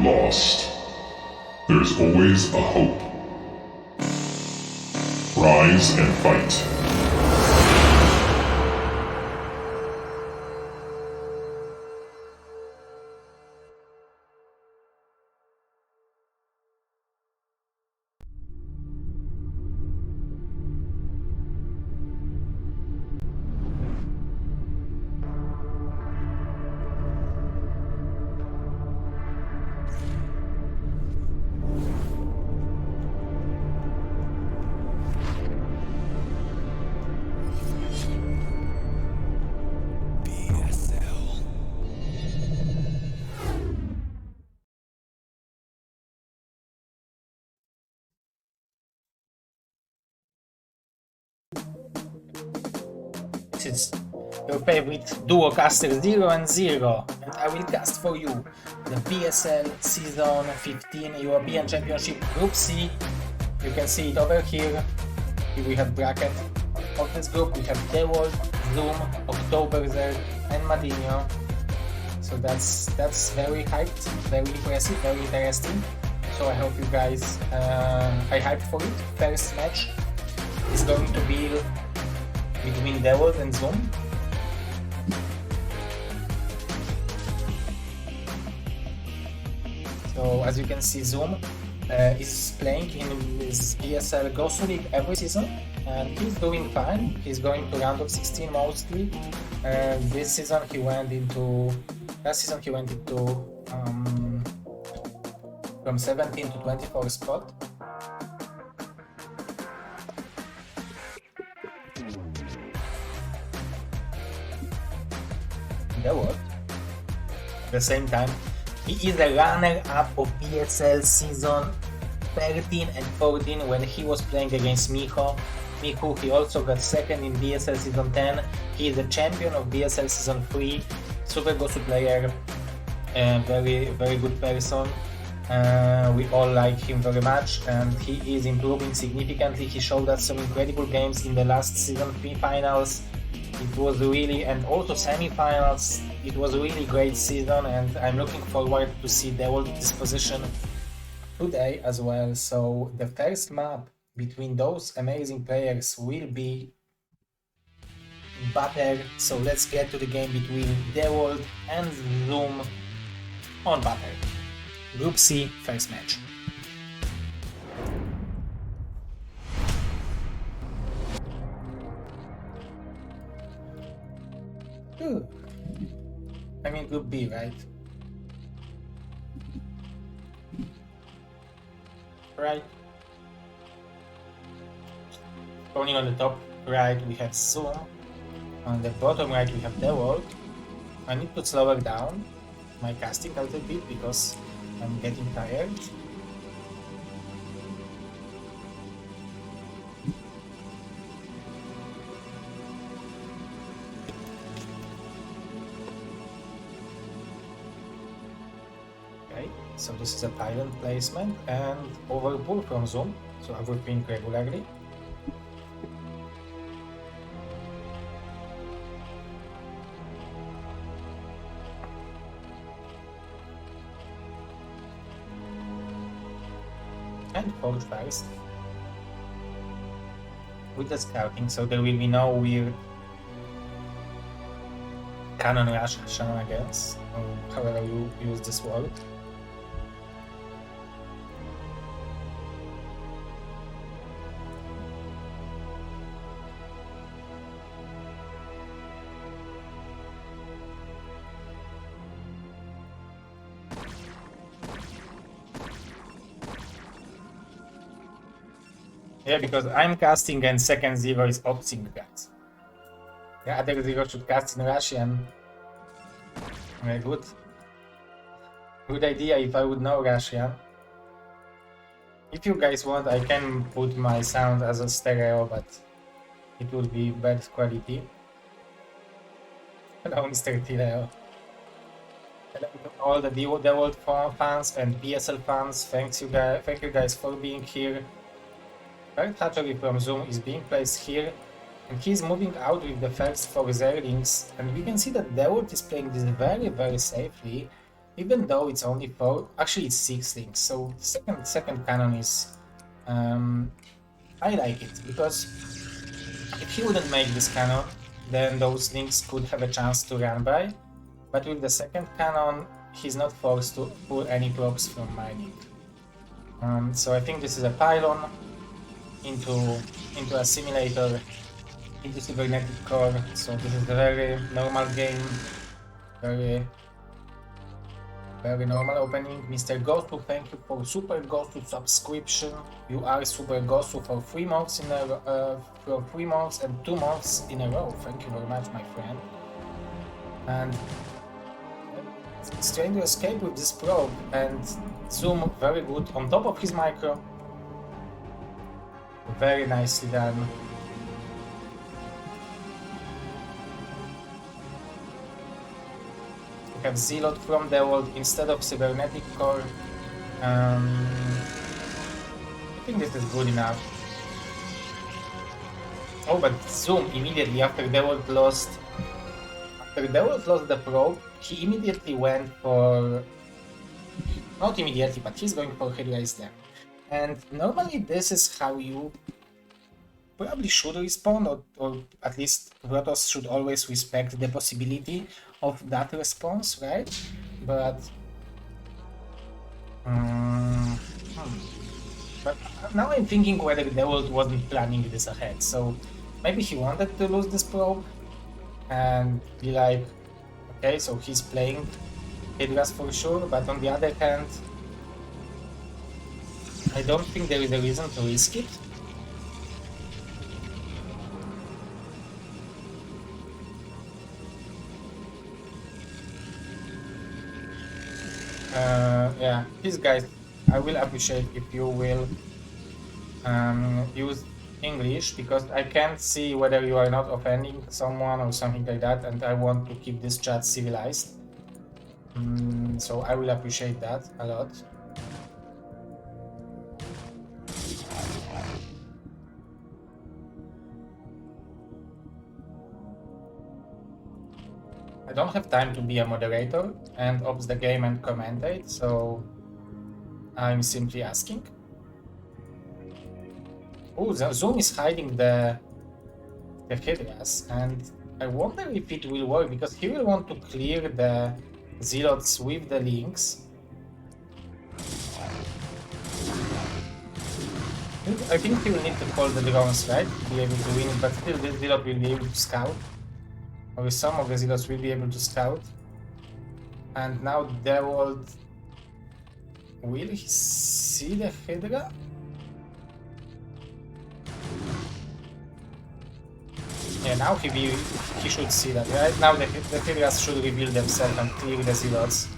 lost, there's always a hope. Rise and fight. It's your favorite duo caster Zero and Zero, and I will cast for you the BSL Season 15 European Championship Group C. You can see it over here. Here we have bracket of this group. We have Dewalt, Zoom, OctZerg, and Madinio. So that's very hyped, very impressive, very interesting. So I hope you guys are hyped for it. First match is going to be between Dewalt and Zoom. So as you can see, Zoom is playing in his BSL Ghost League every season, and he's doing fine. He's going to round of 16 mostly. This season he went into from 17 to 24 spot. Dewalt, at the same time, he is a runner-up of BSL season 13 and 14 when he was playing against Miho. He also got second in BSL season 10. He is a champion of BSL season 3, super Gosu player, very good person. We all like him very much, and he is improving significantly. He showed us some incredible games in the last season 3 finals. It was really, and also semi-finals, it was a really great season, and I'm looking forward to see Dewalt in this position today as well. So the first map between those amazing players will be Butter. So let's get to the game between Dewalt and Zoom on Butter. Group C, first match. I mean Group B, right? Right. Going on the top right we have Zoom. On the bottom right we have Dewalt. I need to slow down my casting a little bit because I'm getting tired. So this is a pylon placement and overpull from Zoom, so I will ping regularly. And forge first. With the scouting, so there will be no weird cannon rush shenanigans, or however you use this word. Yeah, because I'm casting and second Zero is opting, guys. The other Zero should cast in Russian. Very good. Good idea if I would know Russian. If you guys want, I can put my sound as a stereo, but it would be bad quality. Hello, Mr. Tileo. Hello to all the Dewalt fans and BSL fans. Thank you guys for being here. Third hatchery from Zoom is being placed here, and he's moving out with the first 4 Zerlings, and we can see that Dewalt is playing this very safely. even though it's only 4, actually it's 6 links, so second cannon is... I like it, because if he wouldn't make this cannon, then those links could have a chance to run by, but with the second cannon, he's not forced to pull any procs from mining. So I think this is a pylon into a simulator, into cybernetic core, so this is a very normal game, very normal opening. Mr. Ghostu, thank you for Super Ghostu subscription. You are Super Ghostu for 3 months in a for 3 months and 2 months in a row. Thank you very much, my friend. And it's trying to escape with this probe, and Zoom very good on top of his micro. Very nicely done. We have Zealot from Dewalt instead of Cybernetic Core. I think this is good enough. Oh, but Zoom immediately after Dewalt lost the probe, he immediately went for... Not immediately, but he's going for Hydra Slam. And normally this is how you probably should respond, or at least Protoss should always respect the possibility of that response, right? But... But now I'm thinking whether Dewalt wasn't planning this ahead, so maybe he wanted to lose this probe and be like, okay, so he's playing Hydras for sure, but on the other hand, I don't think there is a reason to risk it. Yeah, these guys, I will appreciate if you will use English, because I can't see whether you are not offending someone or something like that, and I want to keep this chat civilized. So I will appreciate that a lot. I don't have time to be a moderator and ops the game and commentate, so I'm simply asking. Oh, Zoom is hiding the Hydras, and I wonder if it will work, because he will want to clear the Zealots with the links. I think he will need to call the drones, right, to be able to win, but still this Zealot will be able to scout. Or some of the Zealots will be able to scout. And now Dewalt... Will he see the Hydra? Yeah, now he should see that, right? Now the Hydras should reveal themselves and clear the Zealots.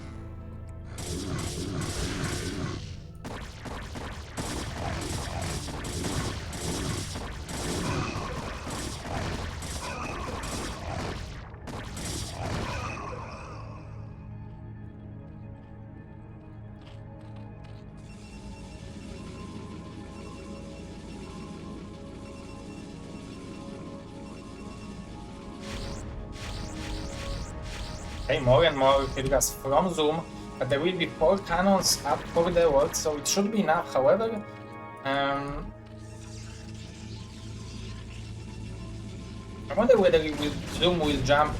Okay, more and more Hydras from Zoom, but there will be 4 cannons up for the world, so it should be enough. However, I wonder whether Zoom will jump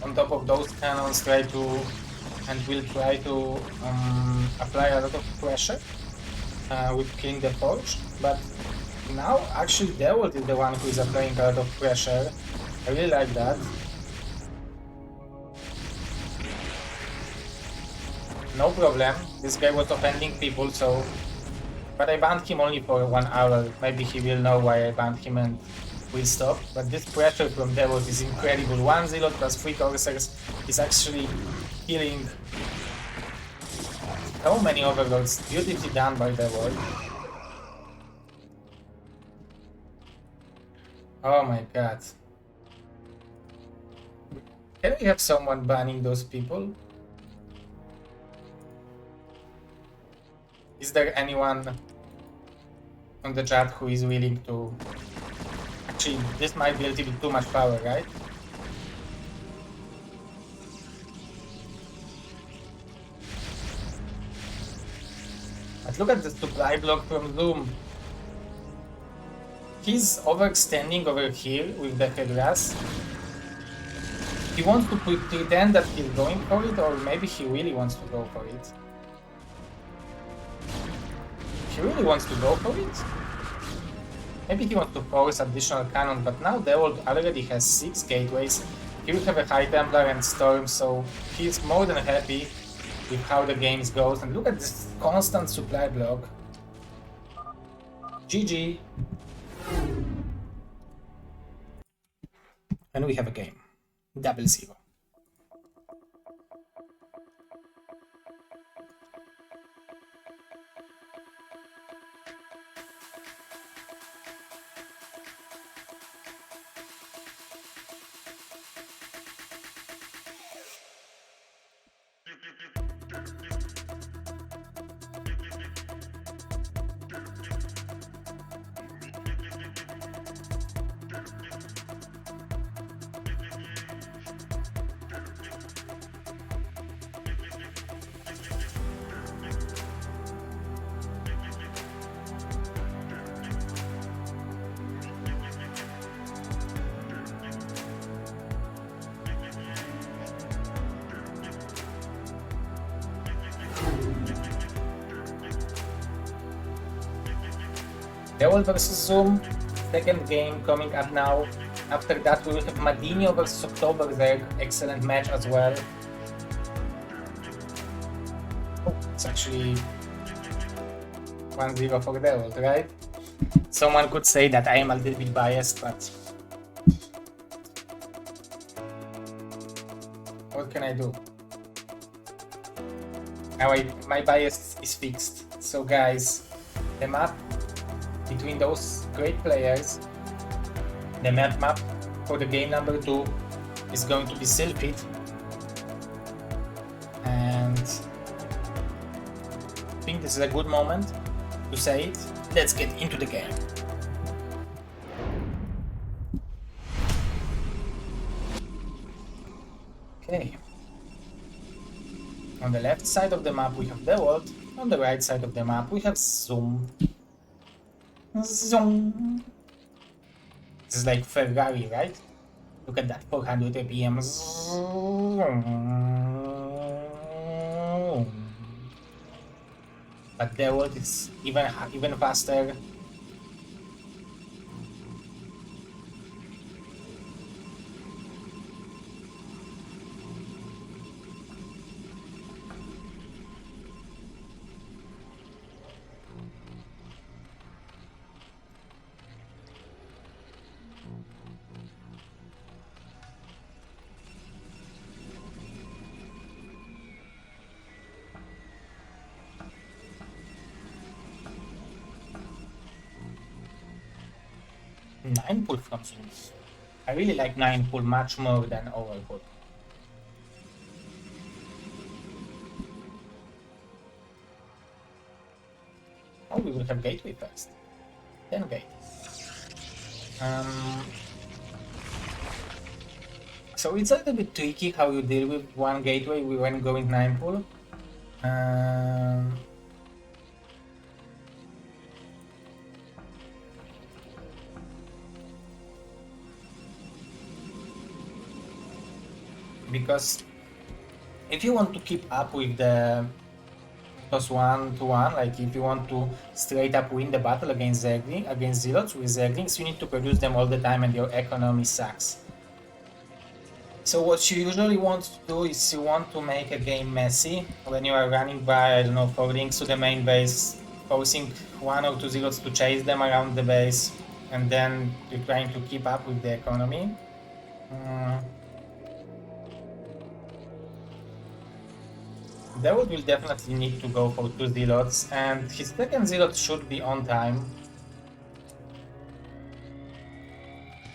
on top of those cannons, will try to apply a lot of pressure with killing the Forge. But now actually Dewalt is the one who is applying a lot of pressure. I really like that. No problem, this guy was offending people, so... But I banned him only for 1 hour, maybe he will know why I banned him and will stop. But this pressure from Dewalt is incredible. 1 Zealot plus 3 Corsairs is actually killing so many Overlords, beautifully done by Dewalt. Oh my god. Can we have someone banning those people? Is there anyone on the chat who is willing to... Actually, this might be a little bit too much power, right? But look at the supply block from Zoom. He's overextending over here with the headgrass. He wants to pretend that he's going for it, or maybe he really wants to go for it. He really wants to go for it? Maybe he wants to force additional cannon, but now Dewalt already has 6 gateways. He will have a High Templar and Storm, so he's more than happy with how the game goes. And look at this constant supply block. GG. And we have a game. 0-0. Dewalt versus Zoom, second game coming up now. After that we will have Madinio versus OctZerg, excellent match as well. Oh, it's actually 1-0 for Dewalt, right? Someone could say that I am a little bit biased, but what can I do? Now my bias is fixed. So guys, the map between those great players, the map for the game number 2 is going to be Silphid, and I think this is a good moment to say it. Let's get into the game. Okay. On the left side of the map we have Dewalt, on the right side of the map we have Zoom. Zoom. This is like Ferrari, right? Look at that, 400 APM. Zoom. But Dewalt is even faster. Nine pull from Zoom. I really like 9 pull much more than overpull. Oh, we will have gateway first. Then gate. So it's a little bit tricky how you deal with one gateway when going 9 pull. Because if you want to keep up with the plus 1-1, like if you want to straight up win the battle against Zergling, against Zealots with Zerglings, you need to produce them all the time and your economy sucks. So what you usually want to do is you want to make a game messy when you are running by, I don't know, 4 links to the main base, forcing 1 or 2 Zealots to chase them around the base, and then you're trying to keep up with the economy. Dawid will definitely need to go for 2 Zealots, and his second Zealot should be on time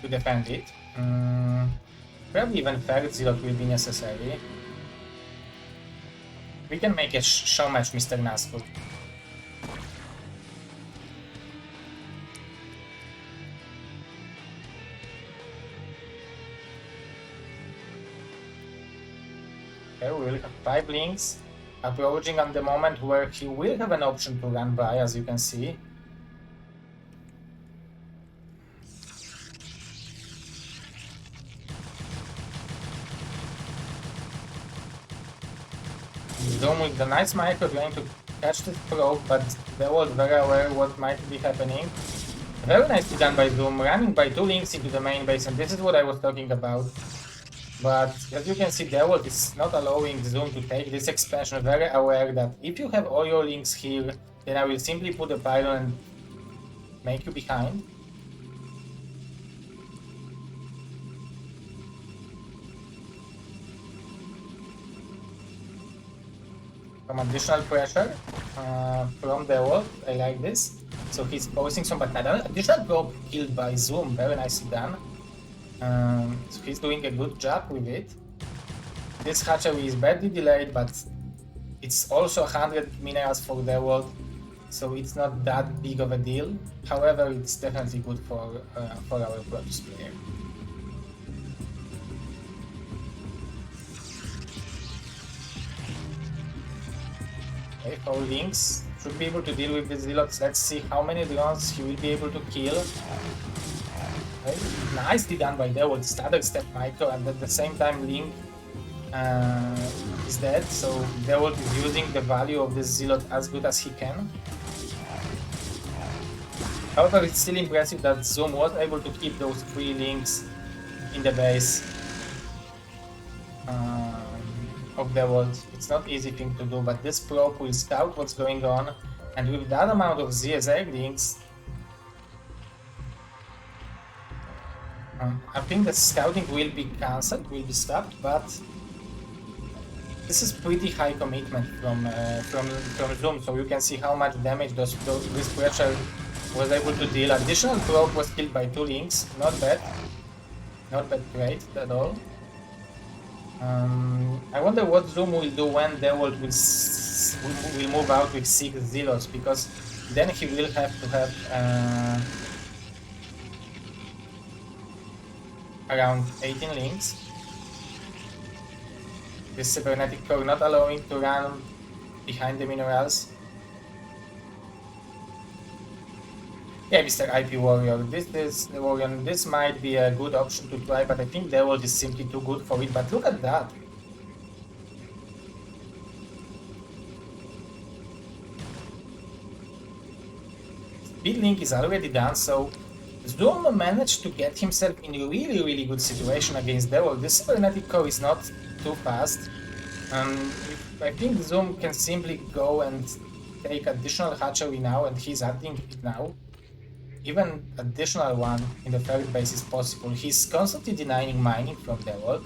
to defend it. Probably even third Zealot will be necessary. We can make a show match, Mr. Nazgul. Okay, we will have 5 links. approaching on the moment where he will have an option to run by, as you can see. Zoom with the nice micro trying to catch this probe, but they were very aware what might be happening. Very nicely done by Zoom, running by 2 links into the main base, and this is what I was talking about. But as you can see, Dewalt is not allowing Zoom to take this expansion, very aware that if you have all your links here, then I will simply put a pylon and make you behind. Some additional pressure from Dewalt, I like this. So he's posing some, but additional probe killed by Zoom, very nicely done. So he's doing a good job with it. This hatchery is badly delayed, but it's also 100 minerals for Dewalt, so it's not that big of a deal. However, it's definitely good for our Protoss player. Okay, 4 links. Should be able to deal with the Zealots. Let's see how many drones he will be able to kill. Okay. Nicely done by Dewalt. Stutter step micro, and at the same time Link is dead. So Dewalt is using the value of this Zealot as good as he can. However, it's still impressive that Zoom was able to keep those 3 links in the base of Dewalt. It's not easy thing to do, but this probe will scout what's going on, and with that amount of ZZZero links, I think the scouting will be cancelled, will be stopped, but this is pretty high commitment from Zoom, so you can see how much damage this pressure was able to deal. Additional probe was killed by 2 links, not bad great at all. I wonder what Zoom will do when Dewalt will move out with 6 Zealots, because then he will have to have around 18 links. This cybernetic core not allowing to run behind the minerals. Yeah, Mr. IP Warrior, this might be a good option to try, but I think Dewalt is simply too good for it. But look at that. Speed link is already done, so Zoom managed to get himself in a really good situation against Dewalt. This cybernetic core is not too fast. I think Zoom can simply go and take additional hatchery now, and he's adding it now. Even additional one in the third base is possible. He's constantly denying mining from Dewalt.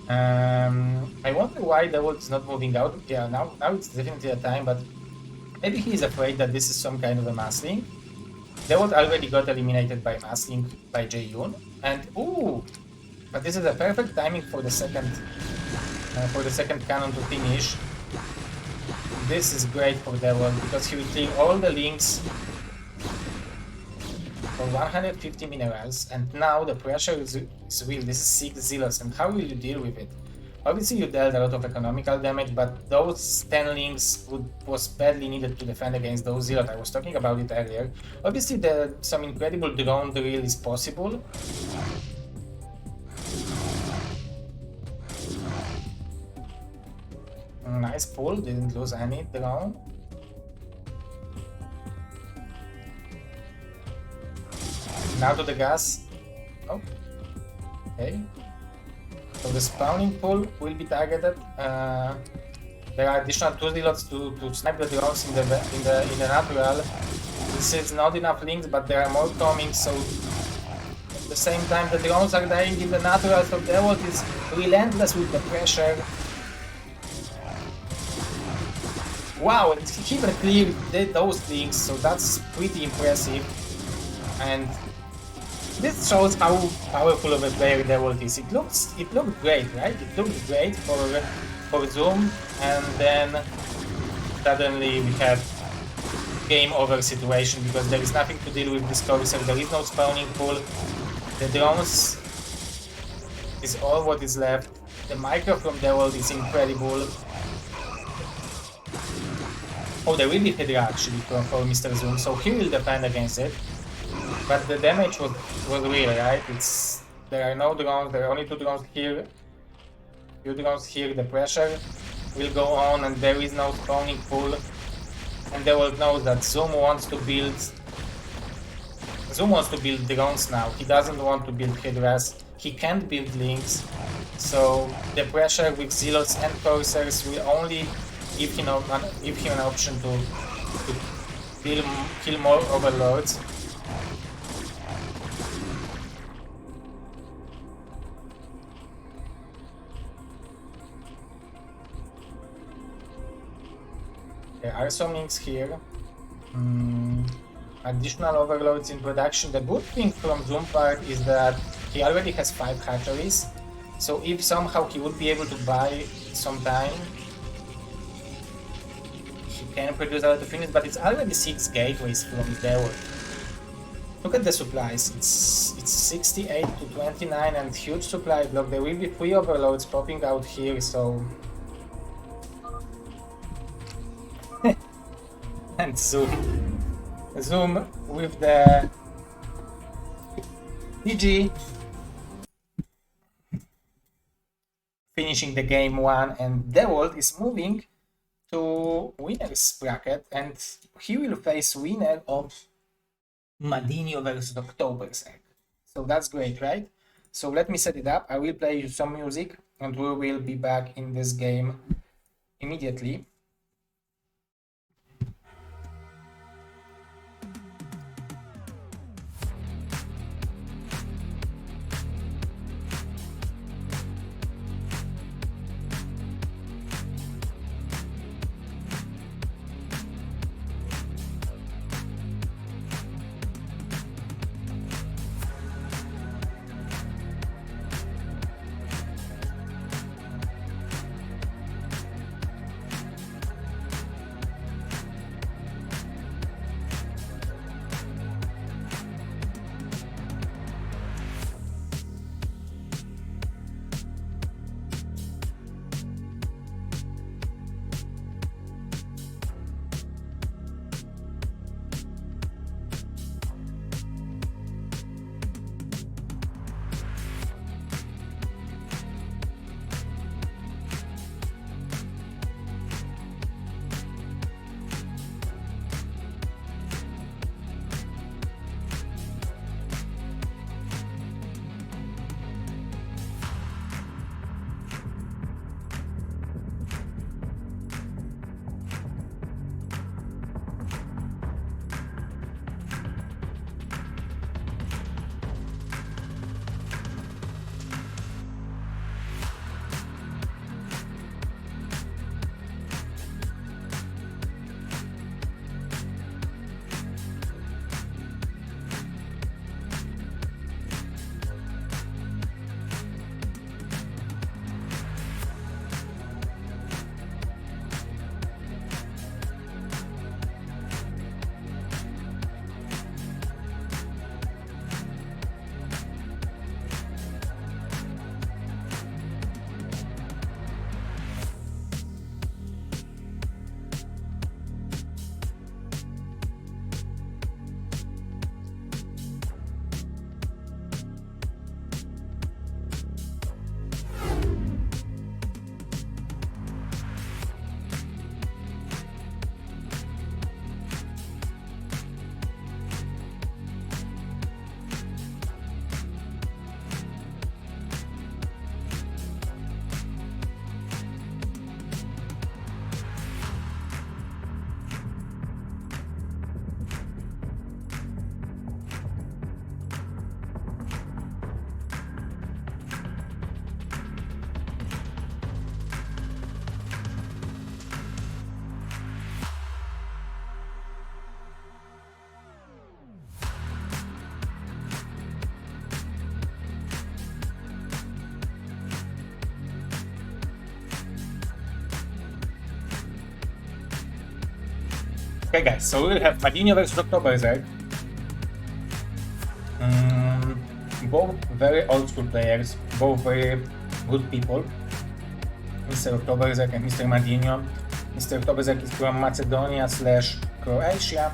I wonder why Dewalt is not moving out. Yeah, now it's definitely a time, but maybe he's afraid that this is some kind of a mass link. Dewalt already got eliminated by mass link by Jaeyoon, and ooh, but this is a perfect timing for the second cannon to finish. This is great for Dewalt because he will clear all the links for 150 minerals, and now the pressure is real. This is 6 Zealots, and how will you deal with it? Obviously you dealt a lot of economical damage, but those 10 links was badly needed to defend against those Zealots. I was talking about it earlier. Obviously some incredible drone drill is possible. Nice pull, didn't lose any drone. Now to the gas. Oh, okay. So the spawning pool will be targeted. There are additional 2 Zealots to snipe the drones in the natural. This is not enough links, but there are more coming. So at the same time, the drones are dying in the natural. So Dewalt is relentless with the pressure. Wow, and he even cleared those links. So that's pretty impressive. And this shows how powerful of a player Dewalt is. It looked great, right? It looked great for Zoom, and then suddenly we have game over situation because there is nothing to deal with this Corsair. There is no spawning pool. The drones is all what is left. The micro from Dewalt is incredible. Oh, there will be Hydra actually for Mr. Zoom, so he will defend against it. But the damage was real, right? There are no drones, there are only 2 drones here. 2 drones here, the pressure will go on and there is no spawning pool. And Dewalt knows that Zoom wants to build drones now. He doesn't want to build Hydras. He can't build Lynx. So the pressure with Zealots and Coursers will only give him an option to kill more Overlords. There are some links here. Additional Overlords in production. The good thing from Zoom part is that he already has 5 hatcheries. So if somehow he would be able to buy some time, he can produce a lot of units, but it's already 6 gateways from Dewalt. Look at the supplies. It's 68 to 29 and huge supply block. There will be 3 Overlords popping out here, so... and Zoom with the GG, finishing the game 1, and Dewalt is moving to winner's bracket, and he will face winner of Madinio versus OctZerg. So that's great, right? So let me set it up. I will play you some music, and we will be back in this game immediately. Okay guys, so we'll have Madinio versus OctZerg. Both very old school players, both very good people. Mr. OctZerg and Mr. Madinio. Mr. OctZerg is from Macedonia / Croatia.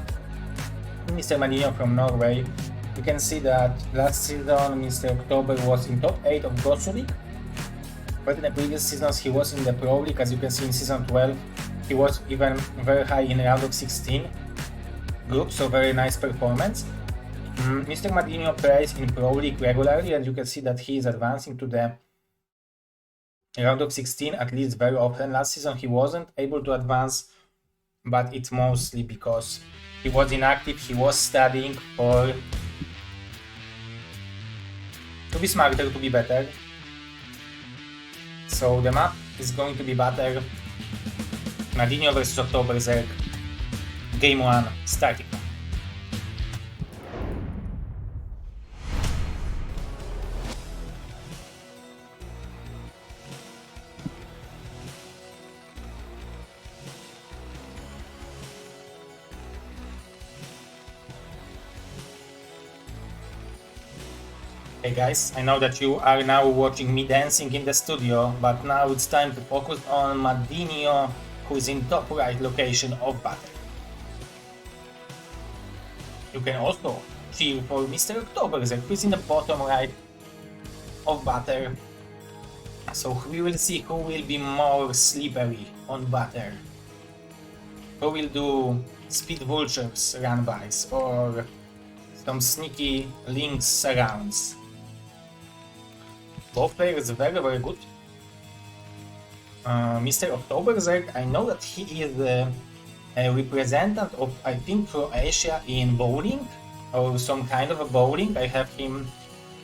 Mr. Madinio from Norway. You can see that last season Mr. October was in top 8 of Gosu League. But in the previous seasons he was in the Pro League, as you can see in season 12. He was even very high in round of 16 group, so very nice performance. Mr. Madinio plays in Pro League regularly, and you can see that he is advancing to the round of 16 at least very often. Last season he wasn't able to advance, but it's mostly because he was inactive, he was studying to be smarter, to be better. So the map is going to be better. Madinio vs OctZerg. Game 1 starting. Hey guys, I know that you are now watching me dancing in the studio, but now it's time to focus on Madinio, who is in top right location of battle. You can also cheer for Mr. OctZerg, who is in the bottom right of battle. So we will see who will be more slippery on battle. Who will do speed vultures run-bys or some sneaky links surrounds. Both players very good. Mr. OctZerg, I know that he is a representative of, I think, Croatia in bowling, or some kind of a bowling. I have him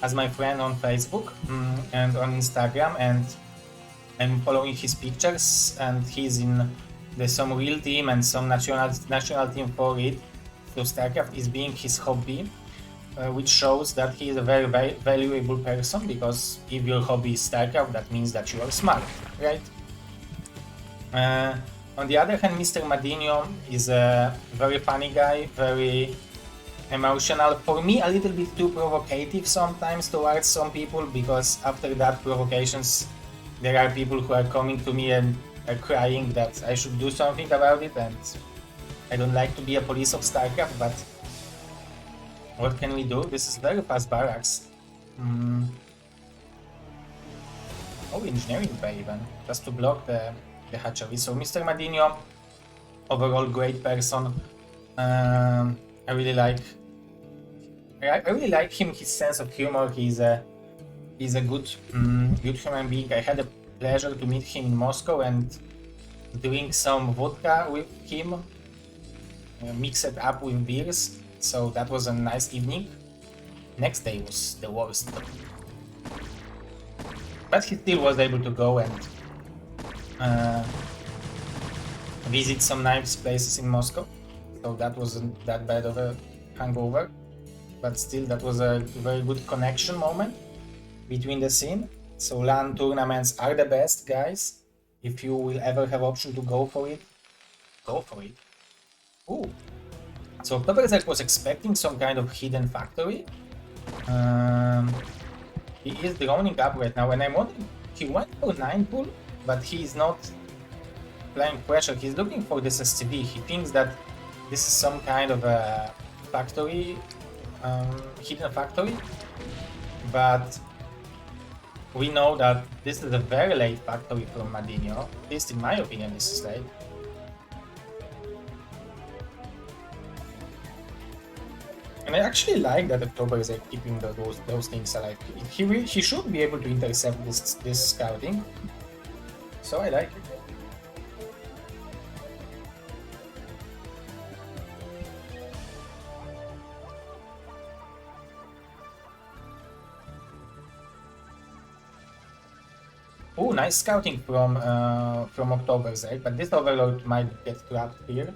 as my friend on Facebook and on Instagram, and I'm following his pictures, and he's in some real team and some national team for it. So StarCraft is being his hobby. Which shows that he is a very valuable person, because if your hobby is StarCraft, that means that you are smart, right? On the other hand, Mr. Madinio is a very funny guy, very emotional. For me, a little bit too provocative sometimes towards some people, because after that provocations, there are people who are coming to me and are crying that I should do something about it, and I don't like to be a police of StarCraft, but what can we do? This is very fast barracks. Oh, engineering bay even, just to block the hatchery. So Mr. Madinio, overall great person. I really like him, his sense of humor. He's a good human being. I had a pleasure to meet him in Moscow and drink some vodka with him, mix it up with beers. So that was a nice evening. Next day was the worst. But he still was able to go and visit some nice places in Moscow. So that wasn't that bad of a hangover. But still, that was a very good connection moment between the scene. So LAN tournaments are the best, guys. If you will ever have option to go for it, go for it. Ooh. So OctZerg was expecting some kind of hidden factory. He is droning up right now, and I'm wondering, he went for 9 pull, but he is not applying pressure. He's looking for this SCV. He thinks that this is some kind of a factory, hidden factory, but we know that this is a very late factory from Madinio. At least in my opinion, this is late. And I actually like that OctZerg keeping those things alive. He should be able to intercept this scouting. So I like it. Oh, nice scouting from OctZerg, but this overload might get trapped here.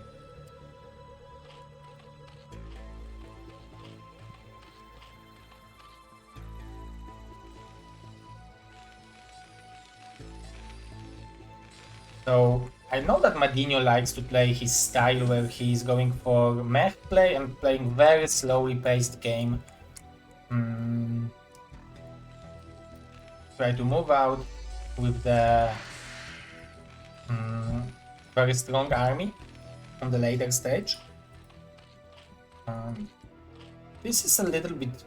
So I know that Madinio likes to play his style, where he's going for mech play and playing very slowly paced game. Try to move out with the very strong army on the later stage. This is a little bit,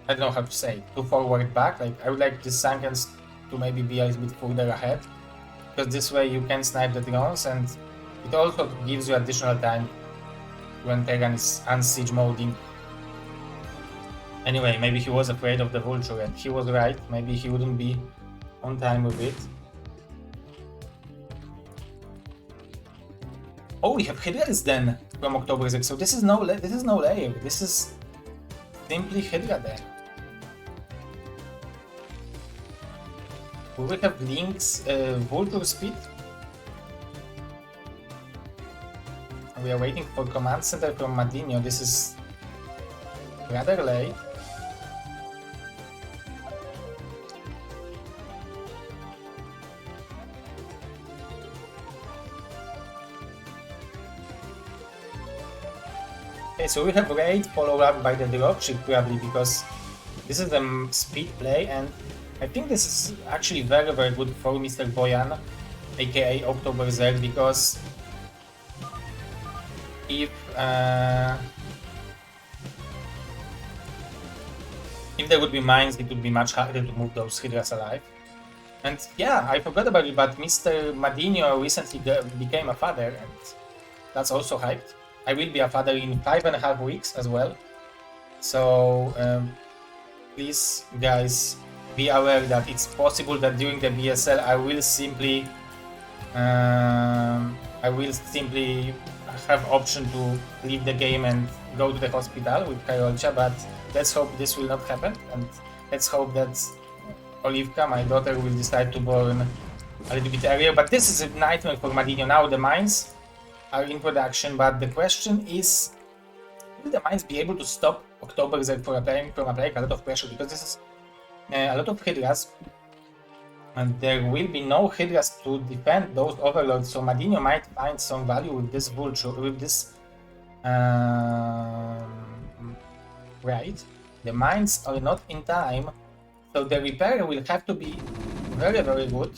I don't know how to say, too forward back. Like, I would like the Sankens to maybe be a little bit further ahead, because this way you can snipe the drones, and it also gives you additional time when Terran is unsiege moding. Anyway, maybe he was afraid of the vulture, and he was right. Maybe he wouldn't be on time with it. Oh, we have Hydras then from OctZerg. So this is no layer. This is simply Hydra then. We will have Link's vulture speed. We are waiting for command center from Madinio. This is rather late. Okay, so we have raid followed up by the dropship probably, because this is a speed play, and I think this is actually very good for Mr. Boyan, aka OctZerg, because if there would be mines, it would be much harder to move those Hydras alive. And yeah, I forgot about it, but Mr. Madinio recently became a father, and that's also hyped. I will be a father in 5.5 weeks as well. So please, guys, be aware that it's possible that during the BSL I will simply have option to leave the game and go to the hospital with Karolcia, but let's hope this will not happen, and let's hope that Olivka, my daughter, will decide to born a little bit earlier. But this is a nightmare for Madinio. Now the mines are in production, but the question is, will the mines be able to stop OctZerg from applying a lot of pressure? Because this is a lot of Hydras, and there will be no Hydras to defend those overlords, so Madinio might find some value with this vulture, with this right. The mines are not in time, so the repair will have to be very good.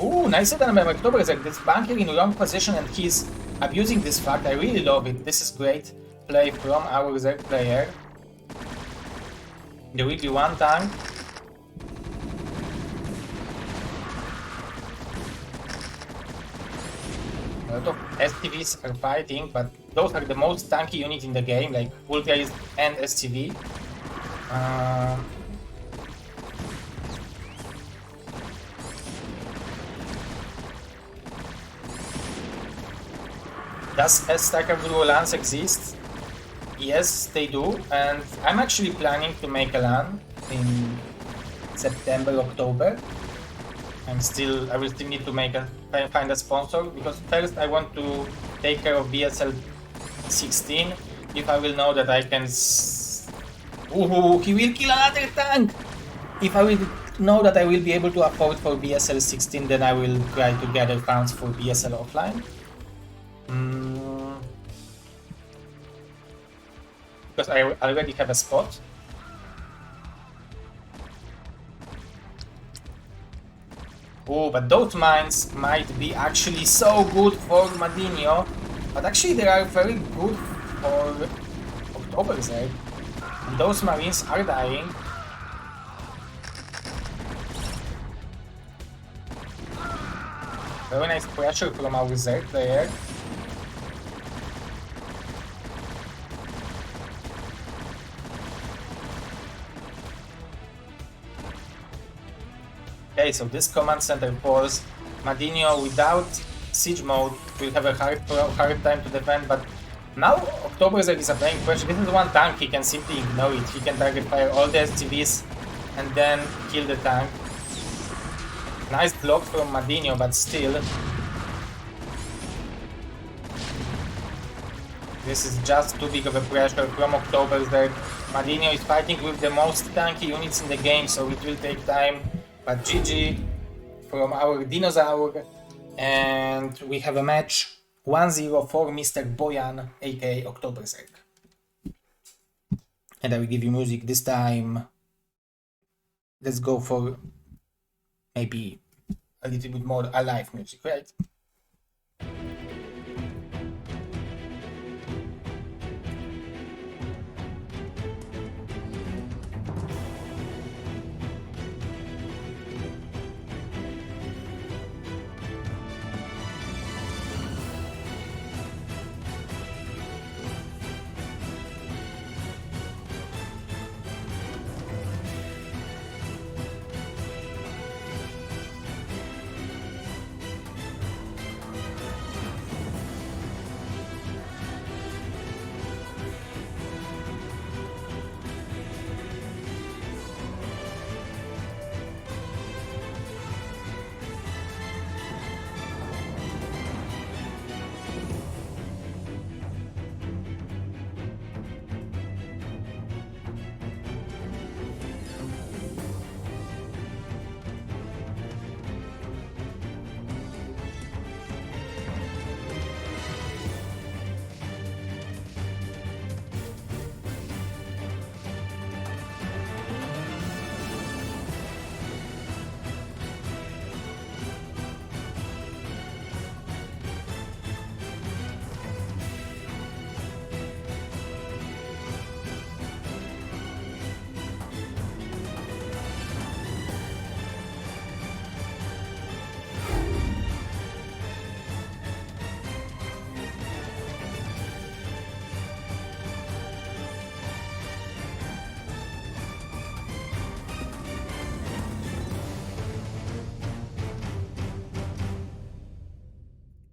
Ooh, nice done by OctZerg. This bunker in wrong position, and he's abusing this fact. I really love it. This is great play from our Zerg player. There will be one tank. A lot of STVs are fighting, but those are the most tanky units in the game, like Ultras and STV. Does StarCraft Duo LANs exist? Yes, they do, and I'm actually planning to make a LAN in September, October. I will still need to find a sponsor, because first I want to take care of BSL16. If I will know that I can... Ooh, he will kill another tank! If I will know that I will be able to afford for BSL16, then I will try to gather funds for BSL offline. Because I already have a spot. Oh, but those mines might be actually so good for Madinio, but actually they are very good for OctZerg. And those marines are dying. Very nice pressure from our Zerg player. Okay, so this command center falls. Madinio without siege mode will have a hard time to defend, but now OctZerg is applying pressure. This is one tank, he can simply ignore it. He can target fire all the SCVs and then kill the tank. Nice block from Madinio, but still. This is just too big of a pressure from OctZerg. Madinio is fighting with the most tanky units in the game, so it will take time. But GG from our dinosaur, and we have a match 1-0 for Mr. Boyan, aka OctZerg. And I will give you music this time. Let's go for maybe a little bit more alive music, right?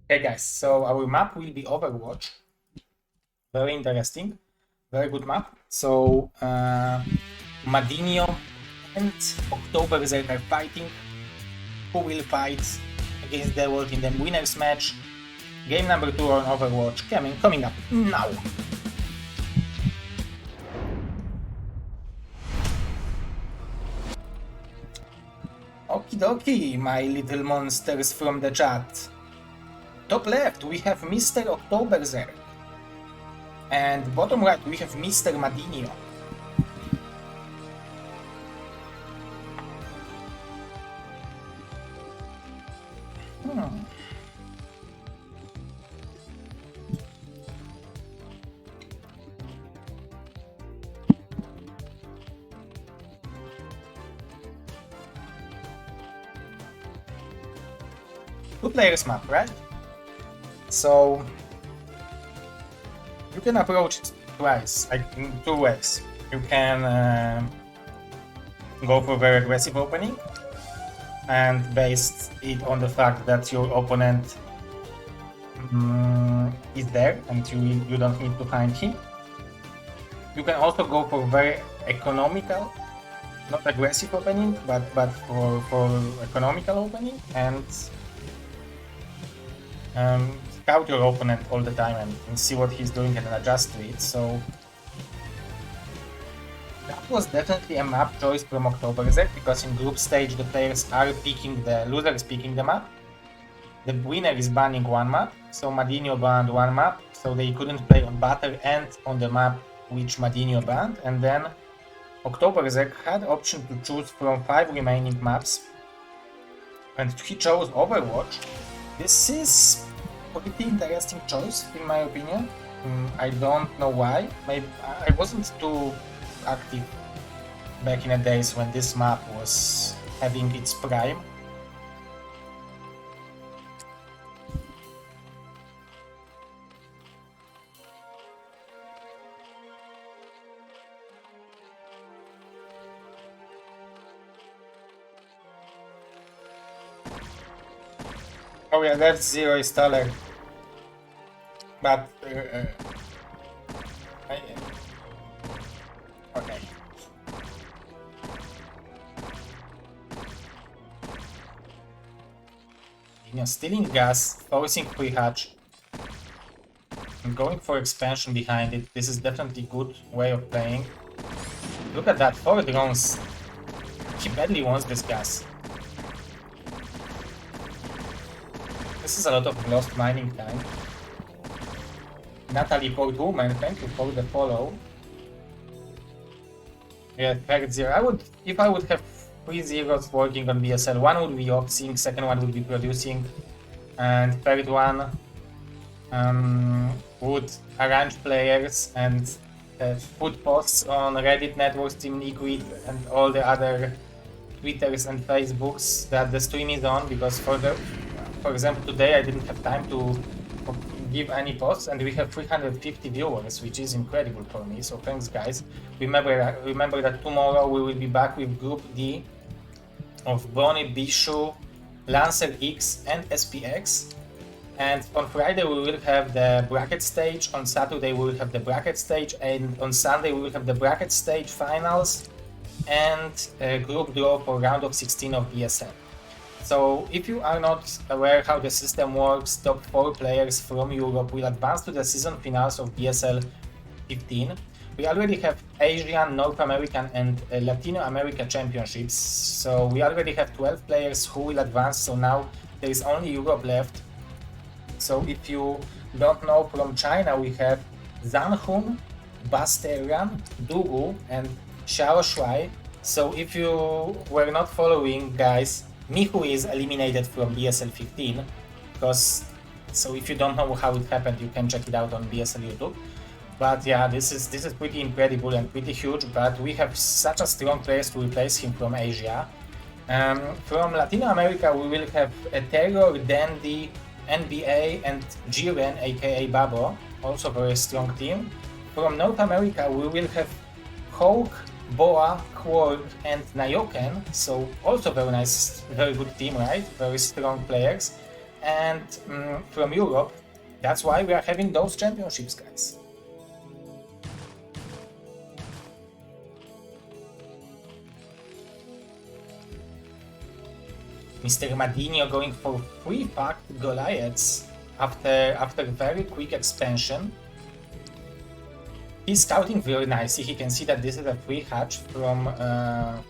Okay guys, so our map will be Overwatch. Very interesting, very good map. So Madinio and OctZerg are fighting. Who will fight against Dewalt in the winners match? Game number 2 on Overwatch coming up now. Okie dokie, my little monsters from the chat. Top left, we have Mr. OctZerg. And bottom right, we have Mr. Madinio. Two players map, right? So you can approach it twice, like in two ways. You can go for very aggressive opening and base it on the fact that your opponent is there and you don't need to find him. You can also go for very economical, not aggressive opening, but for economical opening and scout your opponent all the time and see what he's doing and adjust to it. So that was definitely a map choice from OctZerg, because in group stage the players are picking, the loser is picking the map. The winner is banning one map, so Madinio banned one map, so they couldn't play on Battle and on the map which Madinio banned, and then OctZerg had the option to choose from 5 remaining maps, and he chose Overwatch. This is a pretty interesting choice, in my opinion. I don't know why. Maybe I wasn't too active back in the days when this map was having its prime. Oh yeah, that's Zero Starleague. But okay. Stealing gas, forcing free hatch, and going for expansion behind it. This is definitely a good way of playing. Look at that, 4 drones. He badly wants this gas. This is a lot of lost mining time. Natalie Portwoman, thank you for the follow. Yeah, Paździor. If I would have 3 zeros working on BSL. One would be OctZerg, second one would be producing, and third one would arrange players and put posts on Reddit networks, Team Liquid, and all the other Twitters and Facebooks that the stream is on, because for example today I didn't have time to give any posts, and we have 350 viewers, which is incredible for me, so thanks guys. Remember that tomorrow we will be back with Group D of Bonnie, Bishu, Lancer X and SPX, and on Friday we will have the bracket stage, on Saturday we will have the bracket stage, and on Sunday we will have the bracket stage finals and a group draw for round of 16 of BSL. So if you are not aware how the system works, top 4 players from Europe will advance to the season finals of BSL 15. We already have Asian, North American and Latino America championships, so we already have 12 players who will advance, so now there is only Europe left. So if you don't know, from China we have Zanhun, Basterian, Dugu and Xiao Shuai. So if you were not following, guys, Mihu is eliminated from BSL 15, because, so if you don't know how it happened, you can check it out on BSL YouTube. But yeah, this is pretty incredible and pretty huge, but we have such a strong players to replace him from Asia. From Latin America we will have Terror, Dandy, NBA and Jiren aka Babo, also very strong team. From North America we will have Hawk, Boa, Quark and Nayoken, so also very nice, very good team, right? Very strong players. And from Europe, that's why we are having those championships, guys. Mr. Madinio going for 3 packed Goliaths after very quick expansion. He's scouting very nicely. He can see that this is a free hatch from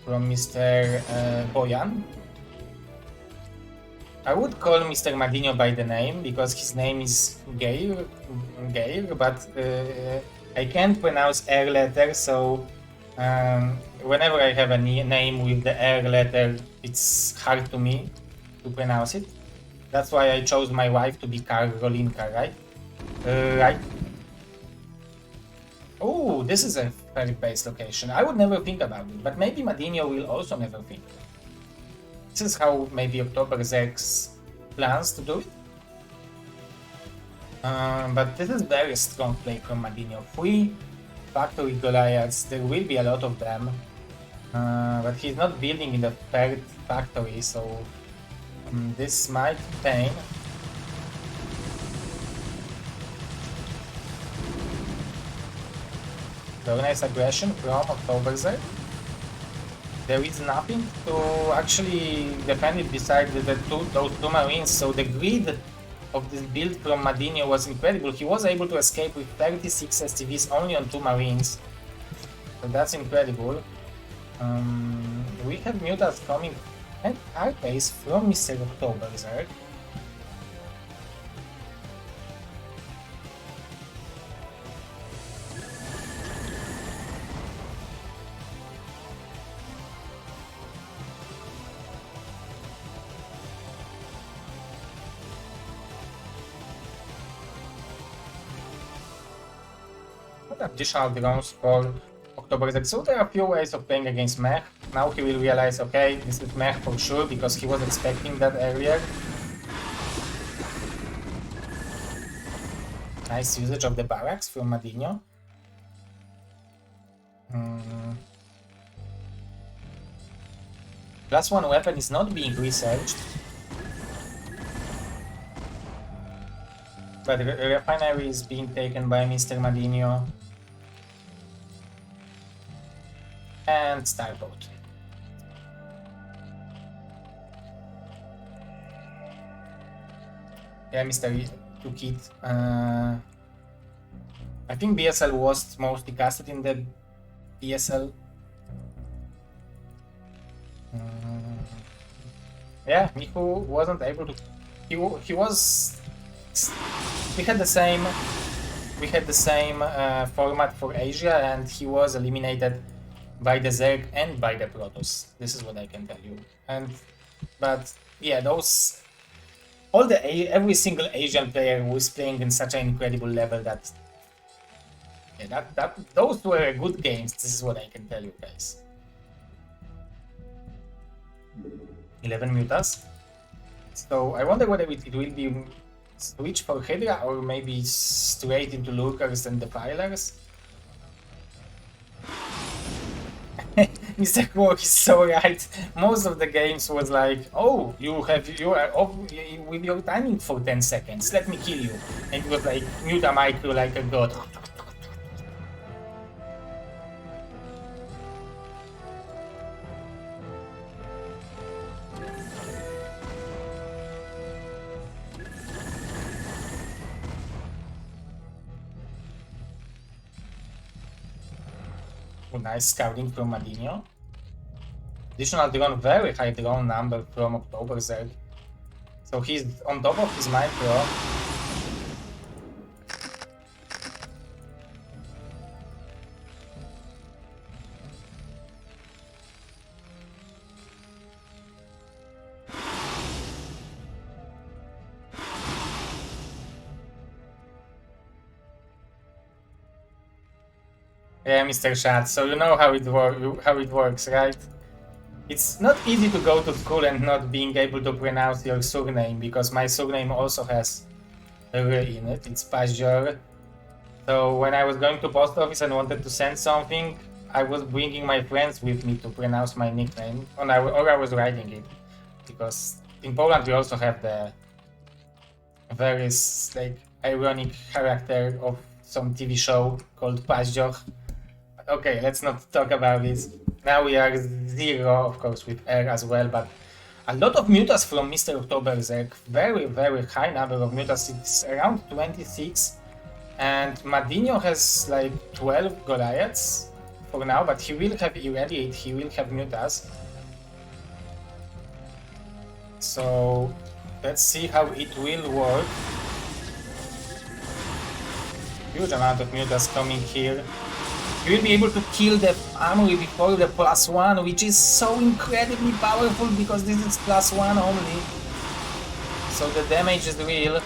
Mr. Boyan. I would call Mr. Madinho by the name because his name is Geir, but I can't pronounce R letter, so whenever I have a name with the R letter, it's hard to me to pronounce it. That's why I chose my wife to be Karolinka, right? Right. Oh, this is a very base location. I would never think about it, but maybe Madinio will also never think. This is how maybe OctZerg plans to do it. But this is very strong play from Madinio. 3 factory Goliaths, there will be a lot of them. But he's not building in the 3rd factory, so this might pain. Very nice aggression from OctZerg. There is nothing to actually defend it besides those 2 marines, so the grid of this build from Madinio was incredible. He was able to escape with 36 STVs only on 2 marines, so that's incredible. We have Mutas coming and R-Pace from Mr. OctZerg. Additional drones for OctZerg. So there are a few ways of playing against Mech. Now he will realize, okay, this is Mech for sure, because he was expecting that earlier. Nice usage of the barracks from Madinio. Plus 1 weapon is not being researched. But the refinery is being taken by Mr. Madinio. And Starboat. Yeah, Mr. Tukit. I think BSL was mostly casted in the BSL. Yeah, Mihu wasn't able to. He was. We had the same format for Asia, and he was eliminated by the Zerg and by the Protoss. This is what I can tell you. But yeah, those every single Asian player was playing in such an incredible level that yeah, those were good games. This is what I can tell you guys. 11 mutas. So I wonder whether it will be switch for Hydra or maybe straight into Lurkers and Defilers. Mr. Quark is so right. Most of the games was like, oh, you are off with your timing for 10 seconds. Let me kill you. And it was like muta micro like a god. Nice scouting from Madinio. Additional drone, very high drone number from OctZerg. So he's on top of his micro. Yeah, Mr. Shad, so you know how it works, right? It's not easy to go to school and not being able to pronounce your surname, because my surname also has a R in it. It's Paździor. So when I was going to post office and wanted to send something, I was bringing my friends with me to pronounce my nickname, or I was writing it, because in Poland we also have the very like ironic character of some TV show called Paździor. Okay, let's not talk about this. Now we are zero, of course, with R as well, but a lot of mutas from Mr. OctZerg. Very, very high number of mutas. It's around 26. And Madinio has like 12 Goliaths for now, but he will have Irradiate, he will have mutas. So let's see how it will work. Huge amount of mutas coming here. You will be able to kill the armory before the +1, which is so incredibly powerful because this is +1 only. So the damage is real.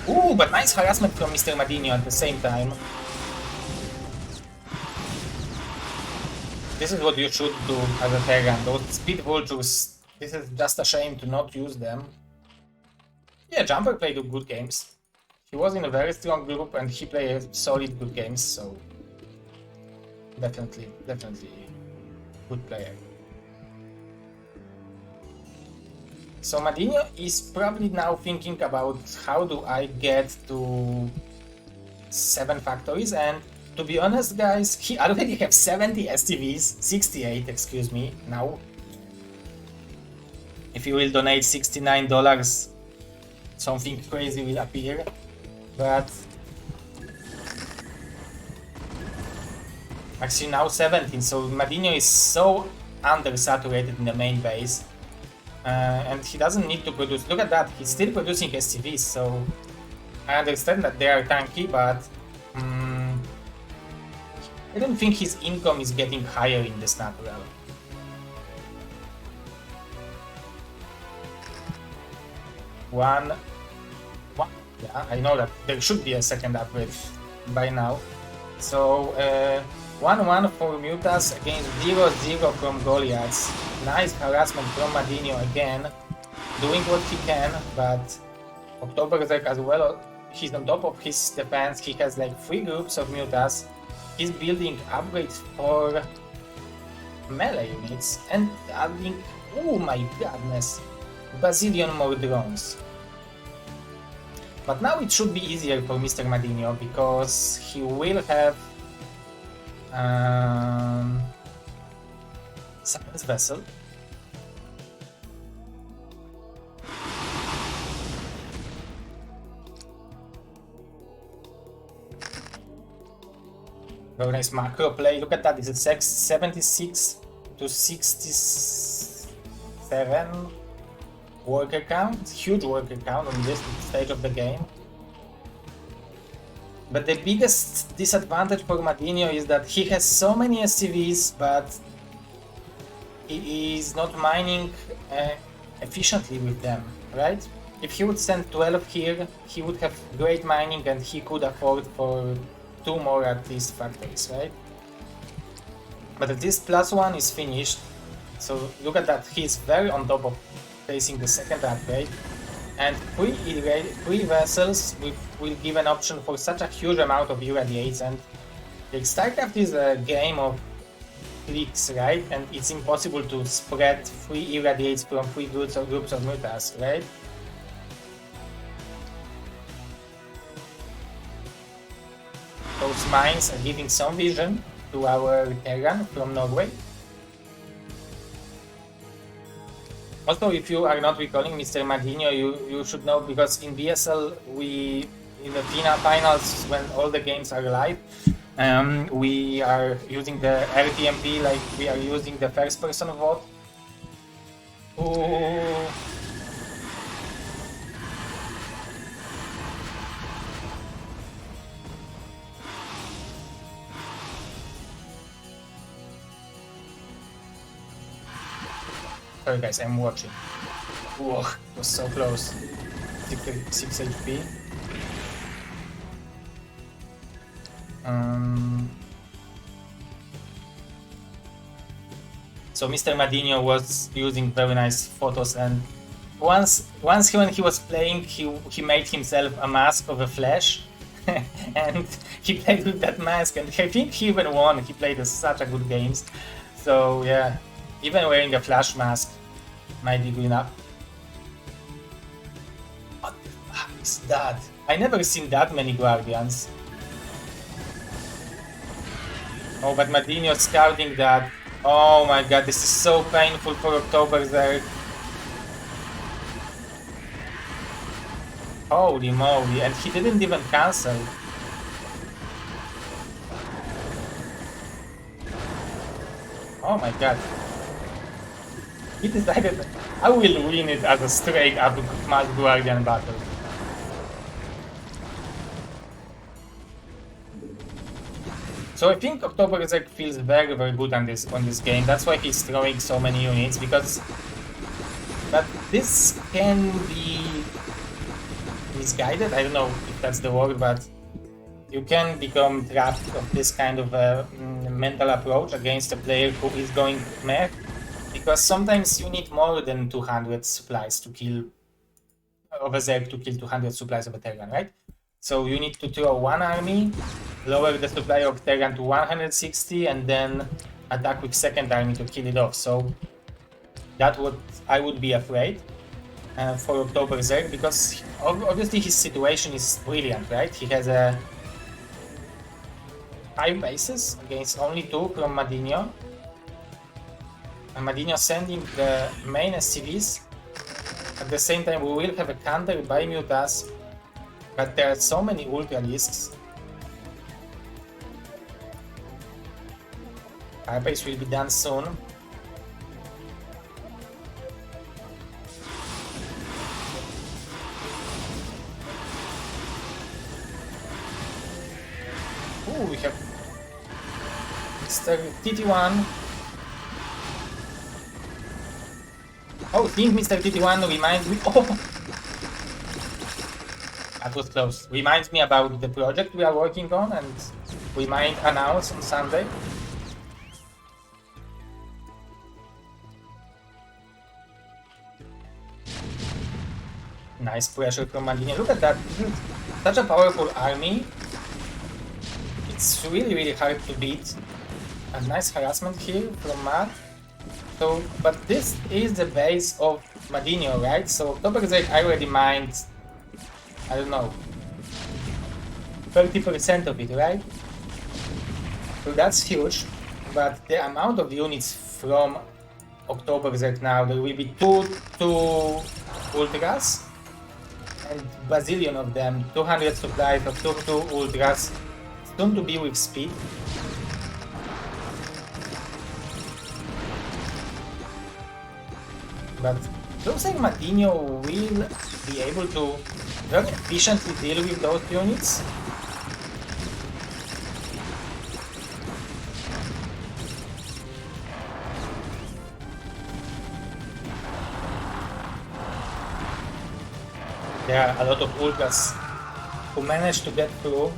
Ooh, but nice harassment from Mr. Madinio at the same time. This is what you should do as a Terran. Those speed vultures. This is just a shame to not use them. Yeah, Jumper played good games. He was in a very strong group and he played solid good games, so definitely good player. So Madinio is probably now thinking about how do I get to 7 factories, and to be honest guys, he already have 70 STVs, 68 excuse me, now. If you will donate $69, something crazy will appear, but actually now 17, so Madinio is so undersaturated in the main base, and he doesn't need to produce. Look at that, he's still producing STVs, so I understand that they are tanky, but I don't think his income is getting higher in this natural. One, yeah, I know that there should be a second upgrade by now. So 1-1 for mutas against 0-0 from Goliaths. Nice harassment from Madinio again, doing what he can, but OctZerg as well, he's on top of his defense. He has like 3 groups of mutas. He's building upgrades for melee units and adding, oh my goodness, bazillion more drones. But now it should be easier for Mr. Madinio because he will have Science Vessel. Very nice macro play. Look at that, this is 76 to 67. worker count, huge worker count on this stage of the game. But the biggest disadvantage for Madinio is that he has so many SCVs, but he is not mining efficiently with them, right? If he would send 12 here, he would have great mining and he could afford for 2 more at least factories, right? But at least +1 is finished, so look at that, he's very on top of facing the second upgrade. And 3 vessels will give an option for such a huge amount of irradiates, and like, StarCraft is a game of clicks, right? And it's impossible to spread 3 irradiates from 3 groups of mutas, right? Those mines are giving some vision to our Terran from Norway. Also, if you are not recalling Mr. Madinho, you should know, because in BSL in the finals when all the games are live, we are using the RTMP like we are using the first person vote. Ooh. Sorry guys, I'm watching. Whoa, it was so close. 6 HP. So Mr. Madinho was using very nice photos, and once when he was playing, he made himself a mask of a flash, and he played with that mask, and I think he even won. He played such a good games. So yeah, even wearing a flash mask might be good enough. What the fuck is that? I never seen that many Guardians. Oh, but Madinho scouting that. Oh my god, this is so painful for OctZerg. Holy moly, and he didn't even cancel. Oh my god. He decided, I will win it as a straight up Mass Guardian battle. So I think OctZerg feels very good on this game. That's why he's throwing so many units, because but this can be misguided. I don't know if that's the word, but you can become trapped of this kind of mental approach against a player who is going mech, because sometimes you need more than 200 supplies to kill of a Zerg to kill 200 supplies of a Terran, right? So you need to throw one army, lower the supply of Terran to 160, and then attack with second army to kill it off. So that's what I would be afraid for OctZerg, because obviously his situation is brilliant, right? He has 5 bases against only 2 from Madinho. And Madinho sending the main SCVs. At the same time, we will have a counter by Mutas, but there are so many Ultralisks. Firebase will be done soon. Ooh, we have Mr. TT1. Oh, think Mr. TT1 reminds me. Oh! That was close. Reminds me about the project we are working on, and we might announce on Sunday. Nice pressure from Madinio. Look at that. Such a powerful army. It's really hard to beat. A nice harassment here from Mad. So, but this is the base of Madinio, right? So OctZerg already mined, I don't know, 30% of it, right? So that's huge. But the amount of units from OctZerg now, there will be two Ultras, and bazillion of them, 200 supplies of two Ultras, soon to be with speed. But looks like Madinio will be able to very efficiently deal with those units. There are a lot of ultras who managed to get through.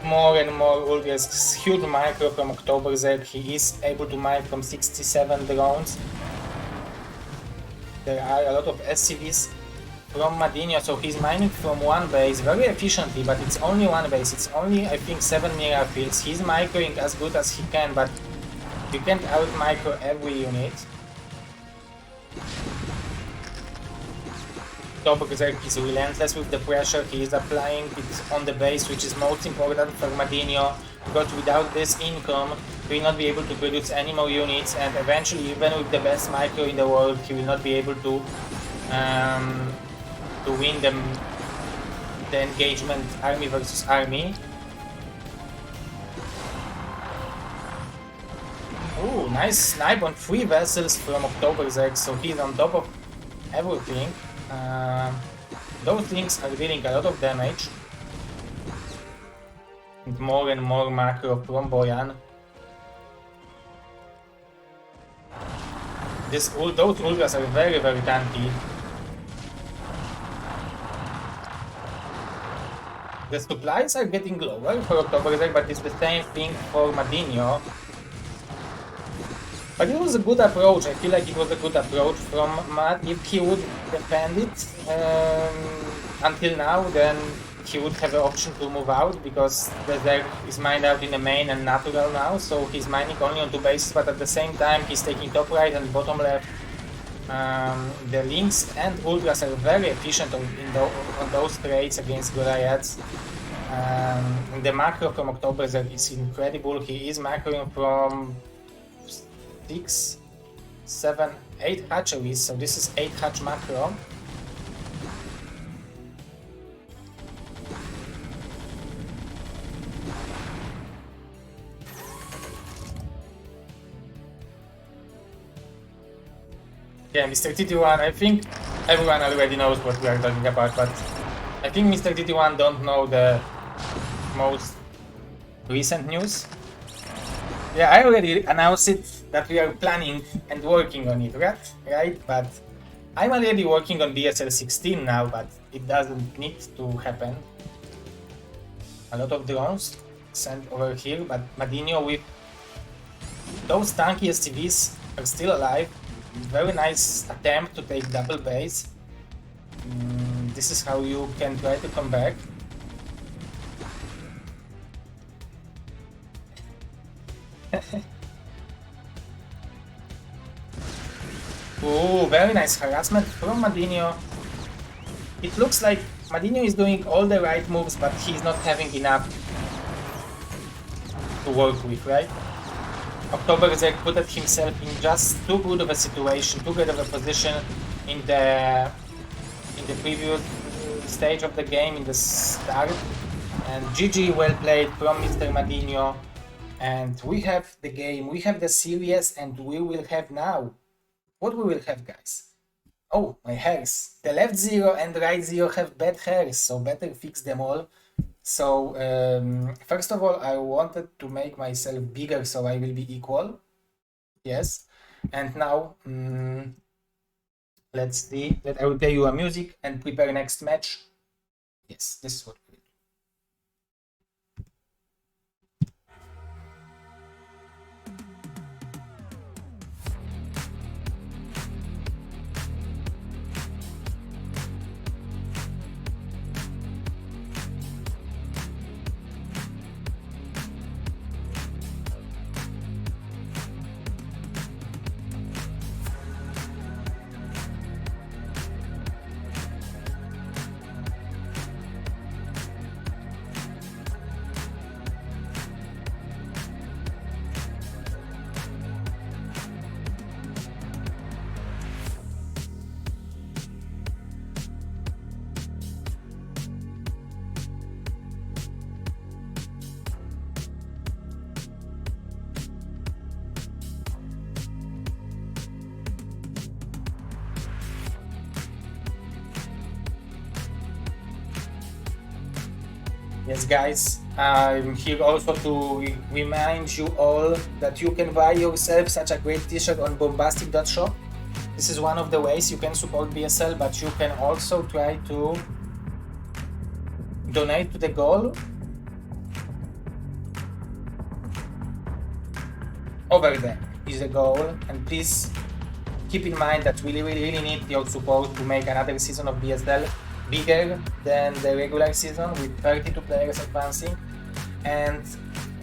More and more ultras, huge micro from OctZerg. He is able to mine from 67 drones. There are a lot of SCVs from Madinio, so he's mining from one base very efficiently, but it's only one base. It's only, I think, 7 mirror fields. He's microing as good as he can, but you can't out-micro every unit. OctZerg is relentless with the pressure he is applying it on the base, which is most important for Madinio, because without this income he will not be able to produce any more units, and eventually, even with the best micro in the world, he will not be able to win the engagement army versus army. Ooh, nice snipe on 3 vessels from OctZerg, so he's on top of everything. Those things are dealing a lot of damage. And more macro from Boyan. Those ultras are very tanky. The supplies are getting lower for OctZerg, but it's the same thing for Madinio. But it was a good approach. I feel like it was a good approach from Matt. If he would defend it until now, then he would have an option to move out, because the Zerg is mined out in the main and natural now, so he's mining only on 2 bases, but at the same time he's taking top right and bottom left. The links and ultras are very efficient on those trades against Goliaths. The macro from OctZerg is incredible. He is macroing from 6, 7, 8 hatcheries, so this is 8 hatch macro. Yeah, Mr. TT1, I think everyone already knows what we are talking about, but I think Mr. TT1 don't know the most recent news. Yeah, I already announced it that we are planning and working on it, right? But I'm already working on BSL16 now, but it doesn't need to happen. A lot of drones sent over here, but Madinio with those tanky SCVs are still alive. Very nice attempt to take double base. This is how you can try to come back. Oh, very nice harassment from Madinio. It looks like Madinio is doing all the right moves, but he's not having enough to work with, right? OctZerg put himself in just too good of a situation, too good of a position in the previous stage of the game, in the start. And GG, well played from Mr. Madinio. And we have the game, we have the series, and we will have now. What we will have, guys? Oh, my hairs. The left zero and right zero have bad hairs, so better fix them all. So, first of all, I wanted to make myself bigger so I will be equal. Yes. And now, let's see. I will play you a music and prepare next match. Yes, this is what we will do. Yes, guys, I'm here also to remind you all that you can buy yourself such a great t-shirt on bombastic.shop. This is one of the ways you can support BSL, but you can also try to donate to the goal over there is the goal, and please keep in mind that we really need your support to make another season of BSL bigger than the regular season, with 32 players advancing and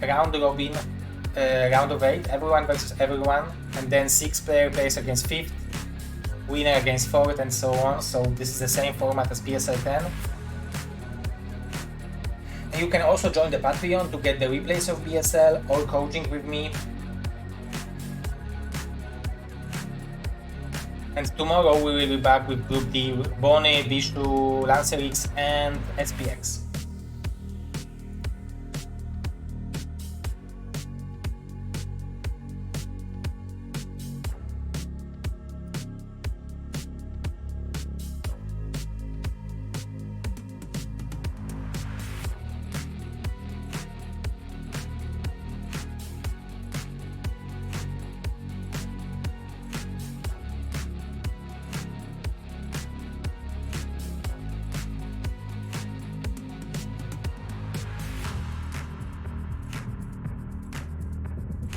round robin, round of 8, everyone versus everyone, and then 6 player plays against 5th, winner against 4th, and so on. So this is the same format as BSL 10. And you can also join the Patreon to get the replays of BSL or coaching with me. And tomorrow we will be back with Group D, Bonnie, Bishu, Lancerix, and SPX.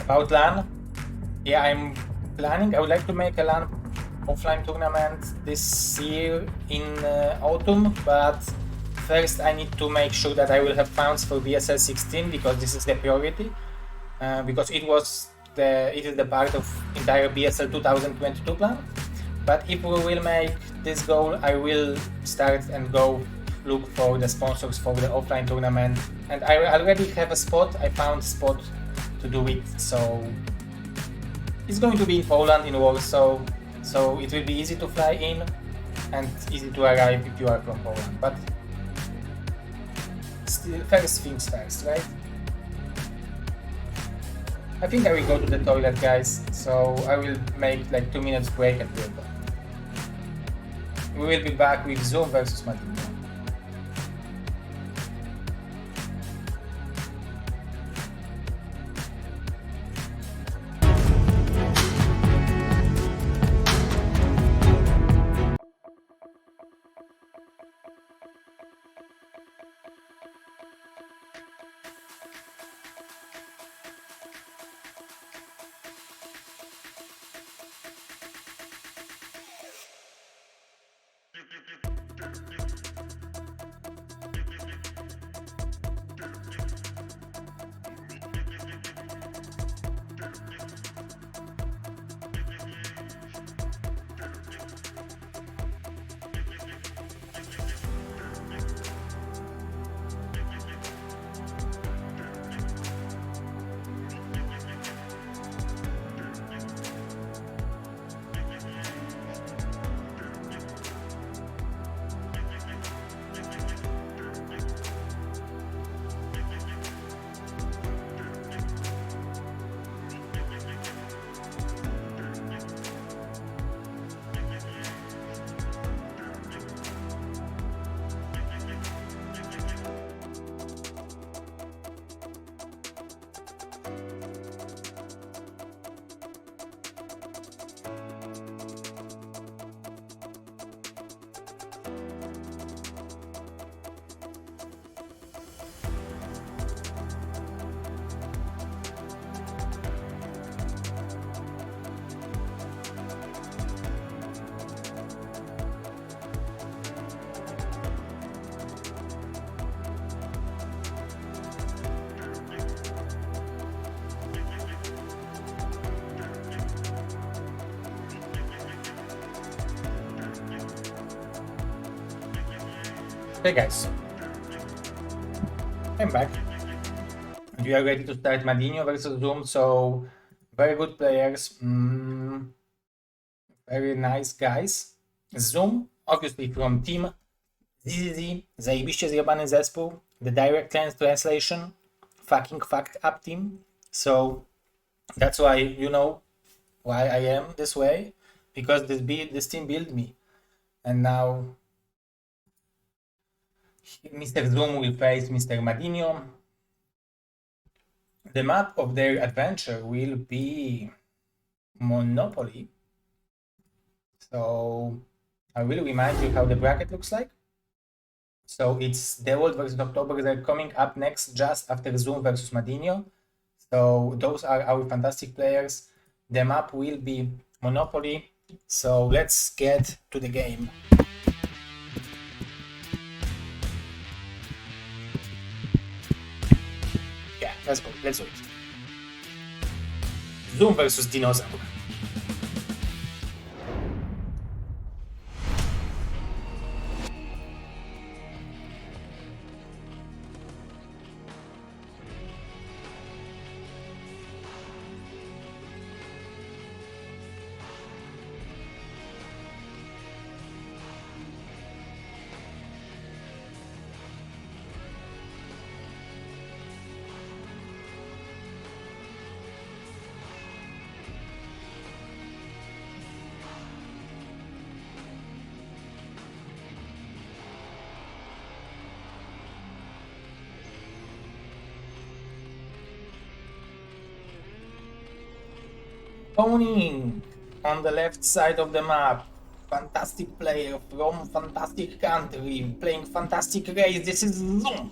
About LAN, yeah, I'm planning. I would like to make a LAN offline tournament this year in autumn, but first I need to make sure that I will have funds for BSL 16, because this is the priority, because it is the part of entire BSL 2022 plan. But if we will make this goal, I will start and go look for the sponsors for the offline tournament, and I already have a spot. I found a spot to do it, so it's going to be in Poland, in Warsaw, so it will be easy to fly in and easy to arrive if you are from Poland. But still, first things first, right? I think I will go to the toilet, guys, so I will make like 2 minutes break and we'll go. We will be back with Zoom versus Madinio. Hey guys, I'm back. We are ready to start MadiNho versus Zoom, so very good players, very nice guys. Zoom, obviously from team ZZZ, zajebiście zjebany zespół, the direct translation, fucking fucked up team. So that's why, you know, why I am this way, because this team built me, and now Mr. Zoom will face Mr. Madinio. The map of their adventure will be Monopoly. So I will remind you how the bracket looks like. So it's Dewalt versus October. They're coming up next just after Zoom versus Madinio. So those are our fantastic players. The map will be Monopoly. So let's get to the game. Yeah, let's go. Let's do it. Zoom versus Dinosaur. Owning on the left side of the map, fantastic player from fantastic country, playing fantastic race, this is Zoom.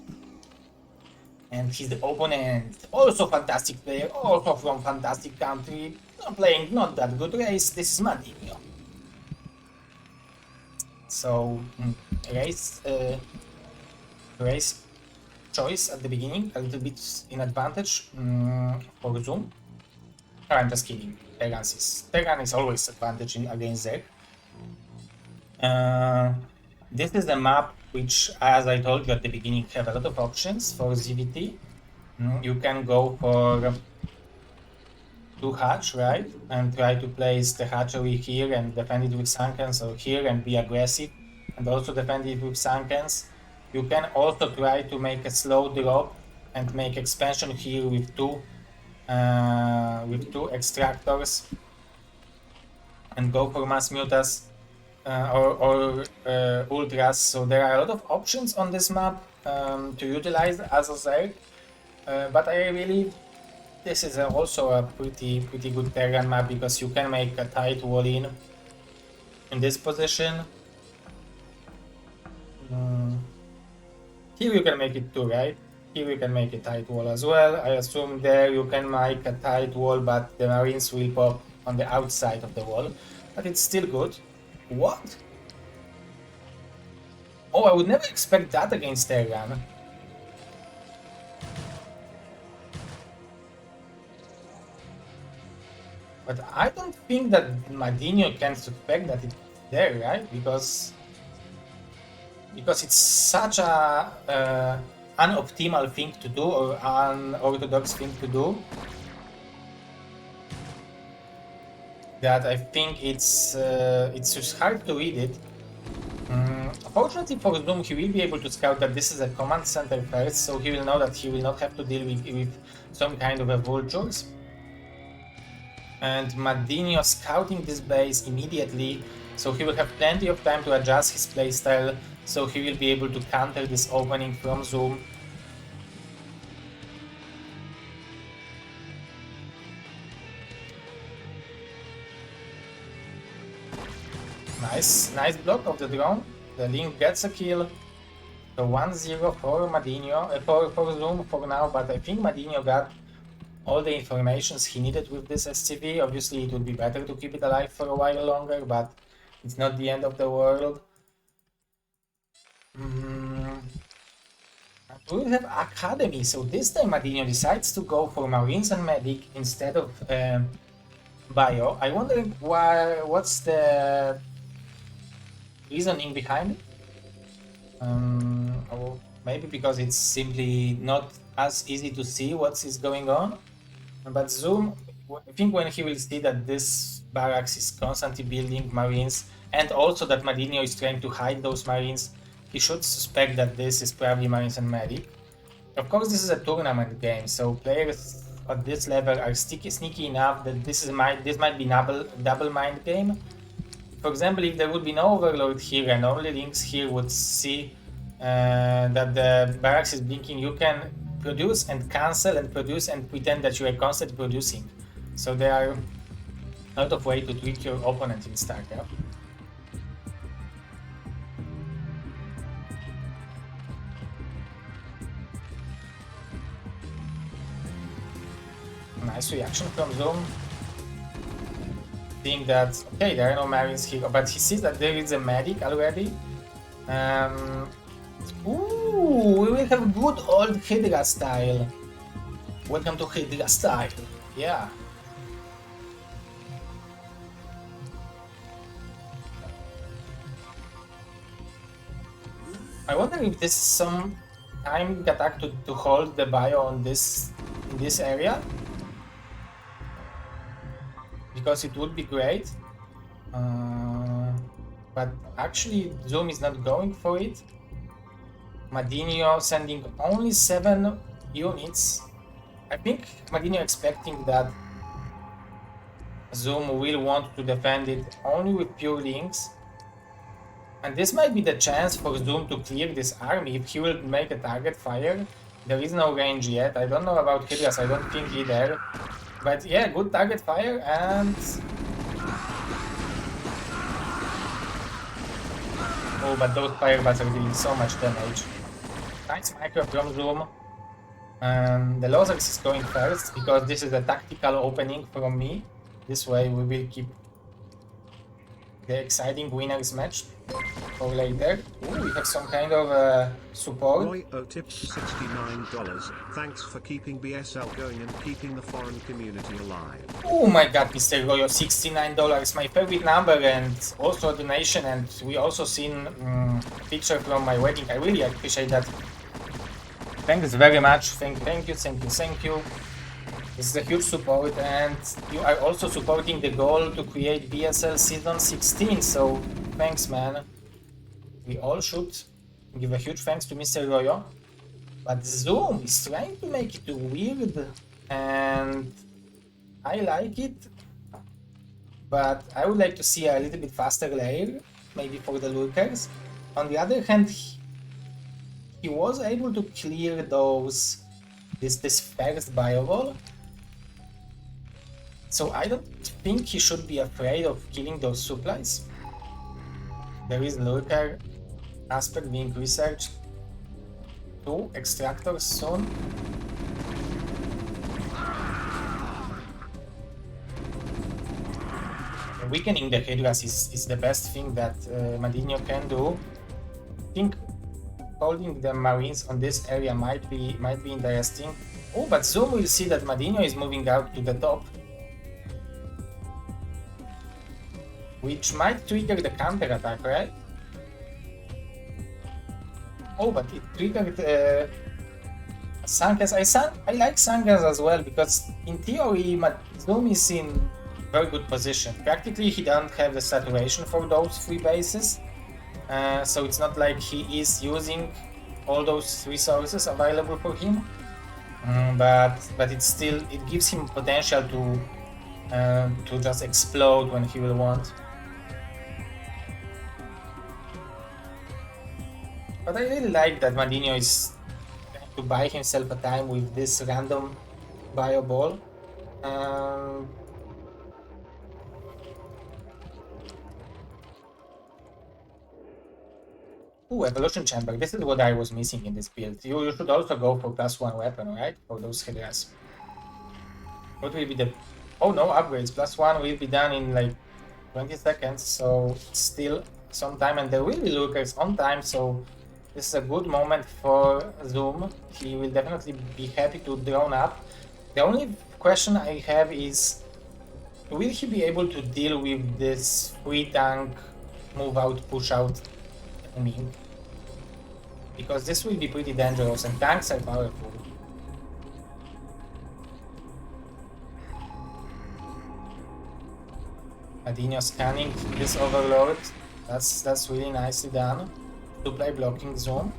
And his opponent, also fantastic player, also from fantastic country, playing not that good race, this is Madinio. So, race choice at the beginning, a little bit in advantage for Zoom. Oh, I'm just kidding. Terran is always advantage against Zerg. This is a map which, as I told you at the beginning, have a lot of options for ZVT. You can go for 2 hatch, right? And try to place the hatchery here and defend it with Sunkens, or here and be aggressive and also defend it with Sunkens. You can also try to make a slow drop and make expansion here with two extractors and go for mass mutas or ultras. So there are a lot of options on this map to utilize as a Zerg, but I believe this is also a pretty good Terran map because you can make a tight wall in this position. Here you can make it too, right? Here you can make a tight wall as well. I assume there you can make a tight wall, but the Marines will pop on the outside of the wall. But it's still good. What? Oh, I would never expect that against Terran. But I don't think that Madinio can suspect that it's there, right? Because it's such a unoptimal thing to do, or unorthodox thing to do, that I think it's just hard to read it. Fortunately for Zoom, he will be able to scout that this is a command center first, so he will know that he will not have to deal with some kind of a vultures. And Madinio scouting this base immediately, so he will have plenty of time to adjust his playstyle, so he will be able to counter this opening from Zoom. Nice block of the drone. The Link gets a kill. So 1-0 for Madinio, for Zoom for now, but I think Madinio got all the informations he needed with this SCV. Obviously it would be better to keep it alive for a while longer, but it's not the end of the world. We have Academy, so this time Madinio decides to go for Marines and Medic instead of Bio. I wonder what's the reasoning behind it? Or maybe because it's simply not as easy to see what is going on. But Zoom, I think when he will see that this barracks is constantly building Marines, and also that Madinio is trying to hide those Marines, he should suspect that this is probably Marines and Medic. Of course, this is a tournament game, so players at this level are sneaky enough that this might be double mind game. For example, if there would be no Overlord here and only Links here would see that the barracks is blinking, you can produce and cancel and produce and pretend that you are constantly producing. So there are a lot of ways to trick your opponent in StarCraft. Nice reaction from Zoom. Seeing that, okay, there are no Marines here, but he sees that there is a medic already. Ooh, we will have good old Hydra style. Welcome to Hydra style. Yeah. I wonder if this is some timing attack to hold the bio on this in this area, because it would be great. But actually, Zoom is not going for it. Madinio sending only 7 units. I think Madinio expecting that Zoom will want to defend it only with pure links. And this might be the chance for Zoom to clear this army if he will make a target fire. There is no range yet. I don't know about Hydras, I don't think either. But yeah, good target fire and... Oh, but those firebats are dealing so much damage. Nice micro from Zoom. The Lozax is going first because this is a tactical opening from me. This way we will keep the exciting winners match for later. Ooh, we have some kind of support. Roy O tipped $69. Thanks for keeping BSL going and keeping the foreign community alive. Oh my god, Mr. Royo, $69, my favorite number, and also a donation, and we also seen picture from my wedding. I really appreciate that. Thanks very much. Thank you. This is a huge support, and you are also supporting the goal to create BSL Season 16, so thanks, man. We all should give a huge thanks to Mr. Royo. But Zoom is trying to make it weird, and I like it, but I would like to see a little bit faster layer, maybe for the lurkers. On the other hand, he was able to clear this first bio wall. So I don't think he should be afraid of killing those supplies. There is lurker aspect being researched. 2 extractors soon. Weakening the Hydras is the best thing that Madinho can do. I think holding the Marines on this area might be interesting. Oh, but Zoom will see that Madinho is moving out to the top, which might trigger the counter attack, right? Oh, but it triggered Sangas. I like Sangas as well because in theory Zoom is in very good position. Practically he doesn't have the saturation for those 3 bases, so it's not like he is using all those resources available for him. But it gives him potential to just explode when he will want. But I really like that Madinho is trying to buy himself a time with this random bio ball. Ooh, evolution chamber. This is what I was missing in this build. You should also go for +1 weapon, right? For those Hydras. What will be the... Oh no, upgrades. +1 will be done in like 20 seconds, so still some time, and there will be lurkers on time, so this is a good moment for Zoom. He will definitely be happy to drone up. The only question I have is, will he be able to deal with this 3-tank move out, push out timing? Because this will be pretty dangerous, and tanks are powerful. Madinho scanning this overlord. That's really nicely done. Supply blocking Zoom.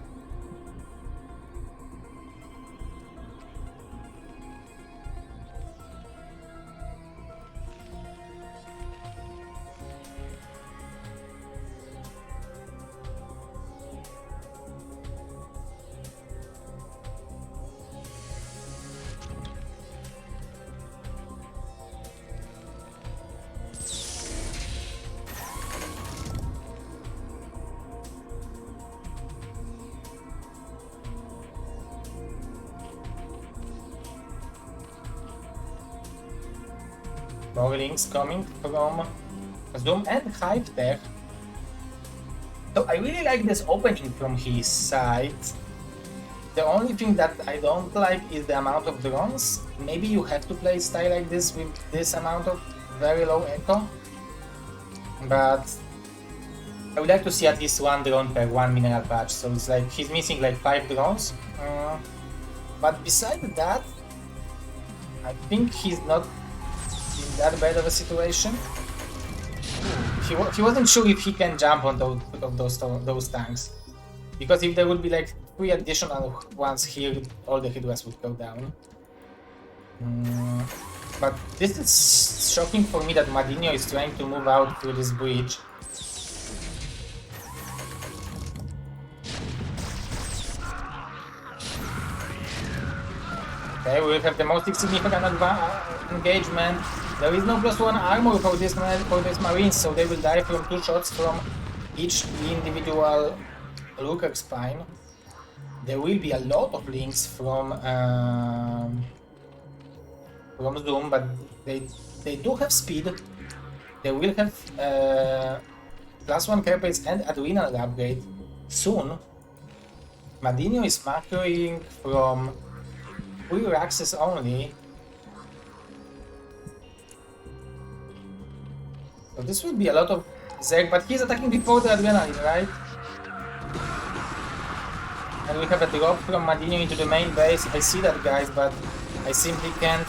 More links coming from Zoom and Hype-Tech. So I really like this opening from his side. The only thing that I don't like is the amount of drones. Maybe you have to play style like this with this amount of very low echo. But I would like to see at least one drone per one mineral patch. So it's like he's missing like 5 drones. But besides that, I think he's not in that bad of a situation. He wasn't sure if he can jump on those tanks, because if there would be like 3 additional ones here, all the Hydras would go down. But this is shocking for me that Madinio is trying to move out through this bridge. Okay, we will have the most significant engagement. There is no +1 armor for this marines, so they will die from 2 shots from each individual lurker spine. There will be a lot of links from Zoom, but they do have speed. They will have +1 carapace and adrenal upgrade soon. Madinio is macroing from 3 Raxes only. So this will be a lot of Zerg, but he's attacking before the adrenaline, right? And we have a drop from Madinio into the main base. I see that, guys, but I simply can't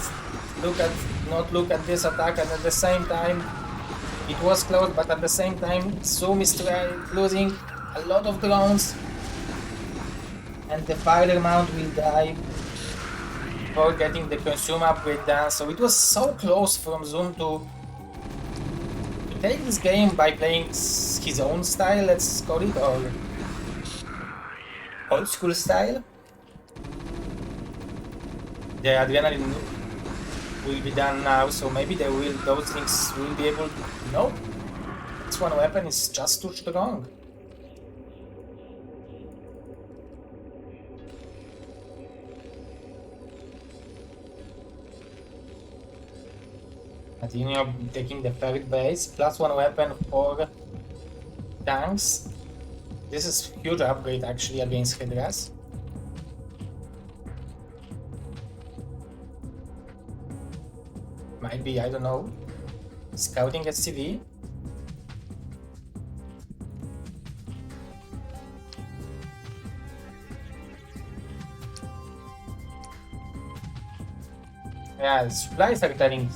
not look at this attack, and at the same time it was close, but at the same time Zoom is losing a lot of drones, and the Filer Mount will die before getting the consume upgrade done. So it was so close from Zoom to take this game by playing his own style, let's call it, or old school style. The adrenaline will be done now, so maybe those things will be able to... No, this one weapon is just too strong. Madinio taking the third base, +1 weapon for tanks. This is huge upgrade actually against Hydras. Might be, I don't know, scouting SCV. Yeah, the supplies are telling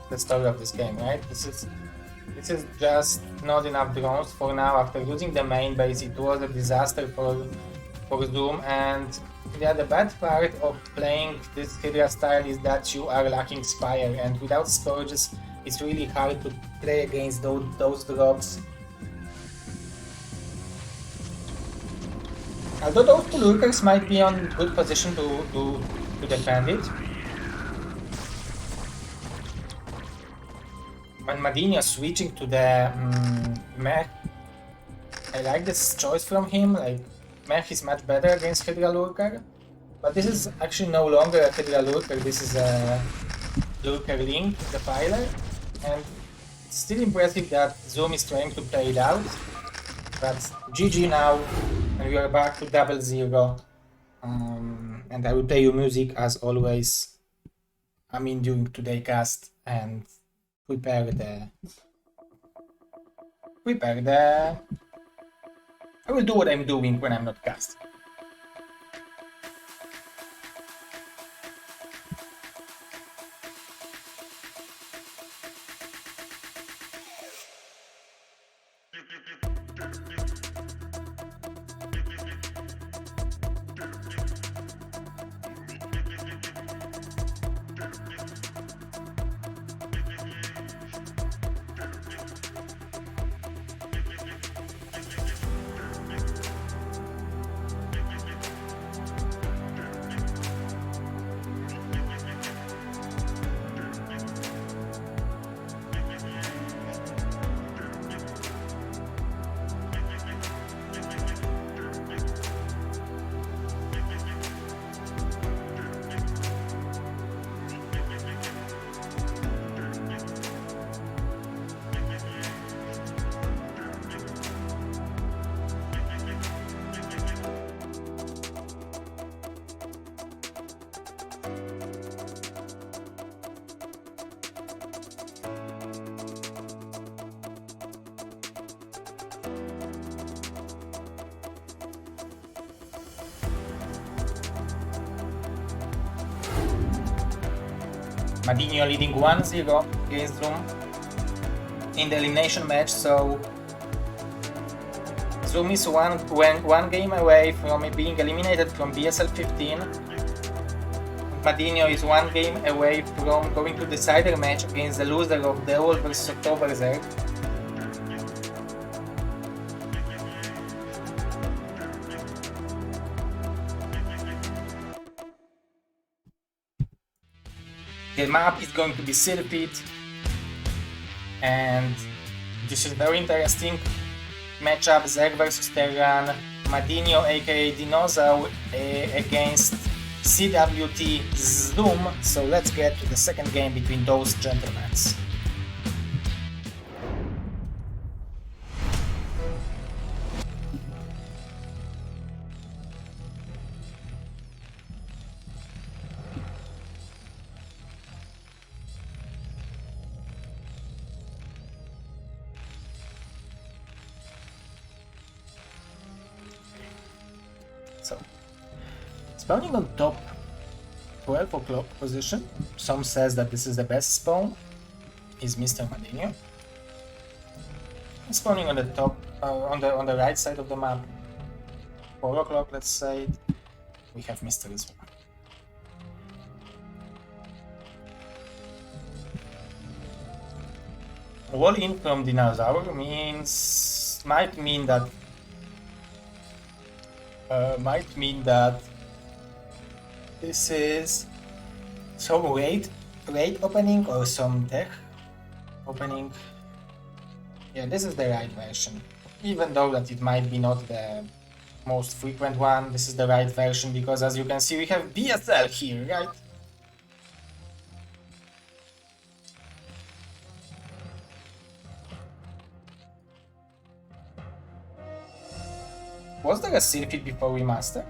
the story of this game, right? This is just not enough drones for now. After losing the main base, it was a disaster for Zoom. And yeah, the bad part of playing this Hydra style is that you are lacking Spire, and without Scourges it's really hard to play against those drops. Although those 2 lurkers might be on good position to defend it. When Madinio switching to the mech, I like this choice from him. Like, mech is much better against Hydra Lurker, but this is actually no longer a Hydra Lurker, this is a Lurker Link, the Filer, and it's still impressive that Zoom is trying to play it out, but GG now, and we are back to 0-0, and I will play you music as always. I'm in during today's cast, and prepare the... I will do what I'm doing when I'm not casting. Madinio leading 1-0 against Zoom in the elimination match, so Zoom is one game away from being eliminated from BSL15. Madinio is one game away from going to the decider match against the loser of Dewalt vs OctZerg. The map is going to be Circuit, and this is very interesting matchup. Zerg vs Terran, Madinio aka Dinosaur against ZZZoom. So let's get to the second game between those gentlemen. So, spawning on top 12 o'clock position. Some says that this is the best spawn, is Mr. Madinio. Spawning on the top, on the right side of the map, 4 o'clock, let's say, we have Mr. Zoom. Wall in from Dinosaur might mean that this is some raid opening or some tech opening. Yeah, this is the right version. Even though that it might be not the most frequent one, this is the right version because as you can see we have BSL here, right? Was there a circuit before Remastered?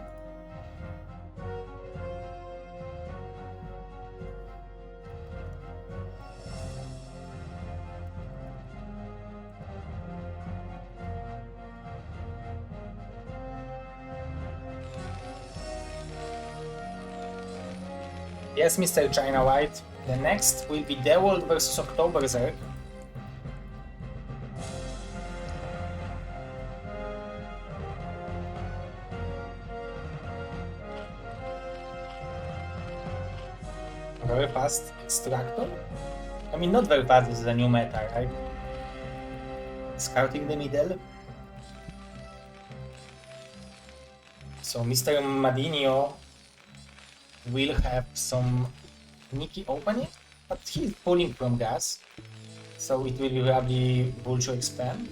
Yes, Mr. China White. The next will be Dewalt vs OctZerg. Very fast extractor. I mean, not very fast, this is a new meta, right? Scouting the middle. So Mr. Madinio will have some sneaky opening, but he's pulling from gas, so it will be probably Vulture expand.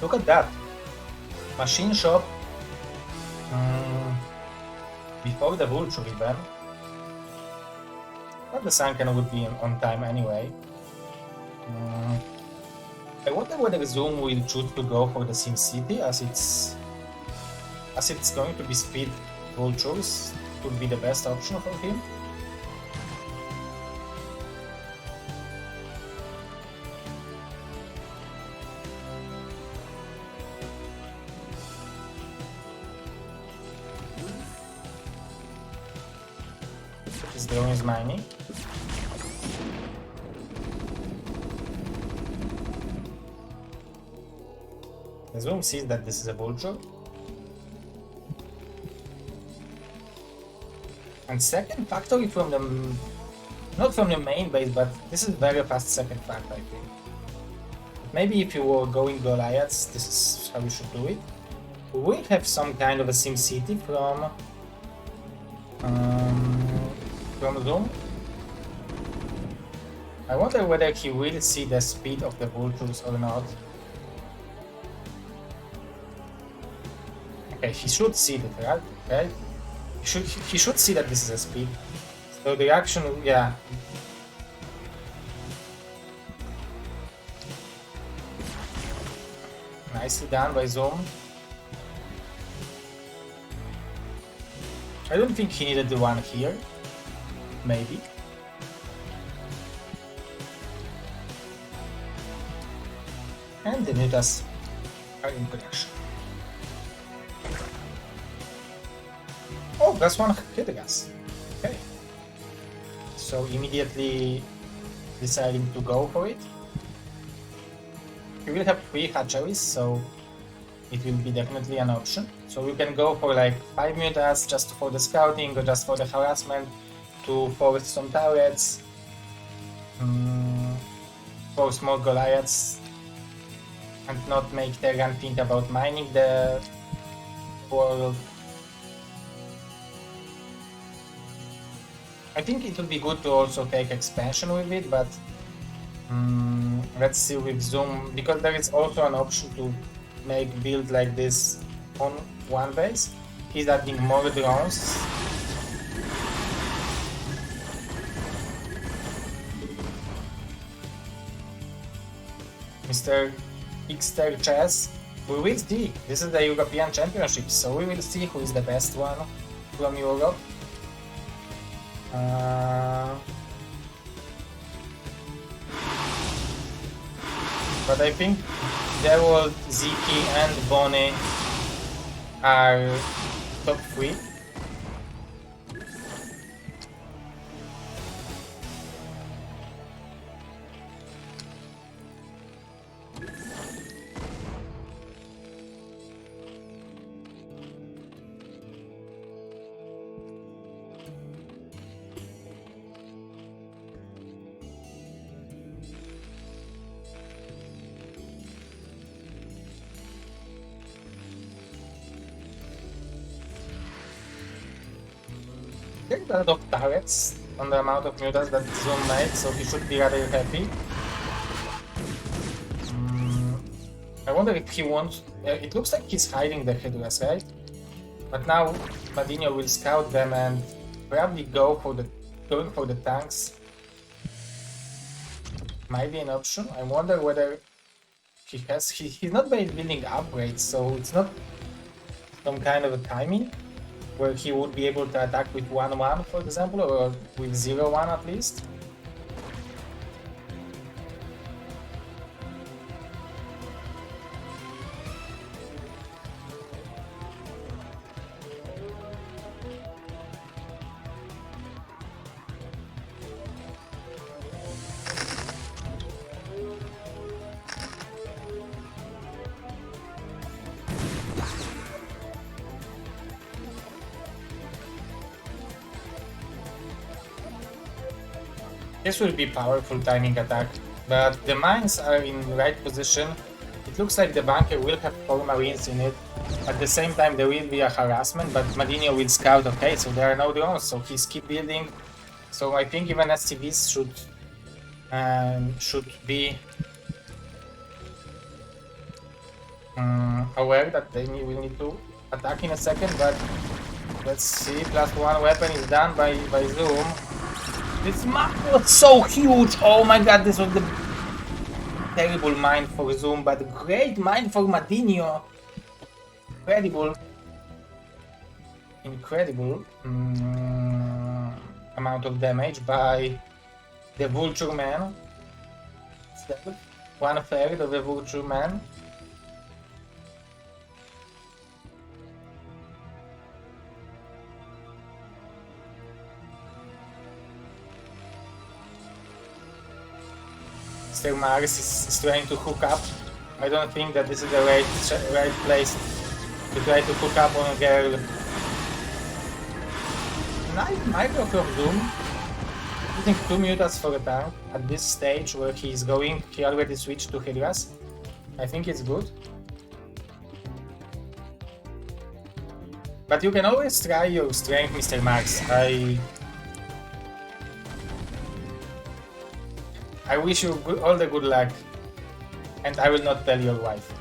Look at that! Machine shop before the Vulture even. But the Sunken would be on time anyway. I wonder whether Zoom will choose to go for the Sim City as it's going to be speed Vultures. Would be the best option for him. His drone is mining. The Zoom sees that this is a vulture. And second factory from the... not from the main base, but this is very fast second factory, I think. Maybe if you were going Goliaths, this is how you should do it. We will have some kind of a sim city from Zoom. I wonder whether he will see the speed of the vultures or not. Okay, he should see that, right? Okay. He should see that this is a speed. So the action, yeah. Nicely done by Zoom. I don't think he needed the one here. Maybe. And the mutas are in production. Oh, that's one Hydras. Okay. So immediately deciding to go for it. We will have 3 hatcheries, so it will be definitely an option. So we can go for like 5 mutas just for the scouting or just for the harassment to force some turrets, for small Goliaths, and not make Terran think about mining the world. I think it would be good to also take expansion with it, but let's see with Zoom, because there is also an option to make build like this on one base. He's adding more drones. Mr. Xter Chess, we will see. This is the European Championship, so we will see who is the best one from Europe. But I think Dewalt, Ziki and Bonnie are top 3. There's a lot of turrets on the amount of mutas that Zoom made, so he should be rather happy. I wonder if he wants... it looks like he's hiding the Hydras, right? But now Madinio will scout them and probably going for the tanks might be an option. I wonder whether he has... he's not building upgrades, so it's not some kind of a timing where he would be able to attack with 1-1, for example, or with 0-1 at least. This will be powerful timing attack, but the mines are in the right position. It looks like the bunker will have 4 marines in it. At the same time there will be a harassment, but Madinio will scout. Okay, so there are no drones, so he's keep building. So I think even SCVs should be aware that they will need to attack in a second, but let's see. +1 weapon is done by Zoom. This map was so huge! Oh my god, this was the terrible mine for Zoom, but great mine for Madinio. Incredible amount of damage by the Vulture Man. 1/3 of the Vulture Man. Mr. Mars is trying to hook up I don't think that this is the right place to try to hook up on a girl. Nice micro from Zoom. Using 2 mutas for a tank at this stage where he's going, he already switched to Hydras. I think it's good. But you can always try your strength, Mr. Max. I wish you all the good luck, and I will not tell your wife.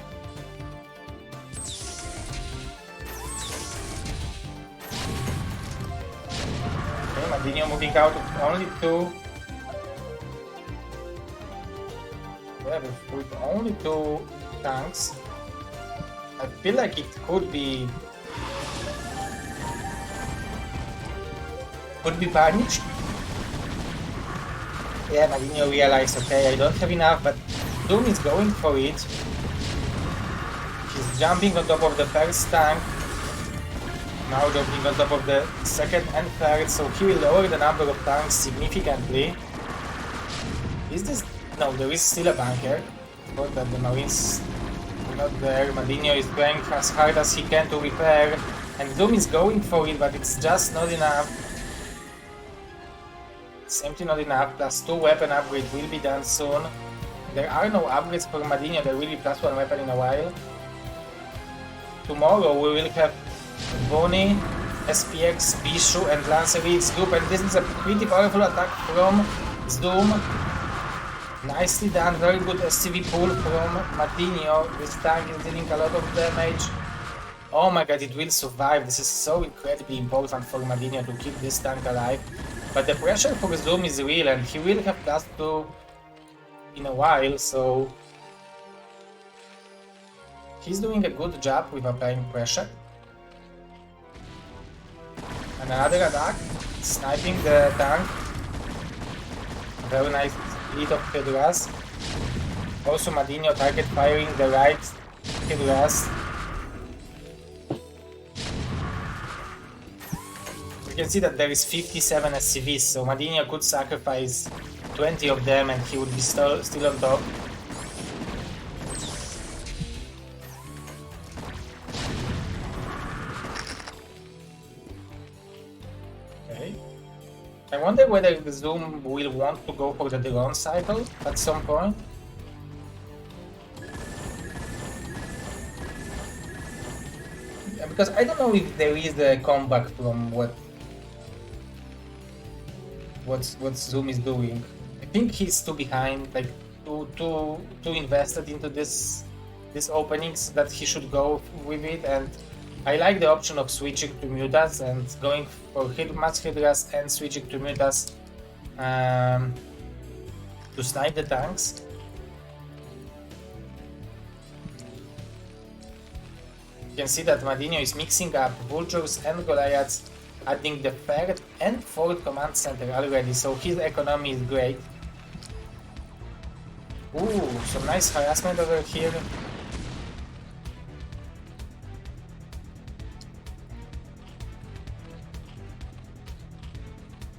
Okay, Madinio moving out of only 2. Yeah, with only 2 tanks, I feel like it could be punished. Yeah, Madinio realized, okay, I don't have enough, but Doom is going for it. He's jumping on top of the first tank, now jumping on top of the second and third, so he will lower the number of tanks significantly. Is this... No, there is still a bunker, but that the Marines are not there. Madinio is trying as hard as he can to repair, and Doom is going for it, but it's just not enough. Simply not enough. Plus 2 weapon upgrade will be done soon. There are no upgrades for Madinio, there will be plus 1 weapon in a while. Tomorrow we will have Bonnie, SPX, Bishu and Lancer's group, and this is a pretty powerful attack from Zoom. Nicely done, very good SCV pull from Madinio. This tank is dealing a lot of damage. Oh my god, it will survive. This is so incredibly important for Madinio to keep this tank alive. But the pressure for Zoom is real, and he will have plus 2 in a while, so he's doing a good job with applying pressure. And another attack, sniping the tank. Very nice hit of Hydras. Also Madinio target firing the right Hydras. You can see that there is 57 SCVs, so Madinio could sacrifice 20 of them and he would be still on top. Okay. I wonder whether the Zoom will want to go for the drone cycle at some point. Yeah, because I don't know if there is a comeback from what Zoom is doing. I think he's too behind, like too invested into this openings that he should go with it, and I like the option of switching to mutas and going for mass Hydras and switching to mutas to snipe the tanks. You can see that Madinio is mixing up Vultures and Goliaths, adding the 3rd and 4th command center already, so his economy is great. Ooh, some nice harassment over here.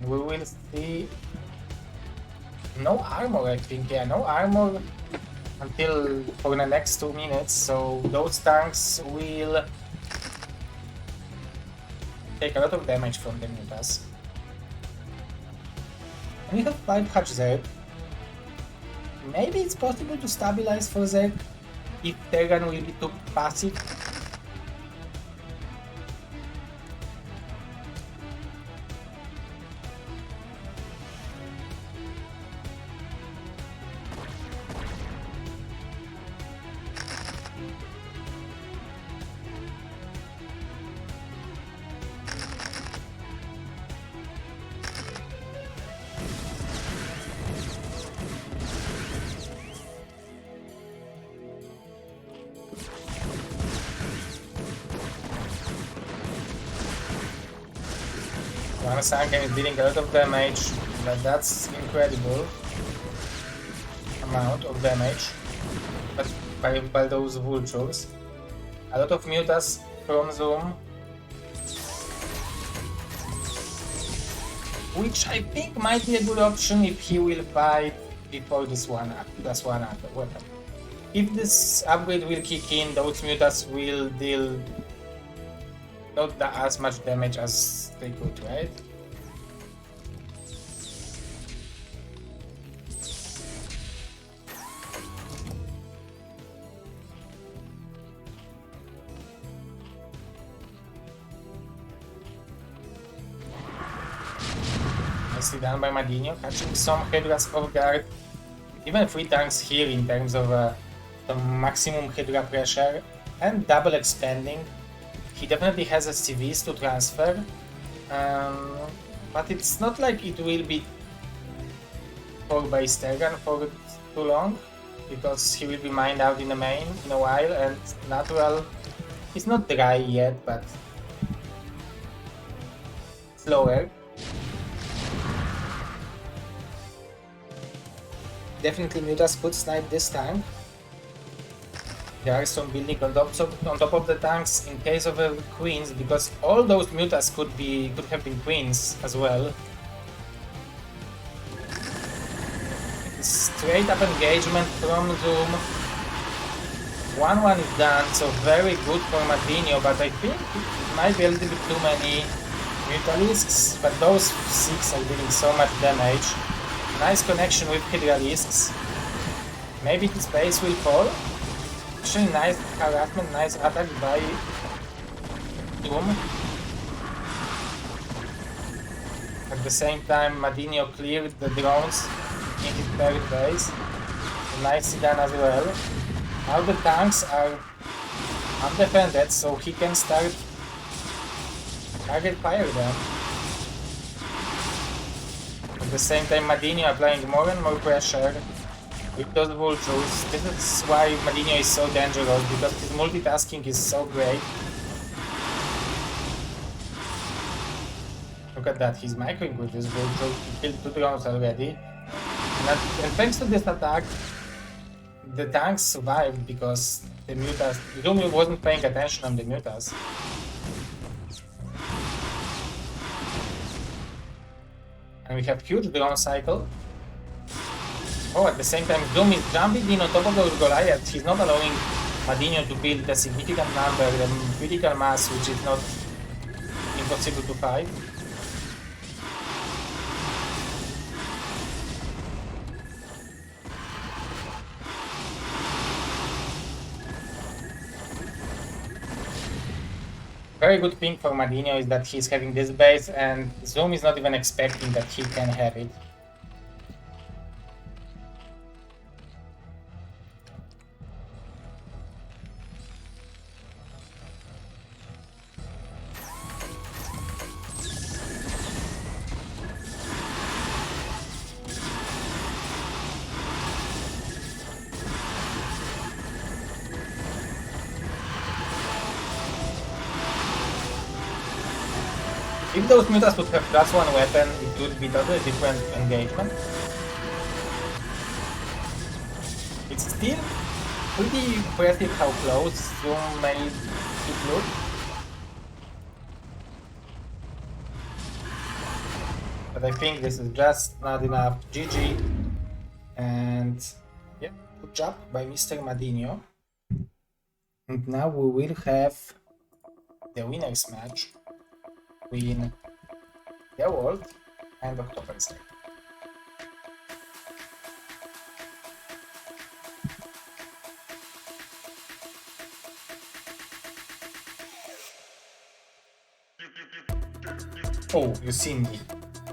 We will see no armor, I think. Yeah, no armor until for the next 2 minutes, so those tanks will take a lot of damage from the mutas. We have 5 OctZerg. Maybe it's possible to stabilize for Zerg if Terran will be too passive. One Sanken is dealing a lot of damage, but that's incredible amount of damage but by those vultures. A lot of mutas from Zoom, which I think might be a good option if he will fight before this one plus one weapon. if this upgrade will kick in, those mutas will deal not as much damage as they could, right? Nicely done by Madinio, catching some Hydras off guard. Even 3 tanks here in terms of some maximum Hydra pressure and double expanding. He definitely has a CVs to transfer, but it's not like it will be 4 by Stergan for too long, because he will be mined out in the main in a while, and natural is not dry yet, but slower. Definitely mutas could snipe this tank. There are some building on top of the tanks in case of queens, because all those mutas could have been queens as well. Straight up engagement from Zoom. 1-1 is done, so very good for Madinio, but I think it might be a little bit too many Mutalisks, but those 6 are dealing so much damage. Nice connection with Hydralisks. Maybe his base will fall. Actually, nice harassment, nice attack by Zoom. At the same time, Madinio cleared the drones in his third base. Nicely done as well. Now the tanks are undefended, so he can start target fire them. At the same time, Madinio applying more and more pressure with those vultures. This is why Madinio is so dangerous, because his multitasking is so great. Look at that, he's microing with this vulture. He killed 2 drones already. And thanks to this attack, the tanks survived because the mutas... Zoom wasn't paying attention on the mutas. And we have huge drone cycle. Oh, at the same time, Zoom is jumping in on top of those Goliaths. He's not allowing Madinio to build a significant number, a critical mass, which is not impossible to fight. Very good thing for Madinio is that he's having this base, and Zoom is not even expecting that he can have it. If those mutas would have plus 1 weapon, it would be totally different engagement. It's still pretty impressive how close Zoom made it look. But I think this is just not enough. GG. And yeah, good job by Mr. Madinio. And now we will have the winners match between Dewalt and OctZerg. Oh, you see me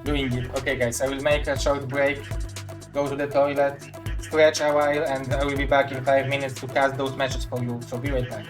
doing it. Okay guys, I will make a short break, go to the toilet, stretch a while, and I will be back in 5 minutes to cast those matches for you, so be right back.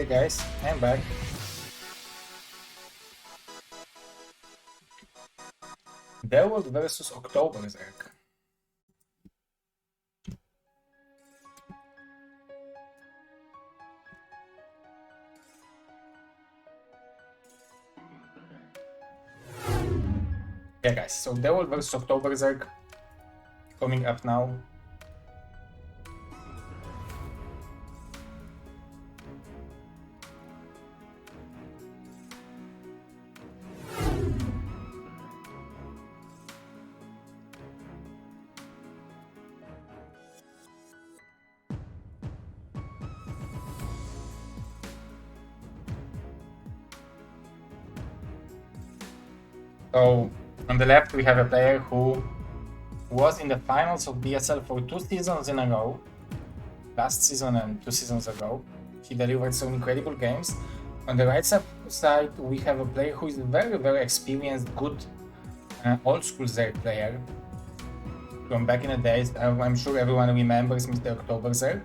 Hey guys, I'm back. Dewalt versus OctZerg. Yeah guys, so Dewalt versus OctZerg coming up now. So on the left we have a player who was in the finals of BSL for 2 seasons in a row, last season and 2 seasons ago. He delivered some incredible games. On the right side we have a player who is very experienced, good old school Zerg player from back in the days. I'm sure everyone remembers Mr. OctZerg.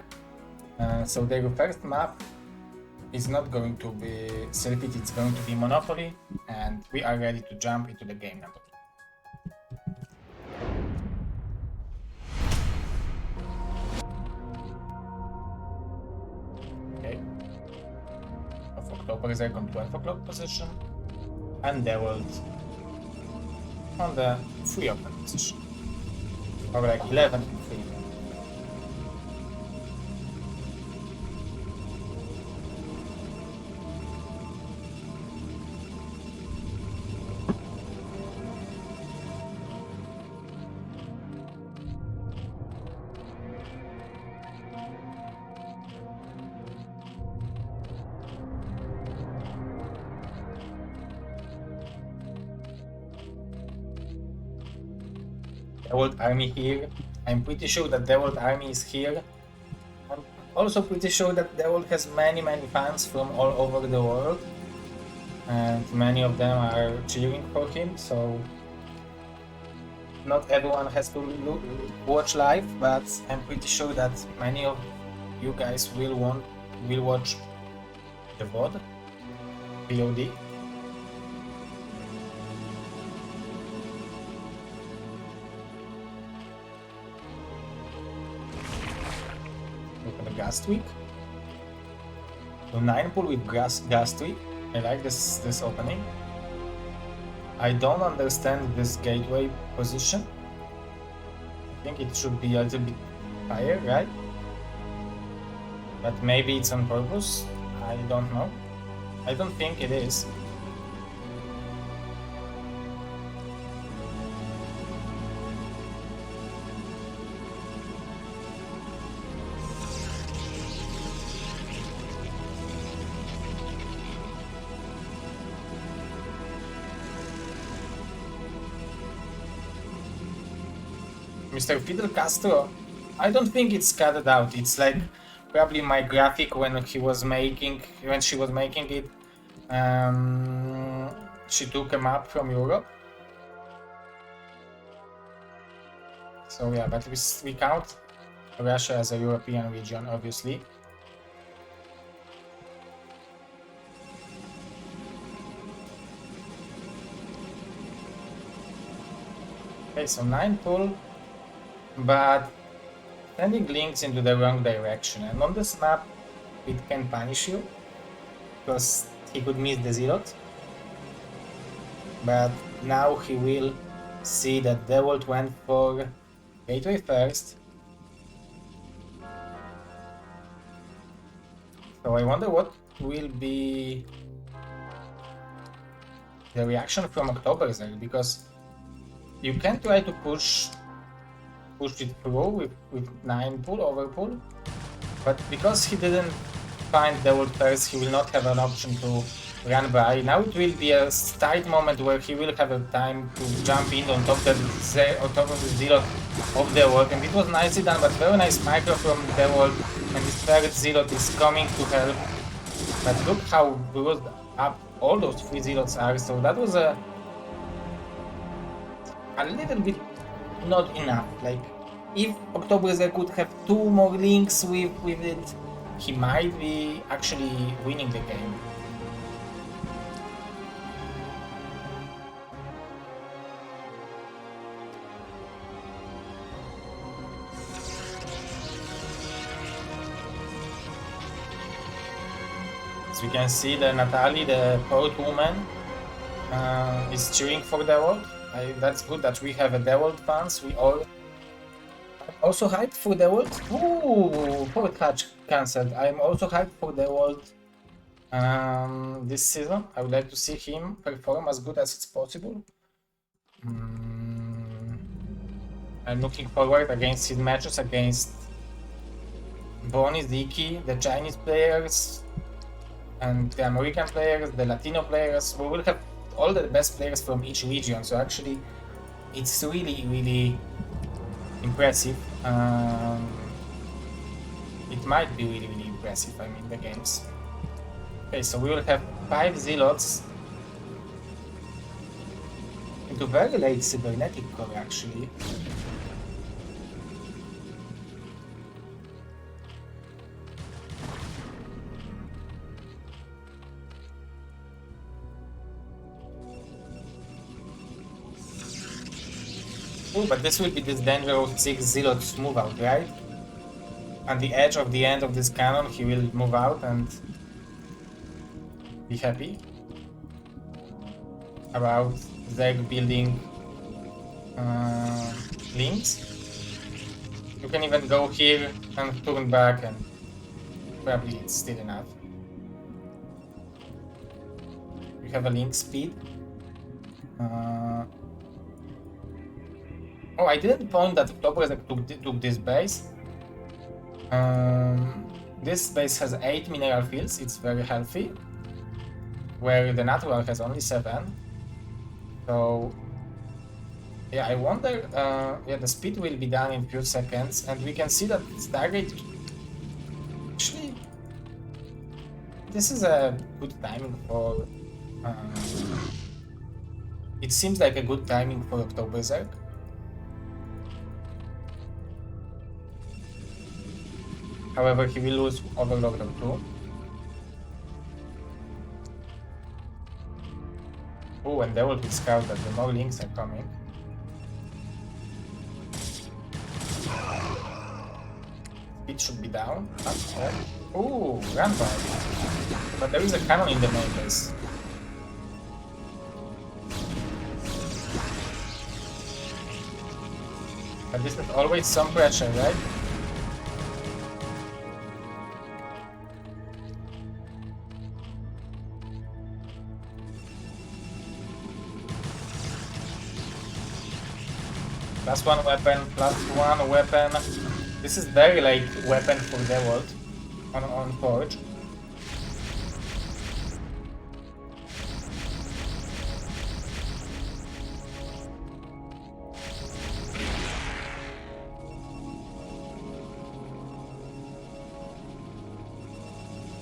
So their first map is not going to be Circuit, it's going to be Monopoly, and we are ready to jump into the game number 2. Okay. Of OctZerg on 12 o'clock position, and Dewalt on the 3 o'clock position. Or like 11 to 3. Dewalt army here. I'm pretty sure that Dewalt army is here. I'm also pretty sure that Dewalt has many fans from all over the world, and many of them are cheering for him, so not everyone has to watch live, but I'm pretty sure that many of you guys will watch the VOD. Look at the gas tweak. So 9 pull with gas tweak. I like this opening. I don't understand this gateway position. I think it should be a little bit higher, right? But maybe it's on purpose. I don't know. I don't think it is. Mr. Fidel Castro, I don't think it's cut out. It's like probably my graphic when she was making it. She took a map from Europe. So yeah, but we count Russia as a European region, obviously. Okay, so 9 pull. But sending links into the wrong direction, and on this map it can punish you because he could miss the Zealot. But now he will see that Dewalt went for gateway first. So I wonder what will be the reaction from OctZerg, because you can try to push it through with 9 pull, over pull, but because he didn't find Dewalt first, he will not have an option to run by. Now it will be a tight moment where he will have a time to jump in on top of the Zealot of Dewalt, and it was nicely done, but very nice micro from Dewalt, and this third Zealot is coming to help. But look how bruised up all those 3 Zealots are, so that was a little bit not enough. Like, if OctZerg could have 2 more links with it, he might be actually winning the game. As we can see, the Natalie, the poet woman, is cheering for Dewalt. That's good that we have a Dewalt fans. We all also hyped for Dewalt. Ooh, Poet Hatch cancelled. I'm also hyped for Dewalt this season. I would like to see him perform as good as it's possible. I'm looking forward against his matches against Bonnie, Ziki, the Chinese players, and the American players, the Latino players. We will have all the best players from each region, so actually it's really impressive. It might be really impressive, I mean, the games. Okay, so we will have 5 Zealots into very late cybernetic core, actually. Ooh, but this will be this then Ro16 Zealot's move out, right? At the edge of the end of this cannon, he will move out and be happy about Zerg building links. You can even go here and turn back, and probably it's still enough. You have a link speed. Oh, I didn't point that OctZerg took this base. This base has 8 mineral fields, it's very healthy, where the natural has only 7. So yeah, I wonder, yeah, the speed will be done in few seconds, and we can see that Stargate, actually, this is a good timing for, it seems like a good timing for OctZerg. However, he will lose Overlord on 2. Oh, and there will be scout that the more links are coming. Speed should be down. Oh, gunfire. But there is a cannon in the main base. But this is always some pressure, right? +1 weapon, +1 weapon. This is very late weapon for Dewalt on Forge.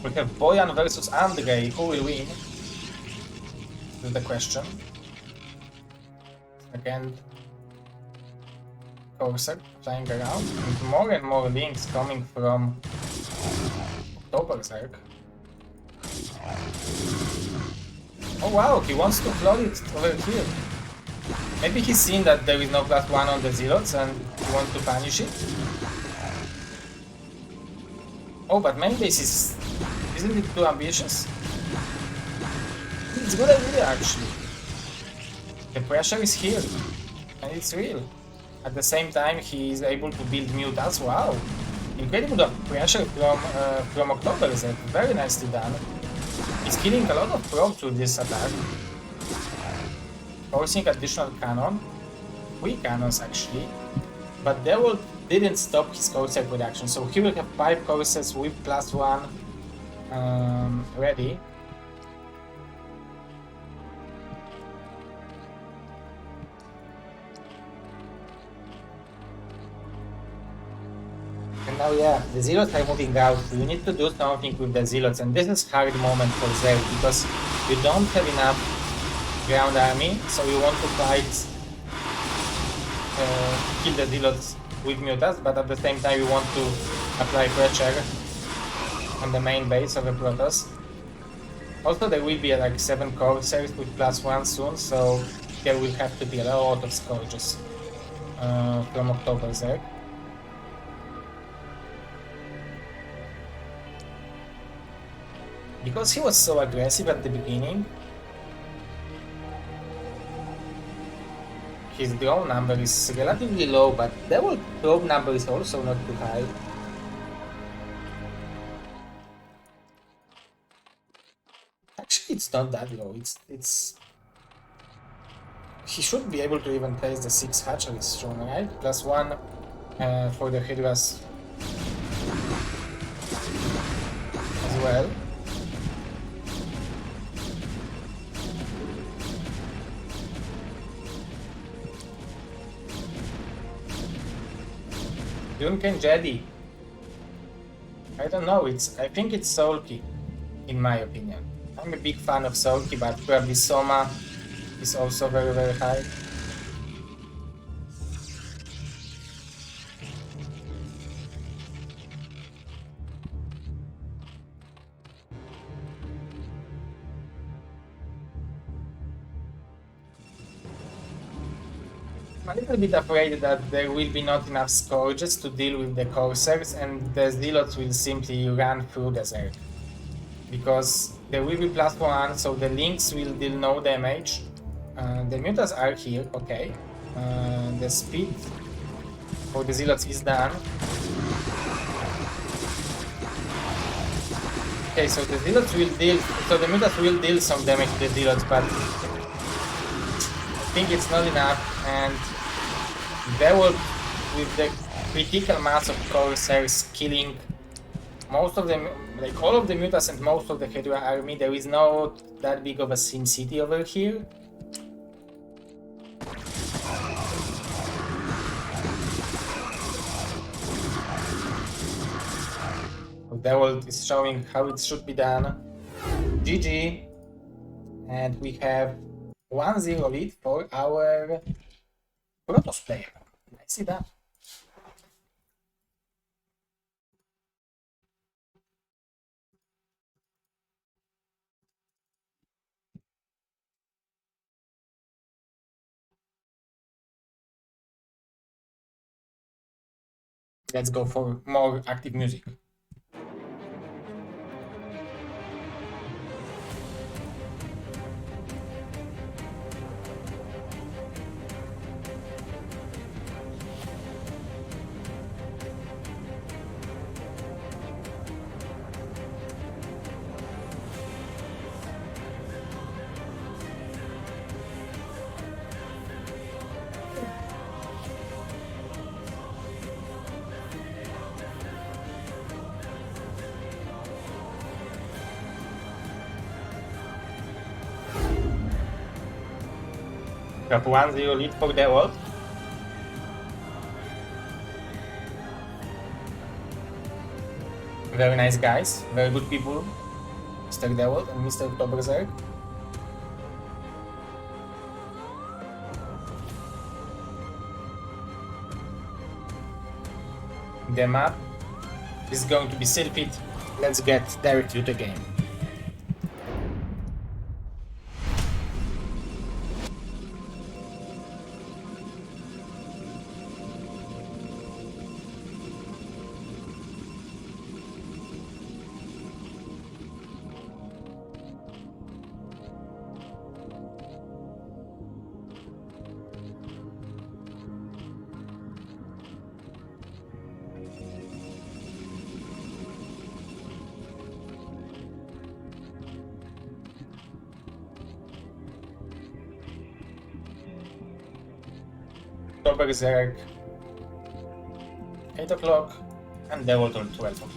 We have Boyan versus Andrei. Who will win? This is the question. Again, OctZerg flying around, and more links coming from OctZerg. Oh wow, he wants to flood it over here. Maybe he's seen that there is no +1 on the zealots and he wants to punish it. Oh, but main base isn't it too ambitious? It's a good idea actually. The pressure is here, and it's real. At the same time, he is able to build mutas. Wow! Incredible pressure from OctZerg. Very nicely done. He's killing a lot of probes with this attack. Forcing additional cannon. 3 cannons actually. But Dewalt didn't stop his corsair production, so he will have 5 corsairs with +1 ready. And now, yeah, the zealots are moving out. You need to do something with the zealots, and this is hard moment for Zerg because you don't have enough ground army, so you want to fight, kill the zealots with mutas, but at the same time you want to apply pressure on the main base of the Protoss. Also, there will be like 7 corsairs with +1 soon, so there will have to be a lot of scourges from OctZerg. Because he was so aggressive at the beginning, his drone number is relatively low, but the probe number is also not too high. Actually, it's not that low. It's he should be able to even place the 6 hatcheries soon, right? +1 for the Hydras as well. Duncan Jedi. I don't know, I think it's Sulky, in my opinion. I'm a big fan of Sulky, but probably Soma is also very, very high. I'm a little bit afraid that there will be not enough scourges to deal with the corsairs, and the zealots will simply run through the Zerg. Because there will be +1, so the links will deal no damage. The mutas are here, okay. The speed for the zealots is done. Okay, so the zealots will deal, so the mutas will deal some damage to the zealots, but I think it's not enough, and Dewalt with the critical mass of Corsairs killing most of them, like all of the mutas and most of the Hydra army. There is not that big of a Sin City over here. Dewalt is showing how it should be done. GG. And we have 1-0 lead for our Protoss player. Nicely done. Let's go for more active music. Got 1-0 lead for Dewalt. Very nice guys, very good people, Mr. Dewalt and Mr. OctZerg. The map is going to be Silphid. Let's get directly to the game. OctZerg 8 o'clock and Dewalt on 12 o'clock.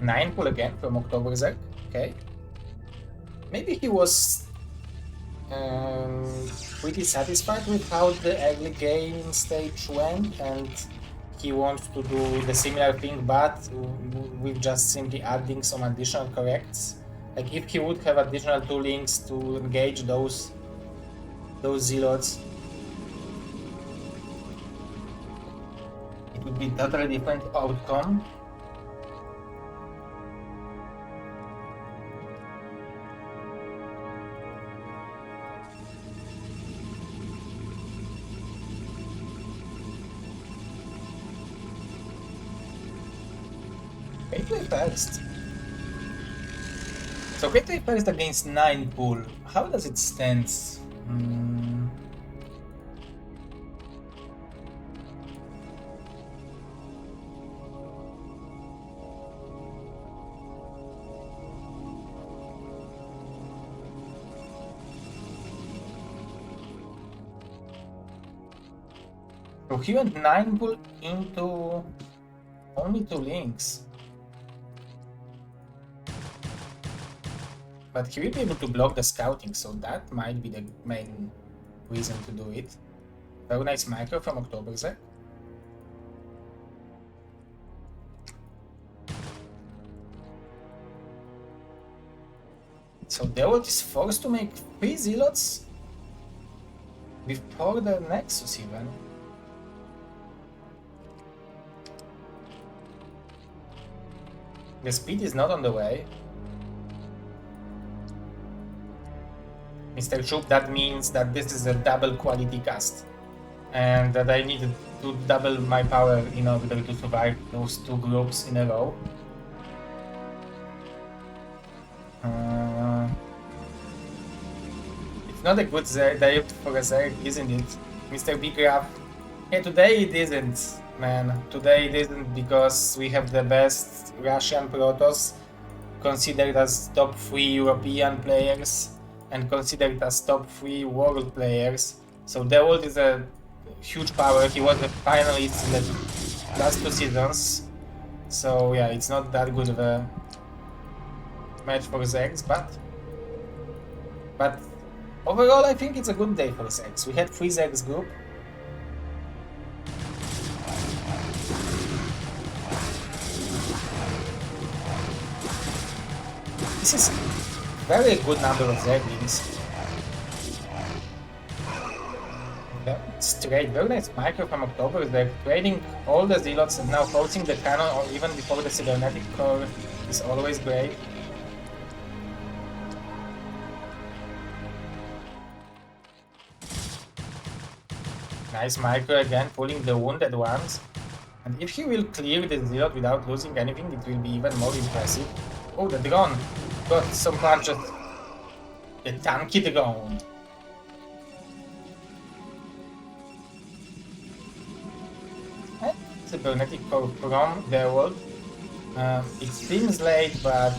Nine pull again from OctZerg. Okay. Maybe he was pretty satisfied with how the early game stage went, and he wants to do the similar thing, but with just simply adding some additional corrects. Like if he would have additional 2 links to engage those zealots, it would be a totally different outcome. Gateway first. So Gateway first against 9 pool. How does it stand? So he went 9 pool into only 2 links. But he will be able to block the scouting, so that might be the main reason to do it. Very nice micro from OctZerg. So Dewalt is forced to make 3 zealots before the Nexus even. The speed is not on the way. Mr. Troop, that means that this is a double quality cast. And that I needed to double my power in order to survive those two groups in a row. It's not a good day for a Zerg, isn't it? Mr. Big Graph. Yeah, today it isn't, man. Today it isn't because we have the best Russian Protoss, considered as top 3 European players and considered as top 3 world players. So Dewalt is a huge power. He was a finalist in the last 2 seasons. So yeah, it's not that good of a match for Zergs, but overall I think it's a good day for Zergs. We had 3 Zergs group. This is very good number of Zerglings. Yeah, straight, very nice micro from October. They're trading all the Zealots and now forcing the cannon, or even before the cybernetic core is always great. Nice micro again, pulling the wounded ones. And if he will clear the Zealot without losing anything, it will be even more impressive. Oh, the drone got some punches. The tanky drone. Cybernetic core from Dewalt. It seems late, but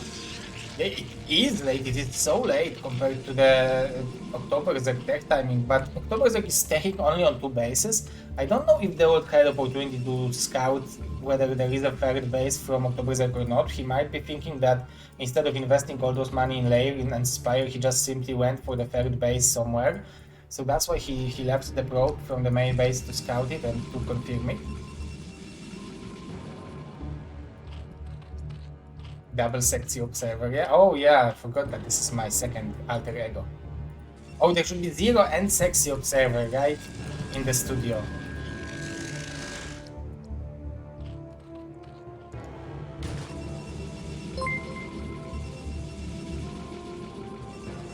it is late. It is so late compared to the OctZerg tech timing. But OctZerg is staying only on 2 bases. I don't know if Dewalt had opportunity to scout whether there is a third base from OctZerg or not. He might be thinking that instead of investing all those money in Lair and Spire, he just simply went for the third base somewhere. So that's why he left the probe from the main base to scout it and to confirm it. Double Sexy Observer, yeah? Oh yeah, I forgot that this is my second alter ego. Oh, there should be Zero and Sexy Observer, right? In the studio.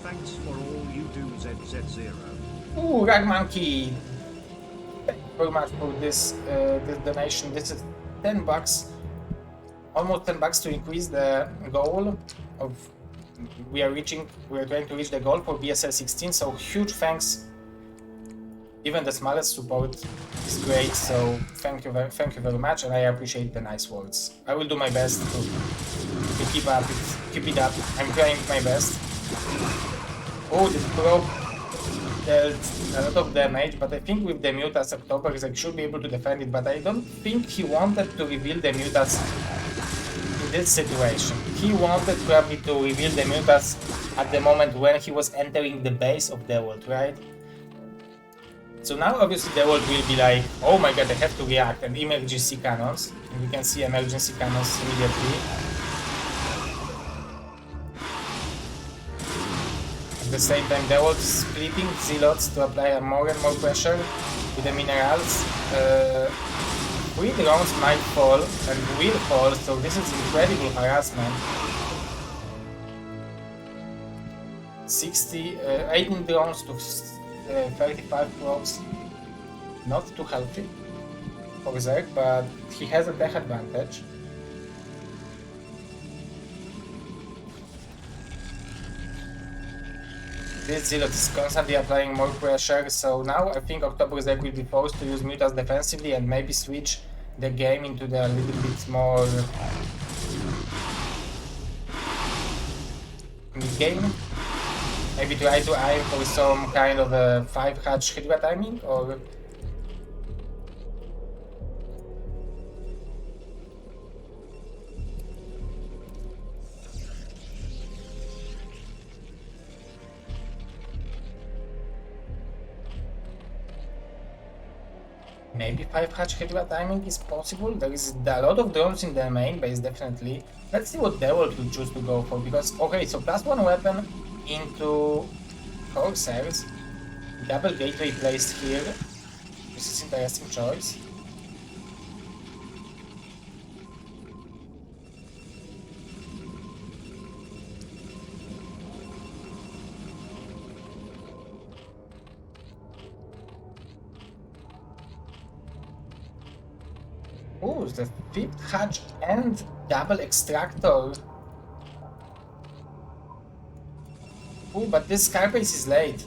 Thanks for all you do, ZZZero. Ooh, Rag Monkey! Thank you very much for this donation. This is $10. Almost $10 to increase the goal of we are trying to reach the goal for BSL16, so huge thanks. Even the smallest support is great, so thank you very much, and I appreciate the nice words. I will do my best to keep it up. I'm trying my best. Oh, this probe dealt a lot of damage, but I think with the Mutas OctZerg should be able to defend it, but I don't think he wanted to reveal the Mutas in this situation. He wanted probably to reveal the Mutas at the moment when he was entering the base of Dewalt, right? So now obviously Dewalt will be like, oh my god, I have to react, and emergency cannons. And we can see emergency cannons immediately. At the same time, Dewalt splitting Zealots to apply more and more pressure with the minerals. 3 drones might fall and will fall, so this is incredible harassment. 18 drones to 35 probes. Not too healthy for Zerg, but he has a tech advantage. This Zealot is constantly applying more pressure, so now I think OctZerg will be forced to use Mutas defensively and maybe switch the game into the little bit more mid-game. Maybe try to aim for some kind of a 5-hatch Hydra timing, or maybe 5-hatch Hydra timing is possible. There is a lot of drones in the main base, definitely. Let's see what Dewalt will choose to go for, because, okay, so +1 weapon into Corsairs, double gateway placed here. This is interesting choice. Oh, the 5th hatch and double extractor. Oh, but this Scarface is late.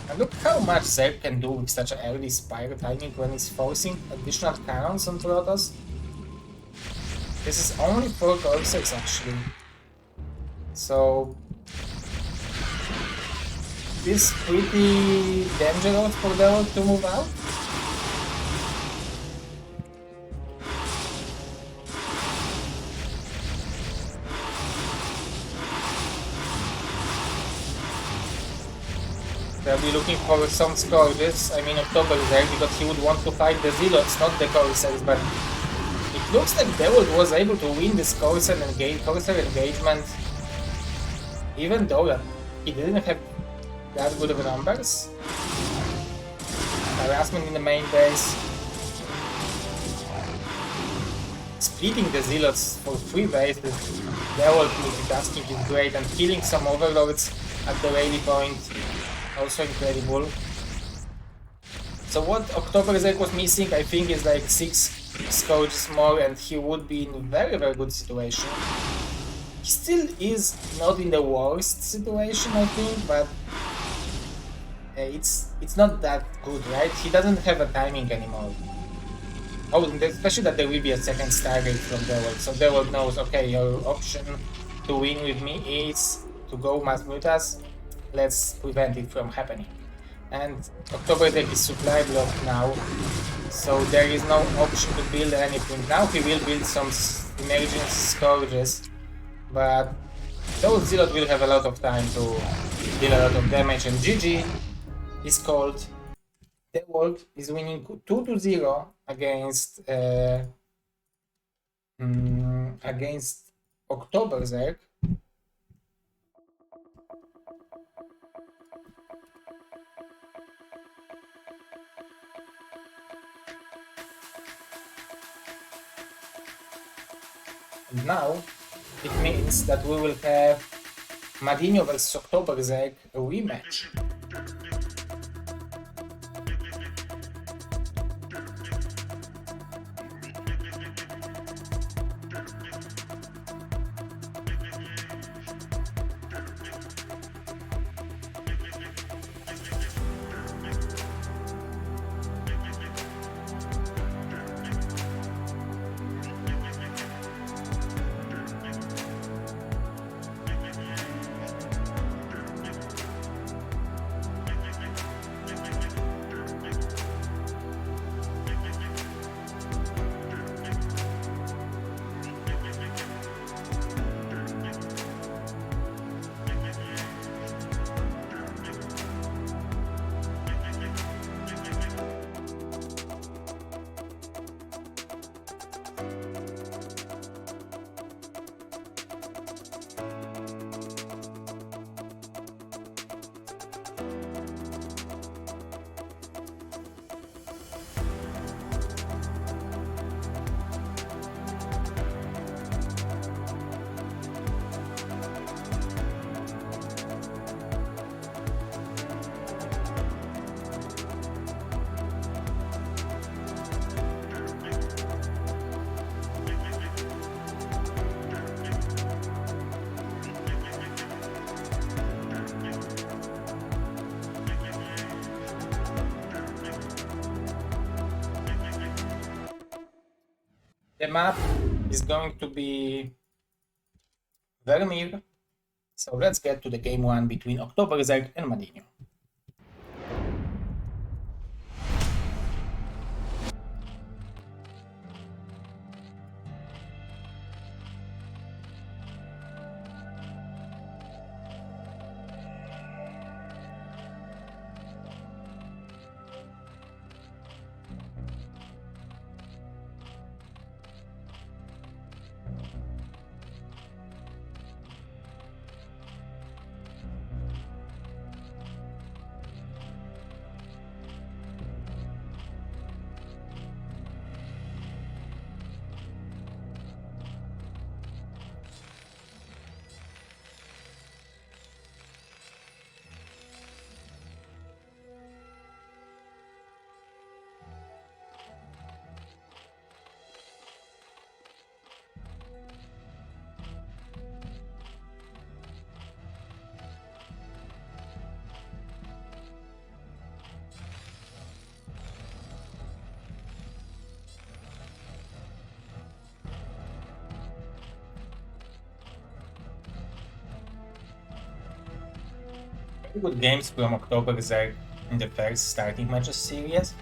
And look how much Zerg can do with such an early Spire timing when he's forcing additional cannons on Protoss. This is only 4 Corsairs actually. So this is pretty dangerous for Dewalt to move out. They'll be looking for some scourges. I mean OctZerg, because he would want to fight the Zealots, not the Corsairs, but it looks like Dewalt was able to win this Corsair engagement, even though he didn't have that good of numbers. Harassment in the main base. Splitting the Zealots for 3 bases, Dewalt multitasking is great, and killing some Overlords at the rally point, also incredible. So what OctZerg was missing, I think, is like 6 Scourges more, and he would be in a very good situation. He still is not in the worst situation, I think, but it's not that good, right? He doesn't have a timing anymore. Oh, especially that there will be a second Stargate from Dewalt, so Dewalt knows, okay, your option to win with me is to go mass mutas. Let's prevent it from happening. And OctZerg is supply blocked now, so there is no option to build anything. Now he will build some emergency scourges, but those Zealot will have a lot of time to deal a lot of damage, and GG is called. Dewalt is winning 2-0 against OctZerg. And now it means that we will have Madinio vs OctZerg rematch. The map is going to be Vermeer, so let's get to the game 1 between OctZerg and Madinio. good games from OctZerg in the first starting matches series,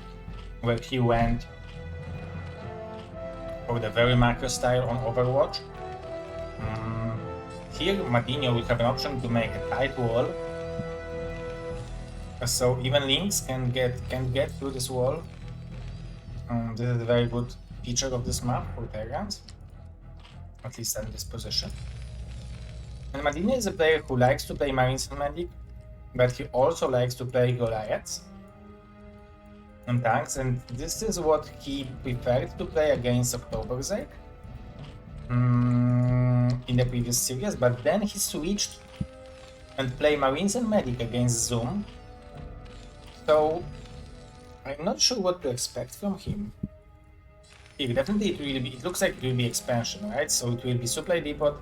where he went for the very macro style on Overwatch. Here, Madinio will have an option to make a tight wall, so even links can get through this wall. This is a very good feature of this map for Terrans, at least in this position. And Madinio is a player who likes to play Marines and Medic, but he also likes to play Goliaths and tanks, and this is what he preferred to play against OctZerg in the previous series, but then he switched and played Marines and Medic against Zoom. So I'm not sure what to expect from him. Here, definitely it looks like it will be expansion, right? So it will be Supply Depot.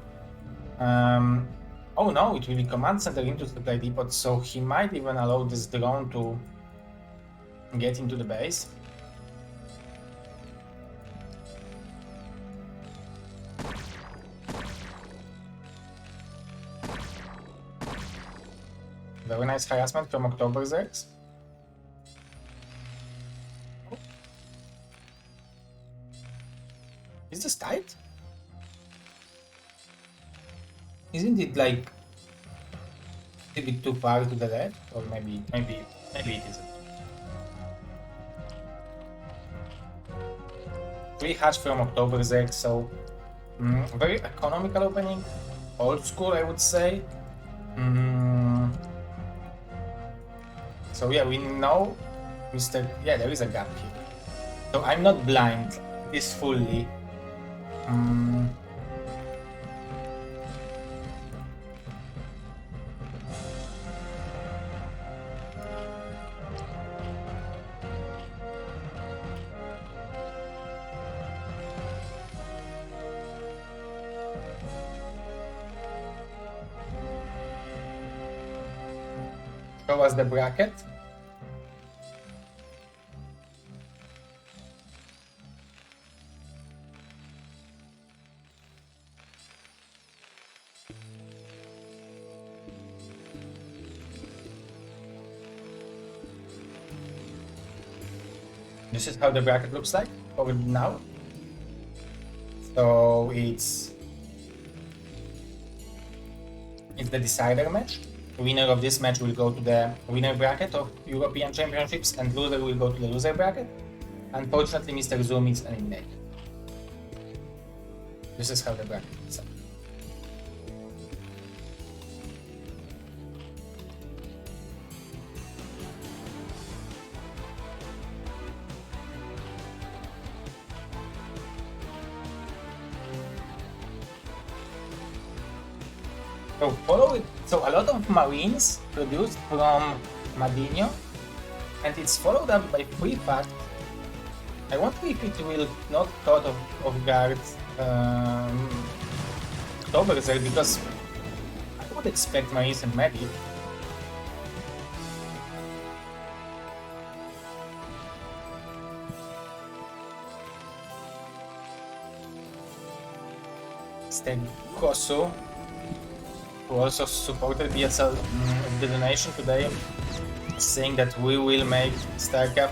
Oh no, it will be Command Center into Supply Depot, so he might even allow this drone to get into the base. Very nice harassment from OctZerg. Is this tight? Isn't it like a bit too far to the left? Or maybe it isn't. 3 hatch from OctZerg, so very economical opening, old school I would say. So yeah, we know yeah, there is a gap here. So I'm not blind this fully. Show us the bracket. This is how the bracket looks like for now. So it's the decider match. Winner of this match will go to the winner bracket of European Championships, and loser will go to the loser bracket. Unfortunately, Mr. Zoom is eliminated. This is how the bracket looks like. So follow it. So a lot of Marines produced from Madinio, and it's followed up by Free Fact. I wonder if it will not caught off guard OctZerg, because I would expect Marines and Medic. Kosu, who also supported BSL with the donation today, saying that we will make StarCraft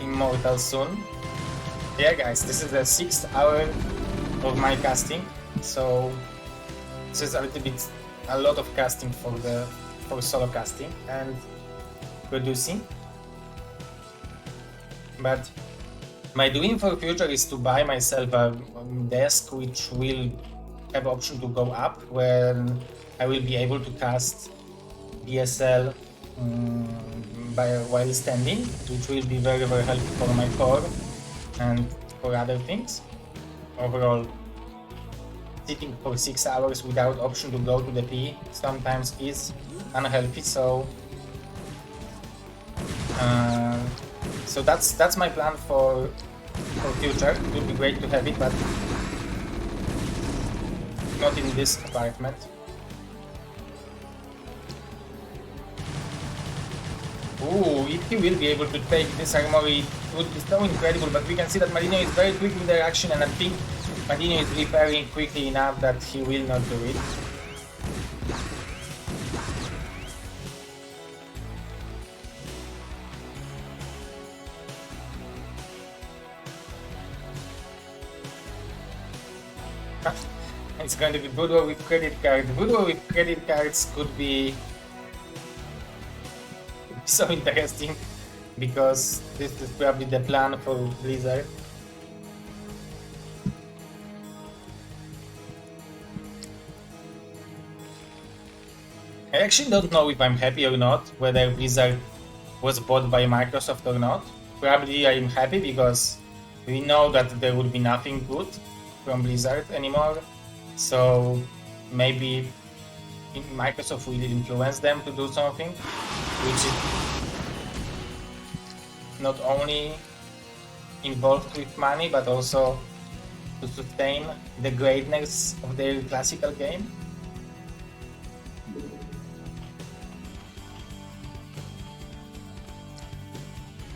immortal soon. Yeah guys, this is the 6th hour of my casting, so this is a lot of casting for solo casting and producing. But my dream for future is to buy myself a desk which will have option to go up, where I will be able to cast BSL while standing, which will be very helpful for my core and for other things. Overall, sitting for 6 hours without option to go to the P sometimes is unhealthy, so that's my plan for future. It would be great to have it, but not in this apartment. Ooh, if he will be able to take this armory, it would be so incredible, but we can see that Madinio is very quick in their action, and I think Madinio is repairing quickly enough that he will not do it. It's going to be Boudreaux with credit card. Boudreaux with credit cards could be so interesting because this is probably the plan for Blizzard. I actually don't know if I'm happy or not, whether Blizzard was bought by Microsoft or not. Probably I'm happy because we know that there would be nothing good from Blizzard anymore. So maybe Microsoft will influence them to do something, which is not only involved with money, but also to sustain the greatness of their classical game.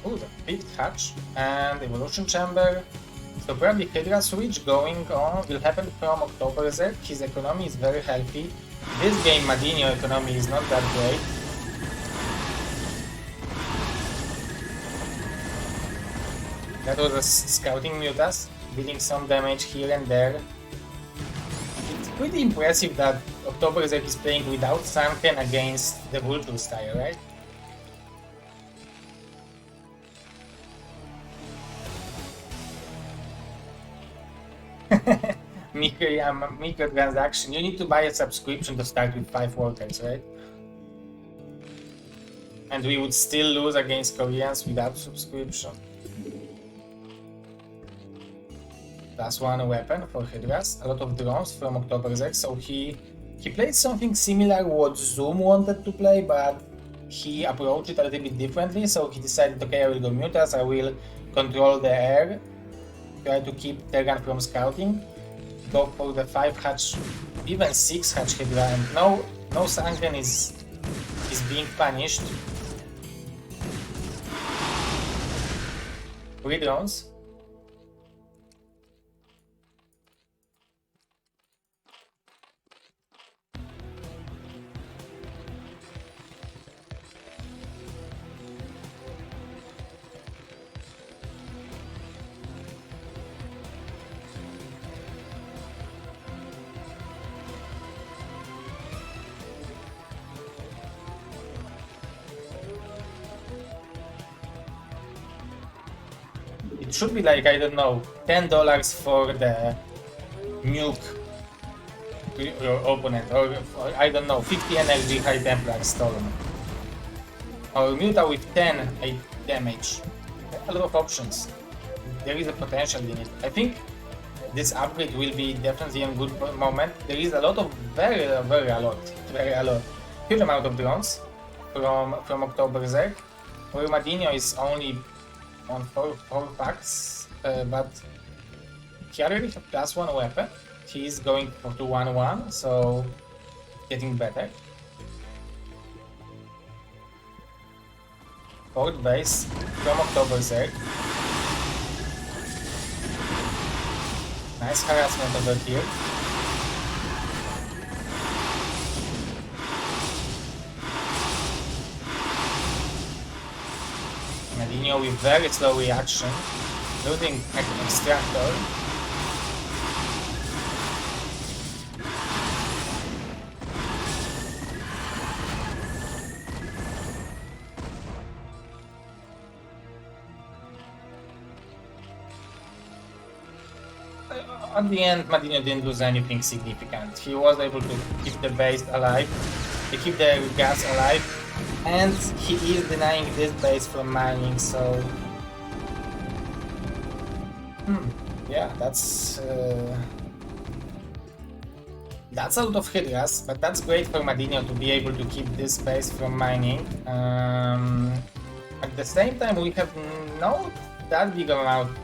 Oh, the fifth hatch and evolution chamber. So probably Hydra switch going on will happen from OctZerg. His economy is very healthy. This game Madinio economy is not that great. That was a scouting Mutas, dealing some damage here and there. It's pretty impressive that OctZerg is playing without Sunken against the Vulture style, right? Microtransaction. You need to buy a subscription to start with 5 workers, right? And we would still lose against Koreans without subscription. Plus 1 weapon for Hydras, a lot of drones from OctZerg, so he played something similar what Zoom wanted to play, but he approached it a little bit differently, so he decided, okay, I will go Mutas, I will control the air, try to keep Terran from scouting, go for the 5 hatch, even 6 hatch Hydra, and no Sunken is being punished. 3 drones. It should be like, I don't know, $10 for the nuke your opponent, or I don't know, 50 energy High Templar Storm. Or Muta with 10 damage. A lot of options. There is a potential in it. I think this upgrade will be definitely a good moment. There is a lot of very a lot, huge amount of drones from OctZerg. Where Madinio is only on 4 packs, but he already has plus 1 weapon. He is going for 2-1-1, so getting better. 4th base from OctZerg. Nice harassment over here. Madinio with very slow reaction, losing an extractor. At the end, Madinio didn't lose anything significant. He was able to keep the base alive, to keep the gas alive, and he is denying this base from mining, so... yeah, that's a lot of Hydras, but that's great for Madinio to be able to keep this base from mining. At the same time, we have not that big amount.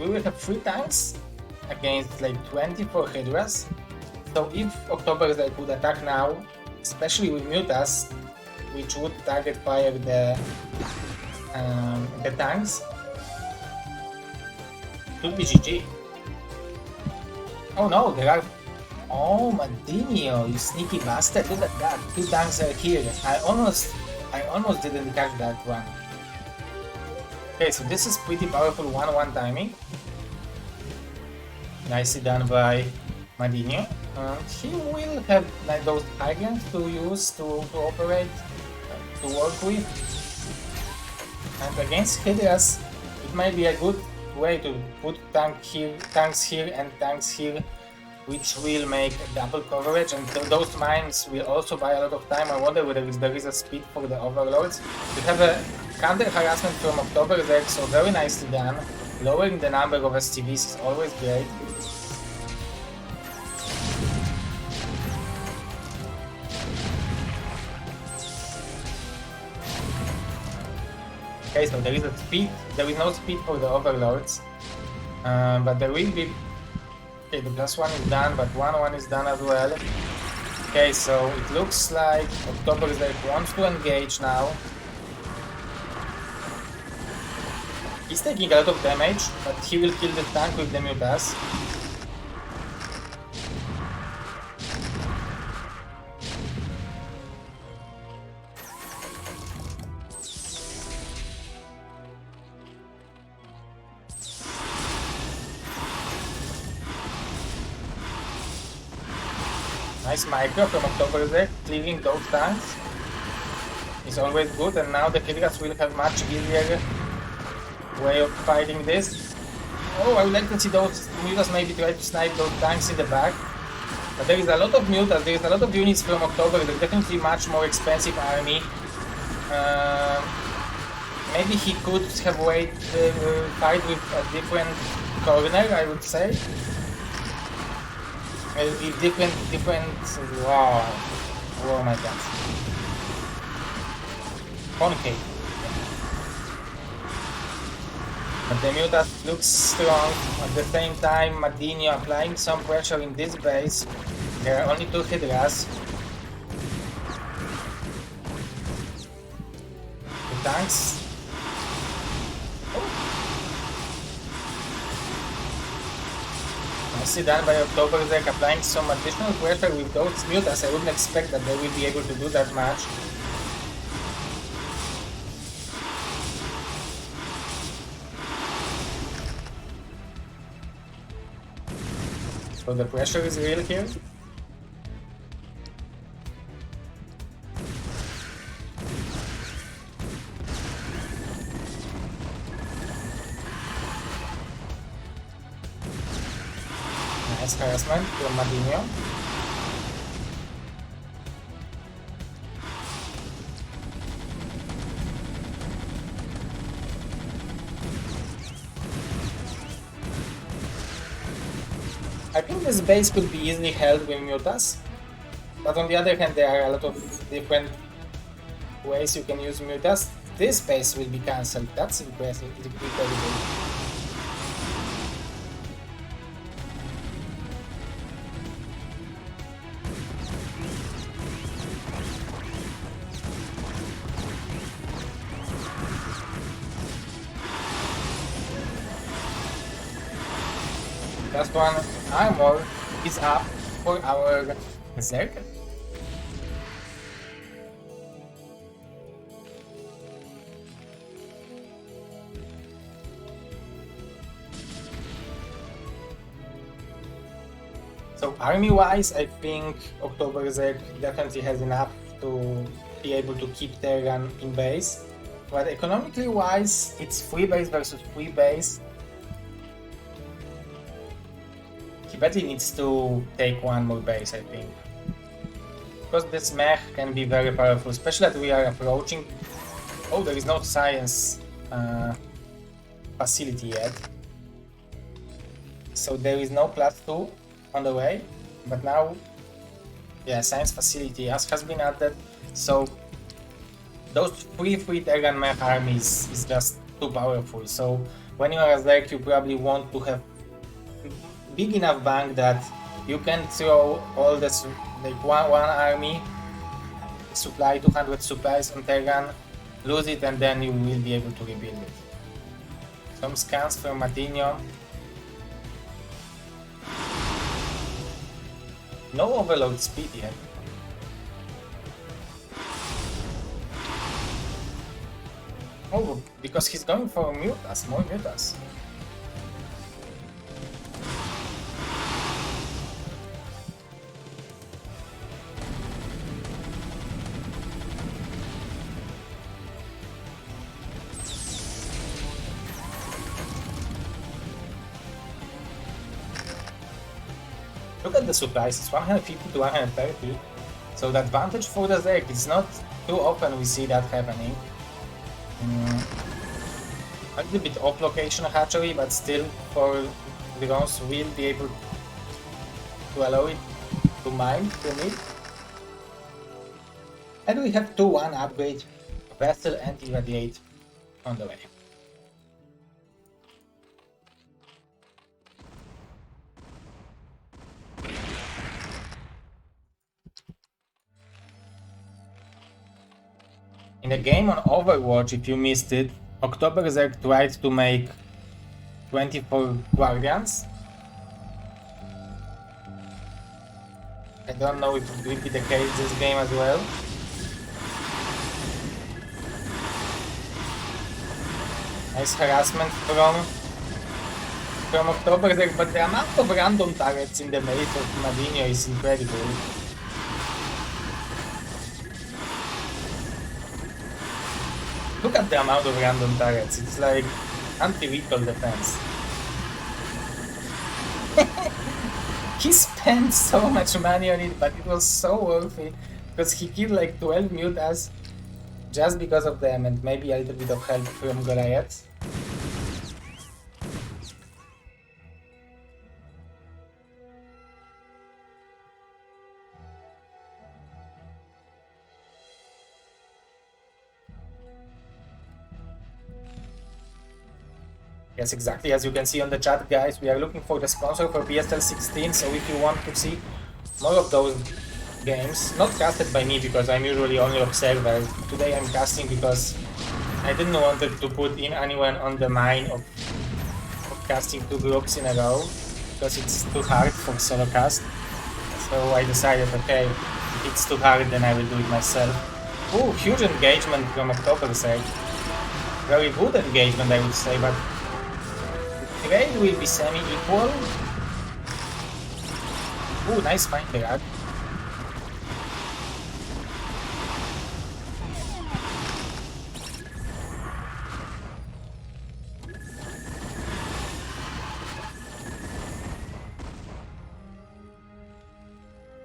We will have 3 tanks against like 24 Hydras. So if OctZerg would attack now, especially with Mutas, which would target fire the tanks, it would be GG. Oh no, there are... Oh, Madinio, you sneaky bastard, look at that, 2 tanks are here. I almost didn't catch that one. Okay, so this is pretty powerful 1-1 timing. Nicely done by Madinio. He will have like those islands to use to operate, to work with. And against Hydras, it might be a good way to put tanks here and tanks here, which will make double coverage, and those mines will also buy a lot of time. I wonder whether there is a speed for the overlords. We have a counter harassment from OctZerg, so very nicely done. Lowering the number of STVs is always great. Okay, so there is a speed. There is no speed for the overlords, but there will be. Okay, the +1 is done, but 1-1 is done as well. Okay, so it looks like OctZerg wants to engage now. He's taking a lot of damage, but he will kill the tank with the Mutas. Nice micro from OctZerg, clearing those tanks is always good, and now the Hydras will have much easier way of fighting this. Oh, I would like to see those Mutas maybe try to snipe those tanks in the back. But there is a lot of Mutas, there is a lot of units from OctZerg, definitely much more expensive army. Maybe he could have fight with a different corner, I would say. With different, wow, oh my god. Concave. But the Mutas looks strong. At the same time, Madinio applying some pressure in this base. There are only 2 Hydras. The tanks. Nicely done by OctZerg, applying some additional pressure with those Mutas. I wouldn't expect that they will be able to do that much. So the pressure is real here. Nice harassment from Madinio. I think this base could be easily held with Mutas, but on the other hand there are a lot of different ways you can use Mutas. This base will be cancelled, that's impressive, incredible. Last one, armor is up for our Zerg. So army-wise, I think OctZerg definitely has enough to be able to keep Terran in base. But economically-wise, it's free base versus free base. He badly needs to take one more base, I think. Because this mech can be very powerful, especially that we are approaching. Oh, there is no science facility yet. So there is no +2 on the way, but now, yeah, science facility has been added. So those free Terran mech armies is just too powerful. So when you are a Zerg, you probably want to have big enough bank that you can throw all this, like one army, supply 200 supplies on Terran, lose it, and then you will be able to rebuild it. Some scans from Madinio. No overload speed yet. Oh, because he's going for Mutas, more Mutas. at the supplies, it's 150 to 130. So the advantage for the Zerg, it's not too often we see that happening. A little bit off location hatchery, but still for drones will be able to allow it to mine, to meet. And we have 2-1 upgrade, Vessel and Irradiate on the way. In the game on Overwatch, if you missed it, OctZerg tried to make 24 Guardians. I don't know if it will be the case this game as well. Nice harassment from OctZerg, but the amount of random targets in the base of Madinio is incredible. Look at the amount of random targets, it's like anti-recall defense. He spent so much money on it, but it was so worth it, because he killed like 12 mutas just because of them, and maybe a little bit of help from Goliath. Yes, exactly, as you can see on the chat, guys, we are looking for the sponsor for BSL16, so if you want to see more of those games, not casted by me because I'm usually only observer, today I'm casting because I didn't want to put in anyone on the mind of casting 2 groups in a row, because it's too hard for solo cast, so I decided, okay, if it's too hard then I will do it myself. Ooh, huge engagement from OctZerg, very good engagement I would say, but trade will be semi-equal. Ooh, nice find there.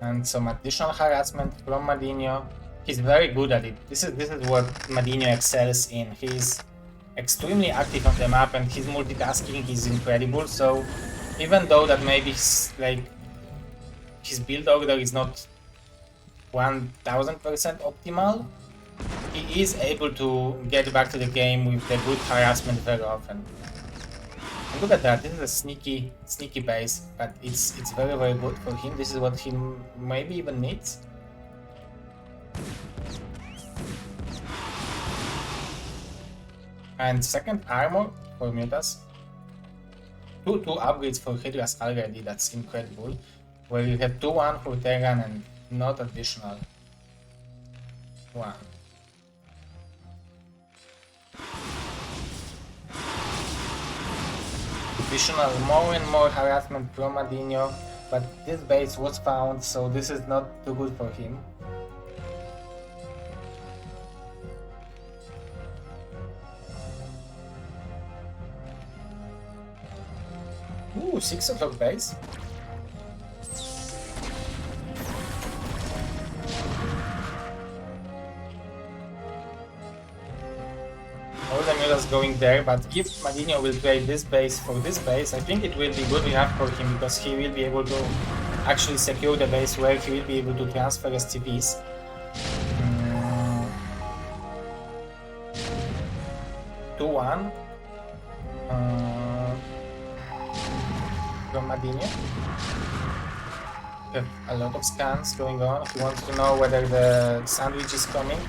And some additional harassment from Madinio. He's very good at it. This is what Madinio excels in. He's extremely active on the map and his multitasking is incredible, so even though that maybe his build order is not 1000% optimal, he is able to get back to the game with the good harassment very often. And look at that, this is a sneaky base, but it's very good for him. This is what he maybe even needs. And second armor for mutas. Two upgrades for Hydras already, that's incredible. Where you have 2-1 for Terran and not additional 1. Additional more and more harassment from Madinio, but this base was found, so this is not too good for him. Ooh, 6 o'clock base. All the mutas going there, but if Madinho will trade this base for this base, I think it will be good enough for him, because he will be able to actually secure the base where he will be able to transfer STVs. 2-1. From Madinio. We have a lot of scans going on. He wants to know whether the sandwich is coming.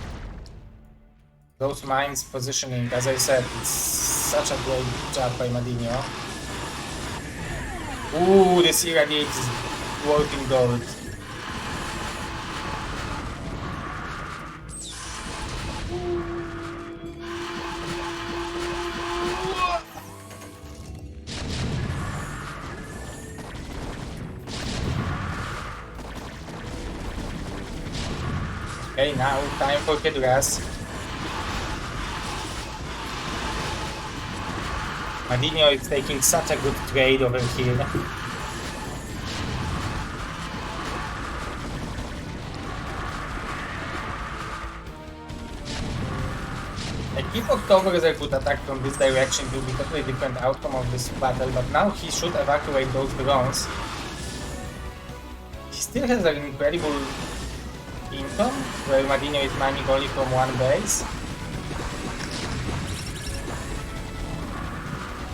Those mines positioning, as I said, it's such a great job by Madinio. Ooh, this irradiate is worth in gold. Okay, now time for Hydras. Madinio is taking such a good trade over here. If OctZerg would attack from this direction, it would be a totally different outcome of this battle, but now he should evacuate those drones. He still has an incredible income, where Madinio is mining only from one base.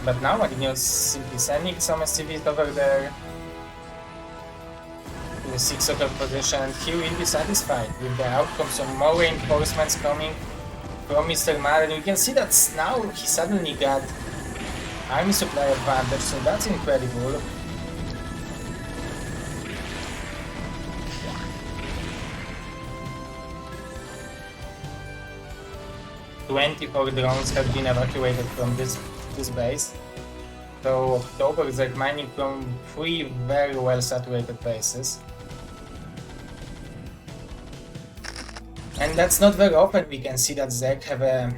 But now Madinio is simply sending some SCVs over there to the 6 o'clock position, and he will be satisfied with the outcome. Some more reinforcements coming from Mr. Madden. You can see that now he suddenly got army supply advantage, so that's incredible. "24 drones have been evacuated from this base." So OctZerg mining from 3 very well saturated bases. And that's not very often we can see that Zerg have a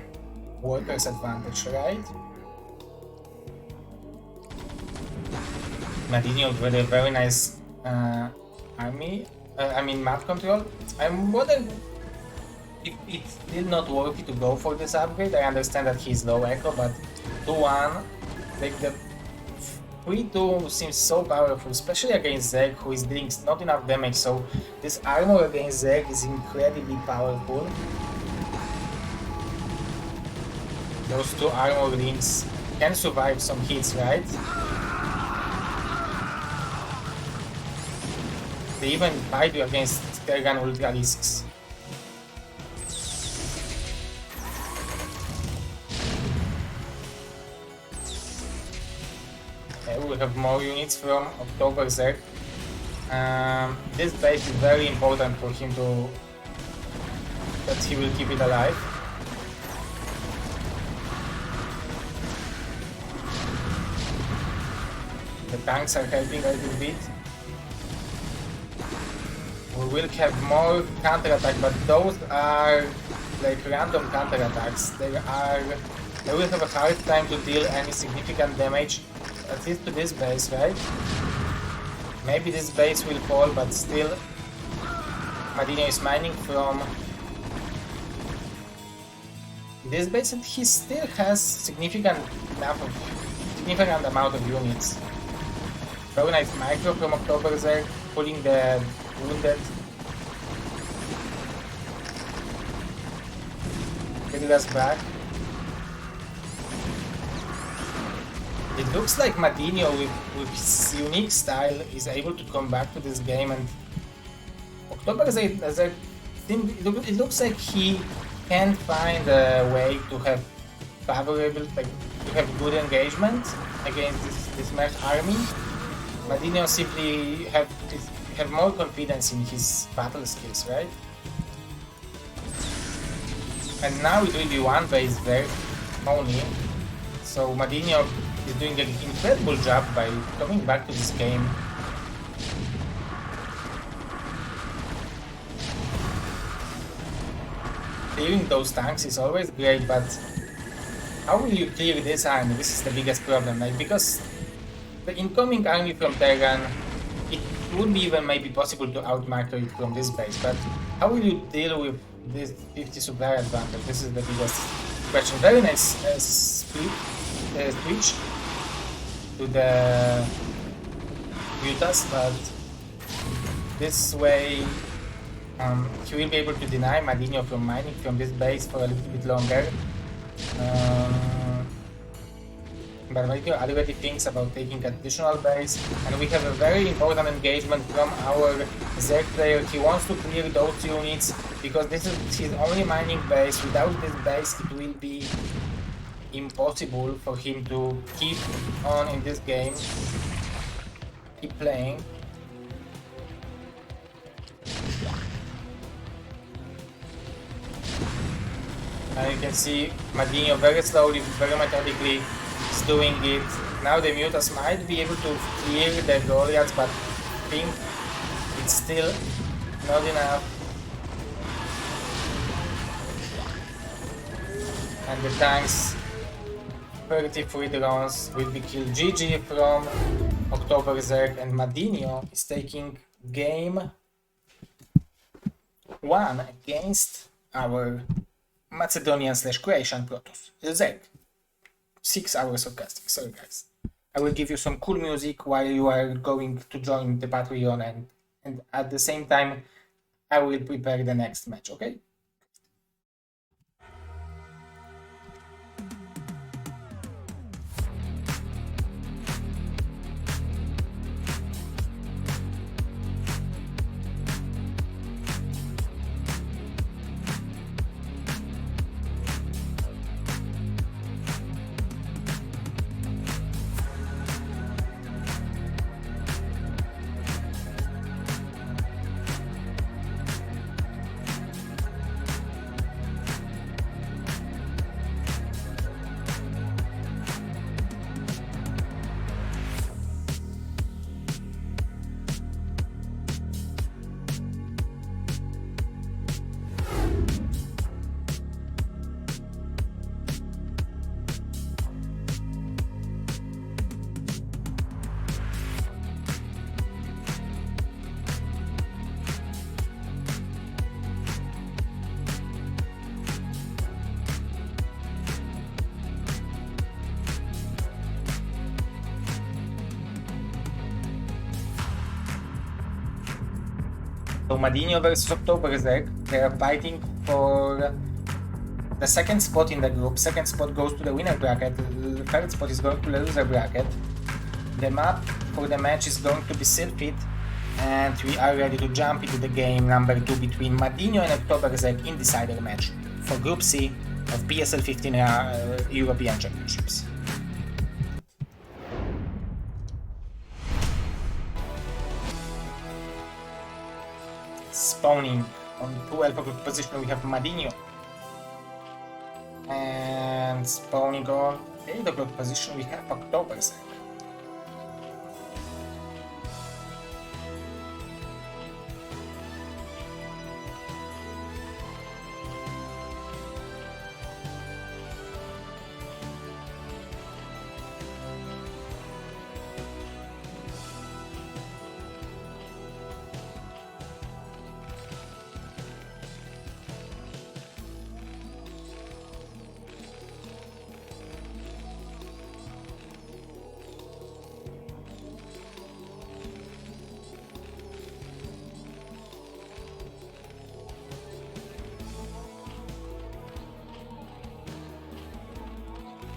workers advantage, right? Madinio with a very nice army, map control. I'm wondering if it's still not worthy to go for this upgrade. I understand that he's low echo, but 2-1, like the 3-2 seems so powerful, especially against Zerg, who is dealing not enough damage, so this armor against Zerg is incredibly powerful. Those 2 armor links can survive some hits, right? They even fight you against Terran Ultralisks. We have more units from OctZerg. This base is very important for him that he will keep it alive. The tanks are helping a little bit. We will have more counterattack, but those are like random counterattacks. They will have a hard time to deal any significant damage, at least to this base, right? Maybe this base will fall, but still Madinio is mining from this base, and he still has significant amount of units. Very nice micro from OctZerg, pulling the wounded. Getting us back. It looks like Madinio with his unique style is able to come back to this game, and OctZerg, it looks like he can find a way to have favorable, to have good engagement against this merc army. Madinio simply have more confidence in his battle skills, right? And now it will be one base there only, so Madinio is doing an incredible job by coming back to this game. Clearing those tanks is always great, but how will you clear this army? This is the biggest problem, like, because the incoming army from Terran, it would be even maybe possible to outmark it from this base, but how will you deal with this 50 supply advantage? This is the biggest question. Very nice switch to the Mutas, but this way he will be able to deny Madinio from mining from this base for a little bit longer. But Madinio already thinks about taking additional base, and we have a very important engagement from our Zerg player. He wants to clear those units because this is his only mining base. Without this base, it will be impossible for him to keep on in this game, keep playing. And you can see Madinio very slowly, very methodically is doing it. Now the Mutas might be able to clear the Goliaths, but I think it's still not enough. And the tanks, 33 drones will be killed. GG from OctZerg, and Madinio is taking game 1 against our Macedonian/Croatian Protoss. ZZZerg. 6 hours of casting. Sorry guys. I will give you some cool music while you are going to join the Patreon, and at the same time I will prepare the next match, okay? So Madinio versus OctZerg, they are fighting for the second spot in the group. Second spot goes to the winner bracket, the third spot is going to the loser bracket. The map for the match is going to be Silphid, and we are ready to jump into the game number 2 between Madinio and OctZerg in decider match for Group C of BSL15 European Championships. Spawning on 2 alpha group position we have Madinio, and spawning on 8 o'clock position we have OctZerg.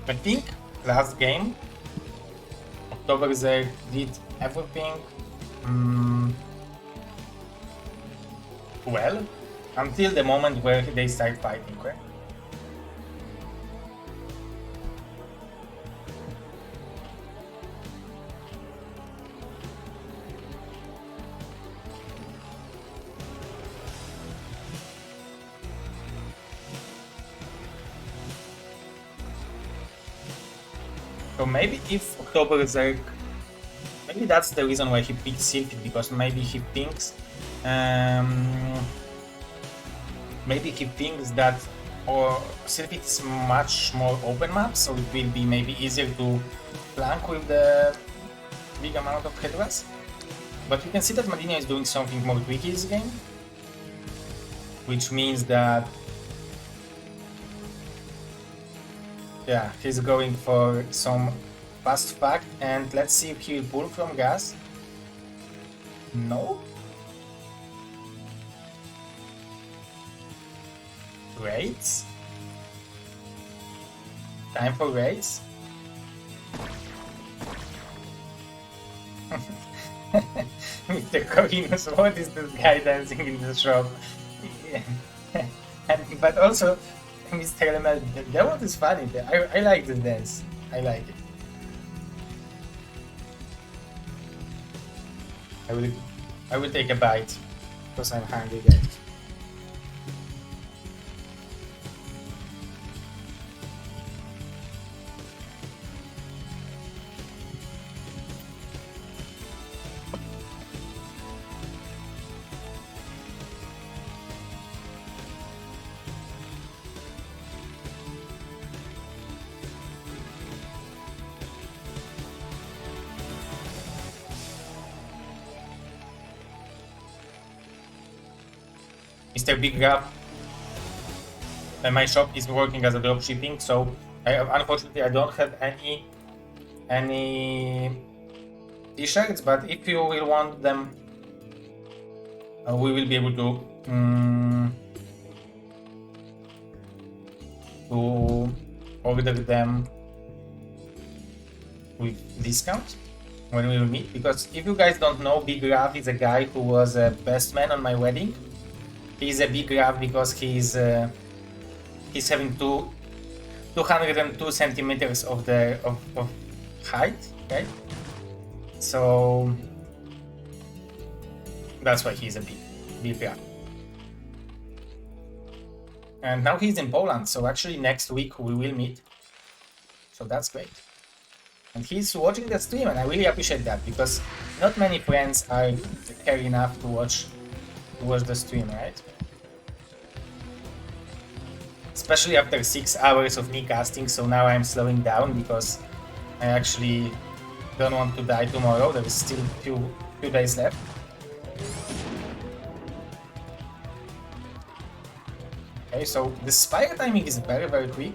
I think last game OctZerg did everything well until the moment where they start fighting, right? So maybe if OctZerg, maybe that's the reason why he picked Silphid, because maybe he thinks that Silphid is much more open map, so it will be maybe easier to flank with the big amount of headrest. But you can see that Madinio is doing something more tricky this game, which means that yeah, he's going for some fast fact, and let's see if he will pull from gas. No. Raids. Time for raids. Mr. Corinos, what is this guy dancing in the shop? But also, Mr. Lemel, that one is funny. I like the dance. I like it. I will take a bite because I'm hungry, guys. Mr. Big Rap and my shop is working as a drop shipping, so unfortunately I don't have any t-shirts, but if you will want them, we will be able to order them with discount when we will meet. Because if you guys don't know, Big Rav is a guy who was a best man on my wedding. He's a Big Rav because he's having 202 centimeters of height, right? So that's why he's a big Rav. And now he's in Poland, so actually next week we will meet. So that's great. And he's watching the stream, and I really appreciate that, because not many friends are care enough to watch the stream, right? Especially after 6 hours of me casting, so now I'm slowing down because I actually don't want to die tomorrow. There is still few days left. Okay, so the spire timing is very, very quick.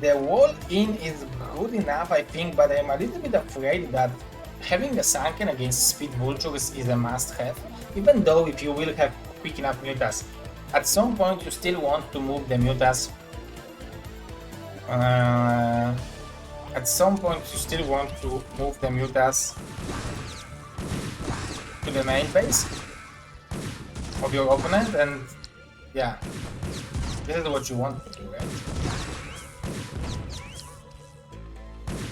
The wall in is good enough, I think, but I'm a little bit afraid that having a sunken against speed vultures is a must-have. Even though if you will have quick enough mutas, at some point you still want to move the mutas. At some point you still want to move the mutas to the main base of your opponent, and yeah, this is what you want to do, right?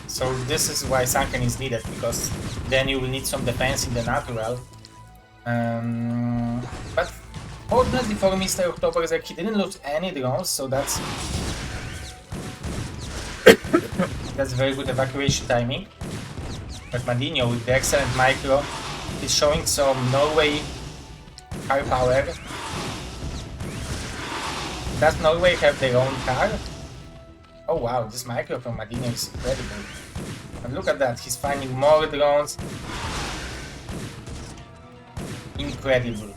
So this is why sunken is needed, because then you will need some defense in the natural. But fortunately for Mr. OctZerg, he didn't lose any drones, so that's very good evacuation timing. But Madinio, with the excellent micro, is showing some Norway firepower. Does Norway have their own car? Oh wow, this micro from Madinio is incredible. And look at that, he's finding more drones. Incredible.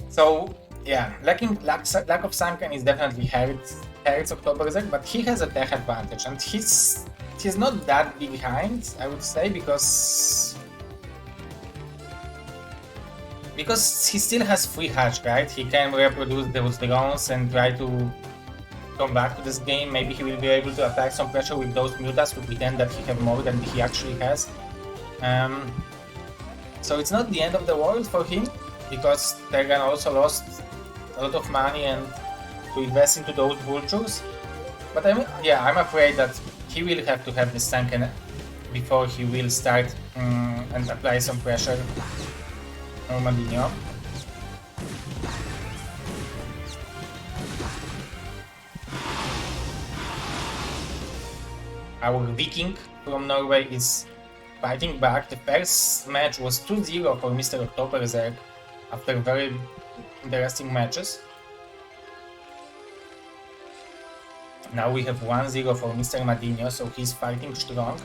So yeah, lack of sunken is definitely hurts OctZerg, but he has a tech advantage, and he's not that behind, I would say, because he still has free hatch, right? He can reproduce those drones and try to come back to this game. Maybe he will be able to apply some pressure with those mutas to pretend that he has more than he actually has. So it's not the end of the world for him, because Terran also lost a lot of money and to invest into those vultures. But I'm afraid that he will have to have this sunken before he will start and apply some pressure on Madinio. Our Viking from Norway is fighting back. The first match was 2-0 for Mr. OctZerg after very interesting matches. Now we have 1-0 for Mr. Madinio, so he's fighting strong.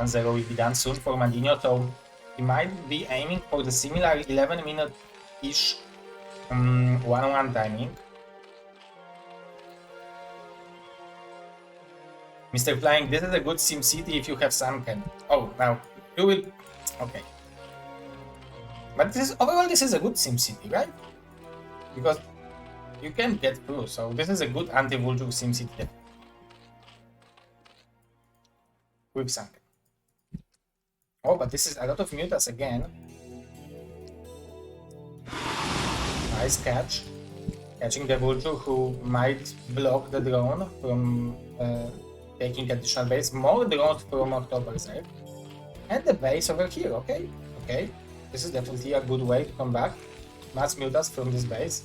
Zero will be done soon for Madinio, so he might be aiming for the similar 11-minute-ish 1-1 timing. Mr. Flying, this is a good SimCity if you have sunken. Oh, now you will. Okay. But overall this is a good SimCity, right? Because you can get through, so this is a good anti-vulture SimCity. Quick sunken. Oh, but this is a lot of mutas again. Nice catch. catching the vulture who might block the drone from taking additional base. More drones from OctZerg. And the base over here, okay. This is definitely a good way to come back. Mass mutas from this base.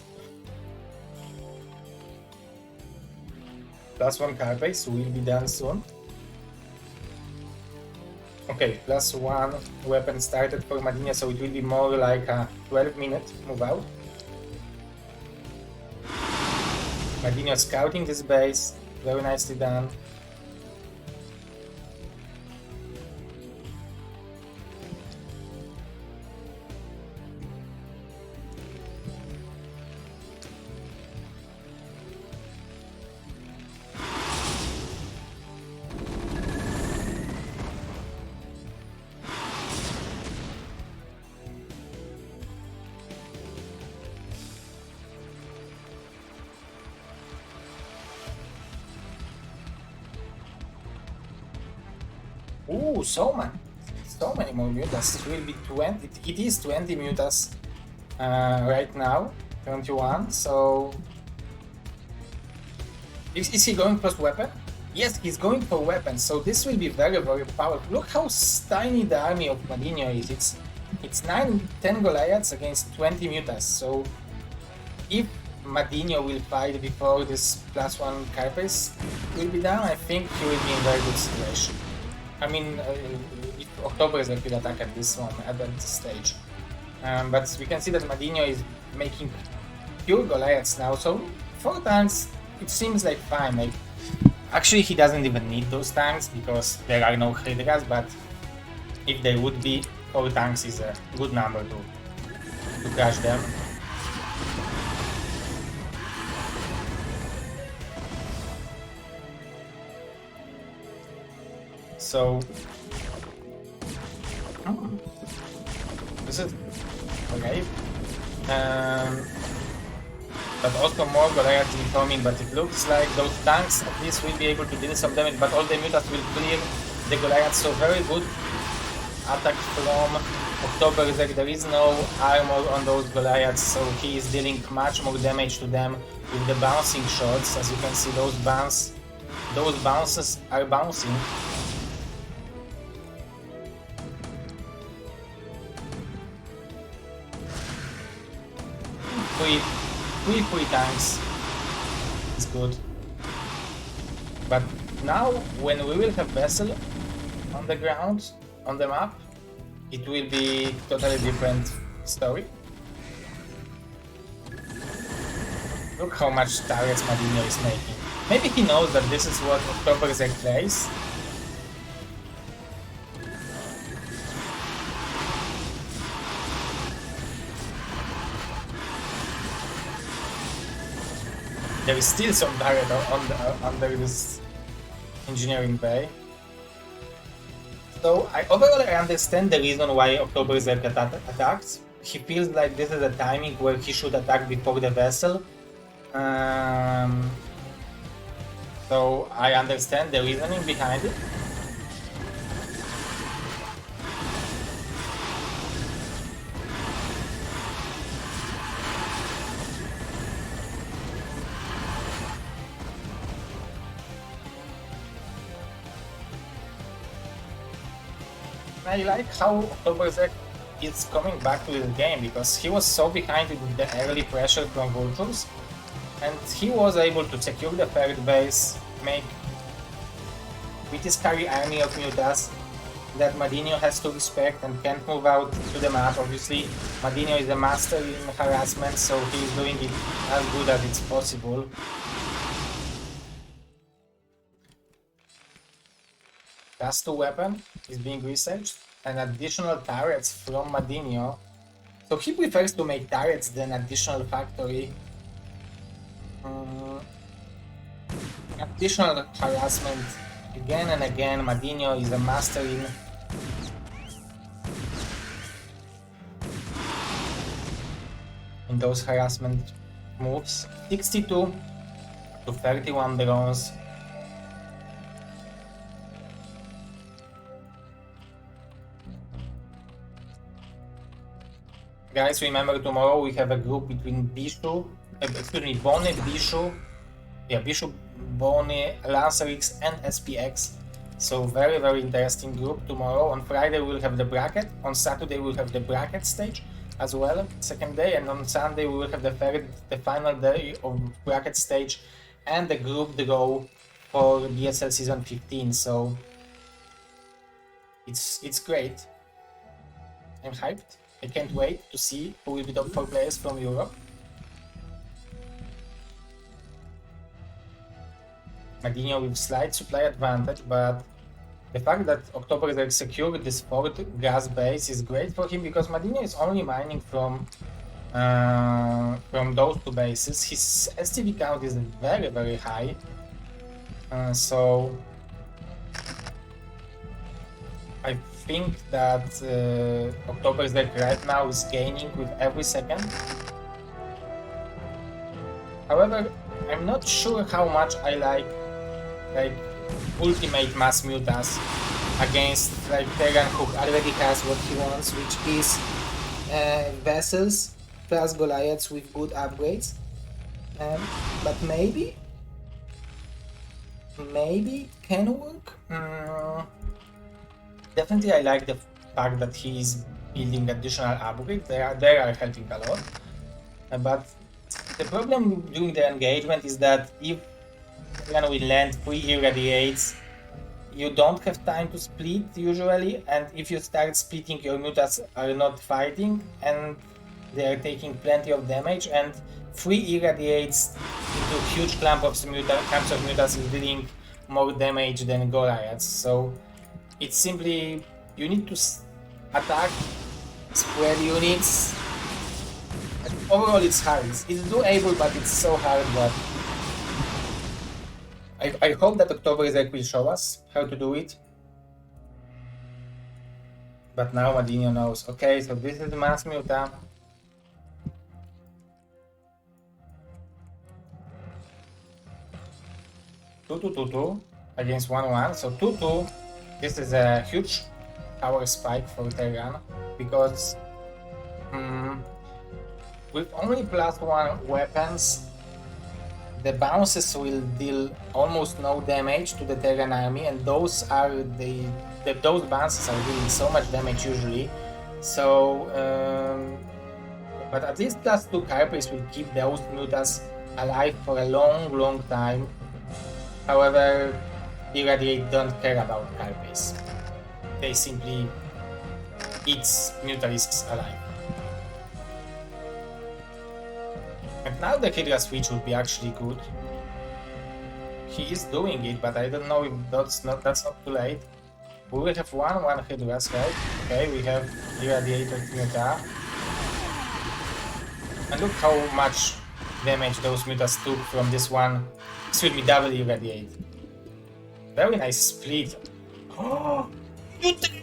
+1 car base will be done soon. Okay, +1 weapon started for Madinio, so it will be more like a 12-minute move out. Madinio scouting this base, very nicely done. Ooh, so many more mutas. It will be 20. It is 20 mutas right now, 21. So, is he going for weapon? Yes, he's going for weapon. So this will be very, very powerful. Look how tiny the army of Madinio is. It's 9-10 Goliaths against 20 mutas. So, if Madinio will fight before this +1 Carpes will be done, I think he will be in a very good situation. I mean, if OctZerg will attack at this moment, at this stage. But we can see that Madinio is making pure Goliaths now, so 4 tanks, it seems like fine. Like, actually, he doesn't even need those tanks because there are no Hydras, but if they would be, 4 tanks is a good number to crush them. So, this is okay. But also more Goliaths incoming, but it looks like those tanks at least will be able to deal some damage, but all the mutas will clear the Goliaths, so very good attack from OctZerg. There is no armor on those Goliaths, so he is dealing much more damage to them with the bouncing shots. As you can see, those bounces are bouncing. Three tanks is good, but now when we will have vessel on the ground, on the map, it will be totally different story. Look how much targets Madinio is making. Maybe he knows that this is what OctZerg plays. There is still some target under this engineering bay. So overall I understand the reason why OctZerg attacks. He feels like this is a timing where he should attack before the vessel. So I understand the reasoning behind it. I like how OctZerg is coming back to the game, because he was so behind with the early pressure from Vultures, and he was able to secure the third base, make with his carry army of mutas that Madinio has to respect and can't move out to the map. Obviously, Madinio is a master in harassment, so he is doing it as good as it's possible. Class 2 weapon is being researched, and additional turrets from Madinio. So he prefers to make turrets than additional factory. Additional harassment again and again. Madinio is a master in those harassment moves. 62 to 31 drones. Guys, remember tomorrow we have a group between excuse me, Bonnie, Bishu, yeah, Bishu, Bonnie, Lancer X, and SPX. So very, very interesting group tomorrow. On Friday we'll have the bracket. On Saturday we'll have the bracket stage as well, second day, and on Sunday we will have the final day of bracket stage and the group draw for BSL season 15. So it's great. I'm hyped. I can't wait to see who will be the 4 players from Europe. Madinio with slight supply advantage, but the fact that OctZerg secured this 4th grass base is great for him because Madinio is only mining from those 2 bases. His STV count is very, very high, so I think that OctZerg right now is gaining with every second. However, I'm not sure how much I like ultimate mass mutas against like Terran, who already has what he wants, which is vessels plus Goliaths with good upgrades. But maybe it can work. Definitely I like the fact that he is building additional upgrades. They are helping a lot. But the problem during the engagement is that if Terran will land 3 irradiates, you don't have time to split usually, and if you start splitting, your mutas are not fighting and they are taking plenty of damage, and 3 irradiates into huge camps of mutas is dealing more damage than Goliaths. So it's simply, you need to attack, spread units. Overall it's hard. It's doable, but it's so hard that I hope that OctZerg will show us how to do it. But now Madinio knows. Okay, so this is the mass muta. Two against 1-1. So 2-2. This is a huge power spike for Terran because with only +1 weapons, the bounces will deal almost no damage to the Terran army, and those bounces are dealing so much damage usually. So, but at least +2 Carpace will keep those mutas alive for a long time. However, Irradiate don't care about Carpace. They simply eat Mutalisks alive. And now the Hydra switch would be actually good. He is doing it, but I don't know if that's not too late. We will have 1 Hydras, right? Okay, we have irradiated muta. And look how much damage those mutas took from this one. Excuse me, double irradiate. Very nice split. Oh, okay.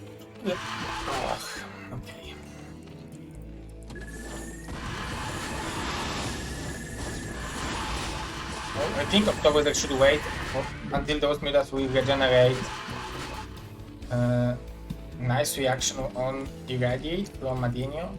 I think OctZerg should wait until those mutas will regenerate. Nice reaction on Irradiate from Madinio.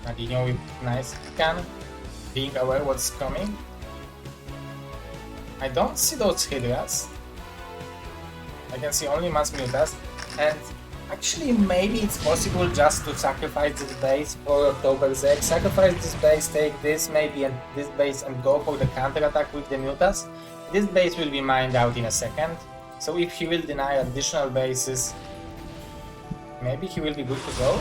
Madinio with nice scan, being aware what's coming. I don't see those Hydras. I can see only mass mutas, and actually maybe it's possible just to sacrifice this base for OctZerg. Sacrifice this base, take this maybe and this base and go for the counter attack with the mutas. This base will be mined out in a second, so if he will deny additional bases, maybe he will be good to go.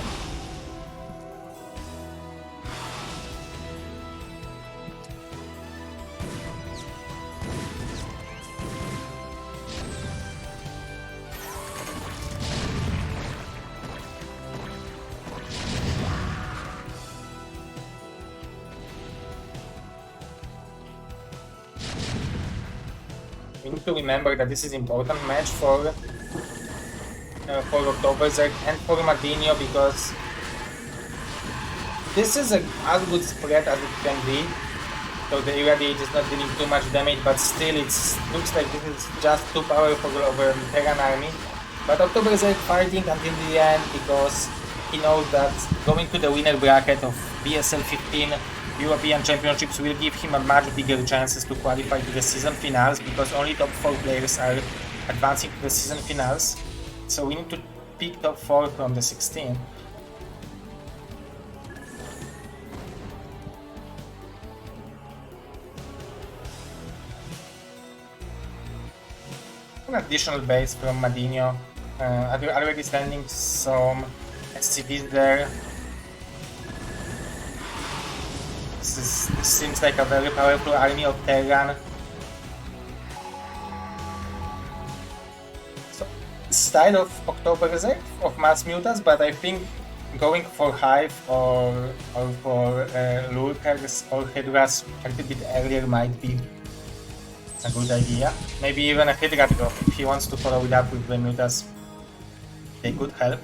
We need to remember that this is an important match for for OctZerg and for Madinio, because this is as good spread as it can be. So the Irradiate is not dealing too much damage, but still it looks like this is just too powerful over Terran army. But OctZerg fighting until the end because he knows that going to the winner bracket of BSL15 European Championships will give him a much bigger chances to qualify to the season finals, because only top 4 players are advancing to the season finals. So we need to pick top 4 from the 16. An additional base from Madinio, already standing some SCVs there. This seems like a very powerful army of Terran. So, style of OctZerg, of mass mutants, but I think going for Hive or for Lurkers or Hydras a little bit earlier might be a good idea. Maybe even a Hydra drop if he wants to follow it up with the mutas. They could help.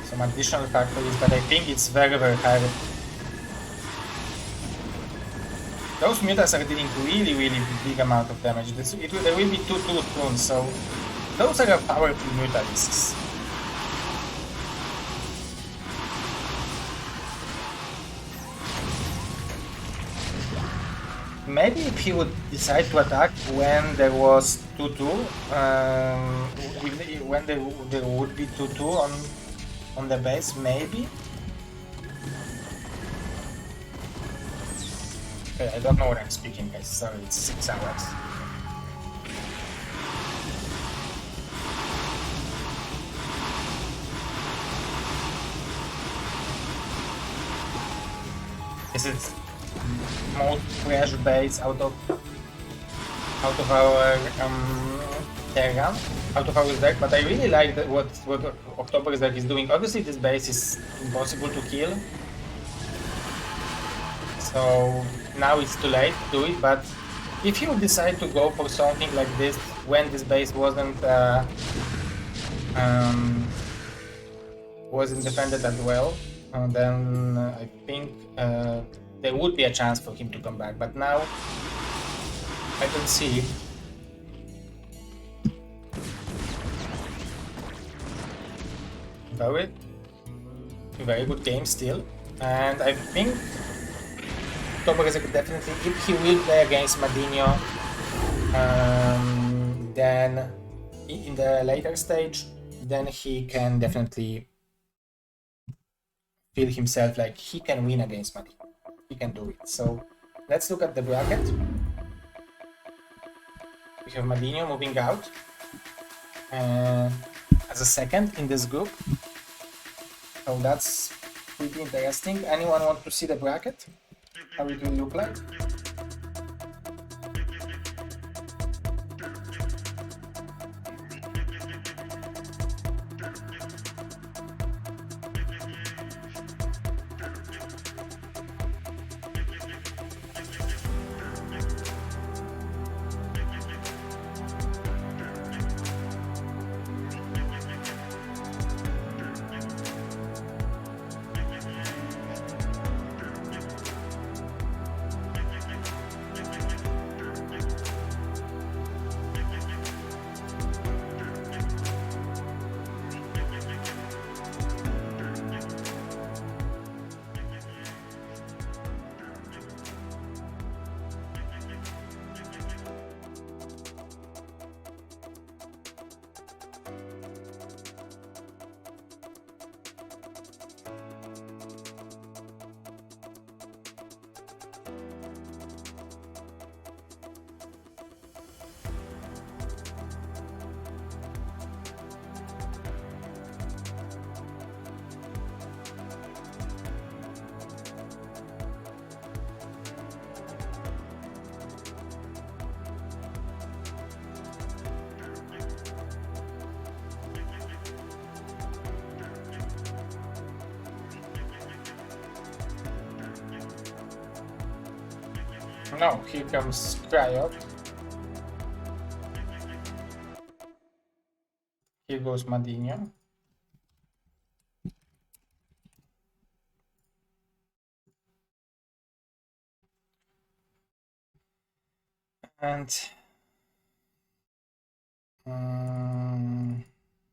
Some additional factories, but I think it's very hard. Those mutas are dealing really big amount of damage. There will be 2 soon, so those are powerful mutalisks. Maybe if he would decide to attack when there was 2-2, when there would be 2-2 on the base, maybe? Okay, I don't know what I'm speaking, guys, sorry, it's 6 hours. This is most fresh base out of our Terran, out of our deck, but I really like what OctZerg is doing. Obviously this base is impossible to kill, so now it's too late to do it, but if you decide to go for something like this when this base wasn't defended that well, then I think there would be a chance for him to come back, but now I don't see. Very good game still, and I think OctZerg definitely, if he will play against Madinio, then in the later stage, then he can definitely feel himself like he can win against Madinio. He can do it. So let's look at the bracket. We have Madinio moving out as a second in this group. So that's pretty interesting. Anyone want to see the bracket? How it will look like? No, here comes Cryo. Here goes Madinio. And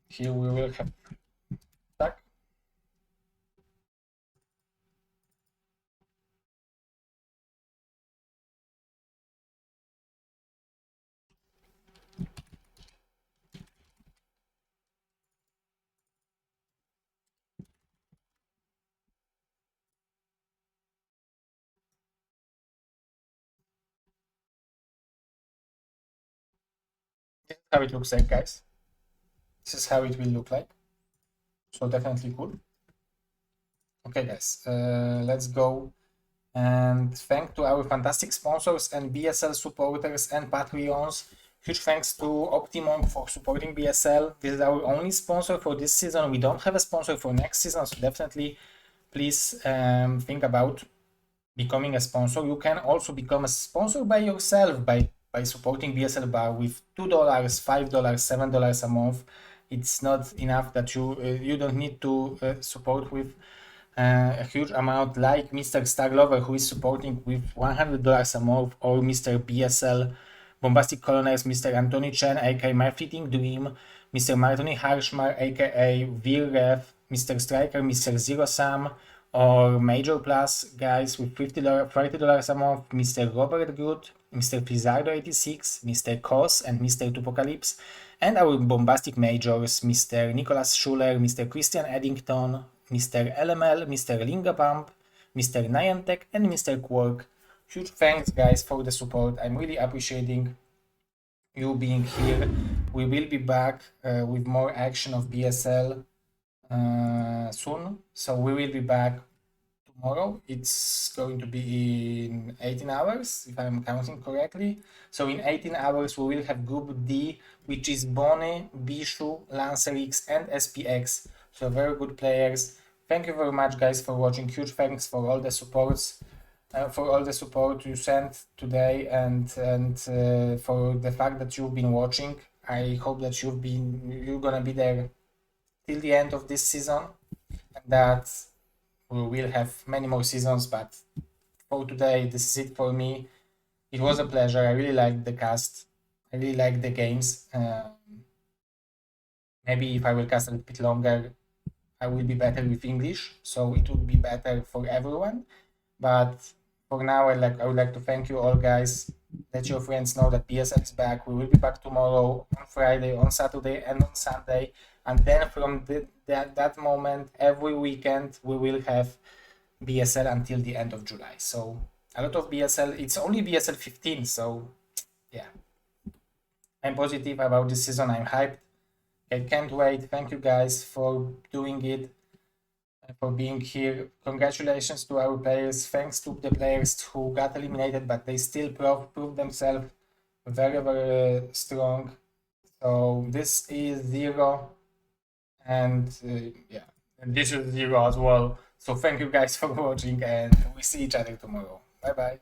here we will have attack. This is how it looks like, guys. This is how it will look like. So definitely cool. Okay, guys, let's go. And thanks to our fantastic sponsors and BSL supporters and Patreons. Huge thanks to Optimum for supporting BSL. This is our only sponsor for this season. We don't have a sponsor for next season, so definitely please think about becoming a sponsor. You can also become a sponsor by yourself by supporting BSL Bar with $2, $5, $7 a month. It's not enough that you don't need to support with a huge amount, like Mr. Starlover, who is supporting with $100 a month, or Mr. BSL Bombastic Colonels, Mr. Anthony Chen, aka My Fleeting Dream, Mr. Martoni Harshmar, aka Virrev, Mr. Striker, Mr. Zero Sam, or Major Plus guys with $30 a month, Mr. Robert Good, Mr. Pizardo86, Mr. Kos, and Mr. Tupocalypse, and our bombastic majors, Mr. Nicholas Schuler, Mr. Christian Eddington, Mr. LML, Mr. Lingabump, Mr. Niantic, and Mr. Quark. Huge thanks, guys, for the support. I'm really appreciating you being here. We will be back with more action of BSL soon. So we will be back tomorrow. It's going to be in 18 hours, if I'm counting correctly. So in 18 hours, we will have Group D, which is Bonnie, Bishu, Lancer X, and SPX. So very good players. Thank you very much, guys, for watching. Huge thanks for all the supports, for all the support you sent today, and for the fact that you've been watching. I hope that you're gonna be there till the end of this season, and that we will have many more seasons. But for today, this is it for me. It was a pleasure. I really liked the cast. I really liked the games. Maybe if I will cast a little bit longer, I will be better with English, so it would be better for everyone. But for now, I would like to thank you all, guys. Let your friends know that BSL is back. We will be back tomorrow, on Friday, on Saturday, and on Sunday. And then from that moment, every weekend, we will have BSL until the end of July. So a lot of BSL. It's only BSL15, so yeah. I'm positive about this season. I'm hyped. I can't wait. Thank you, guys, for doing it, for being here. Congratulations to our players. Thanks to the players who got eliminated, but they still proved themselves very, very strong. So this is Zero, and yeah, and this is Zero as well. So thank you, guys, for watching, and we see each other tomorrow. Bye bye.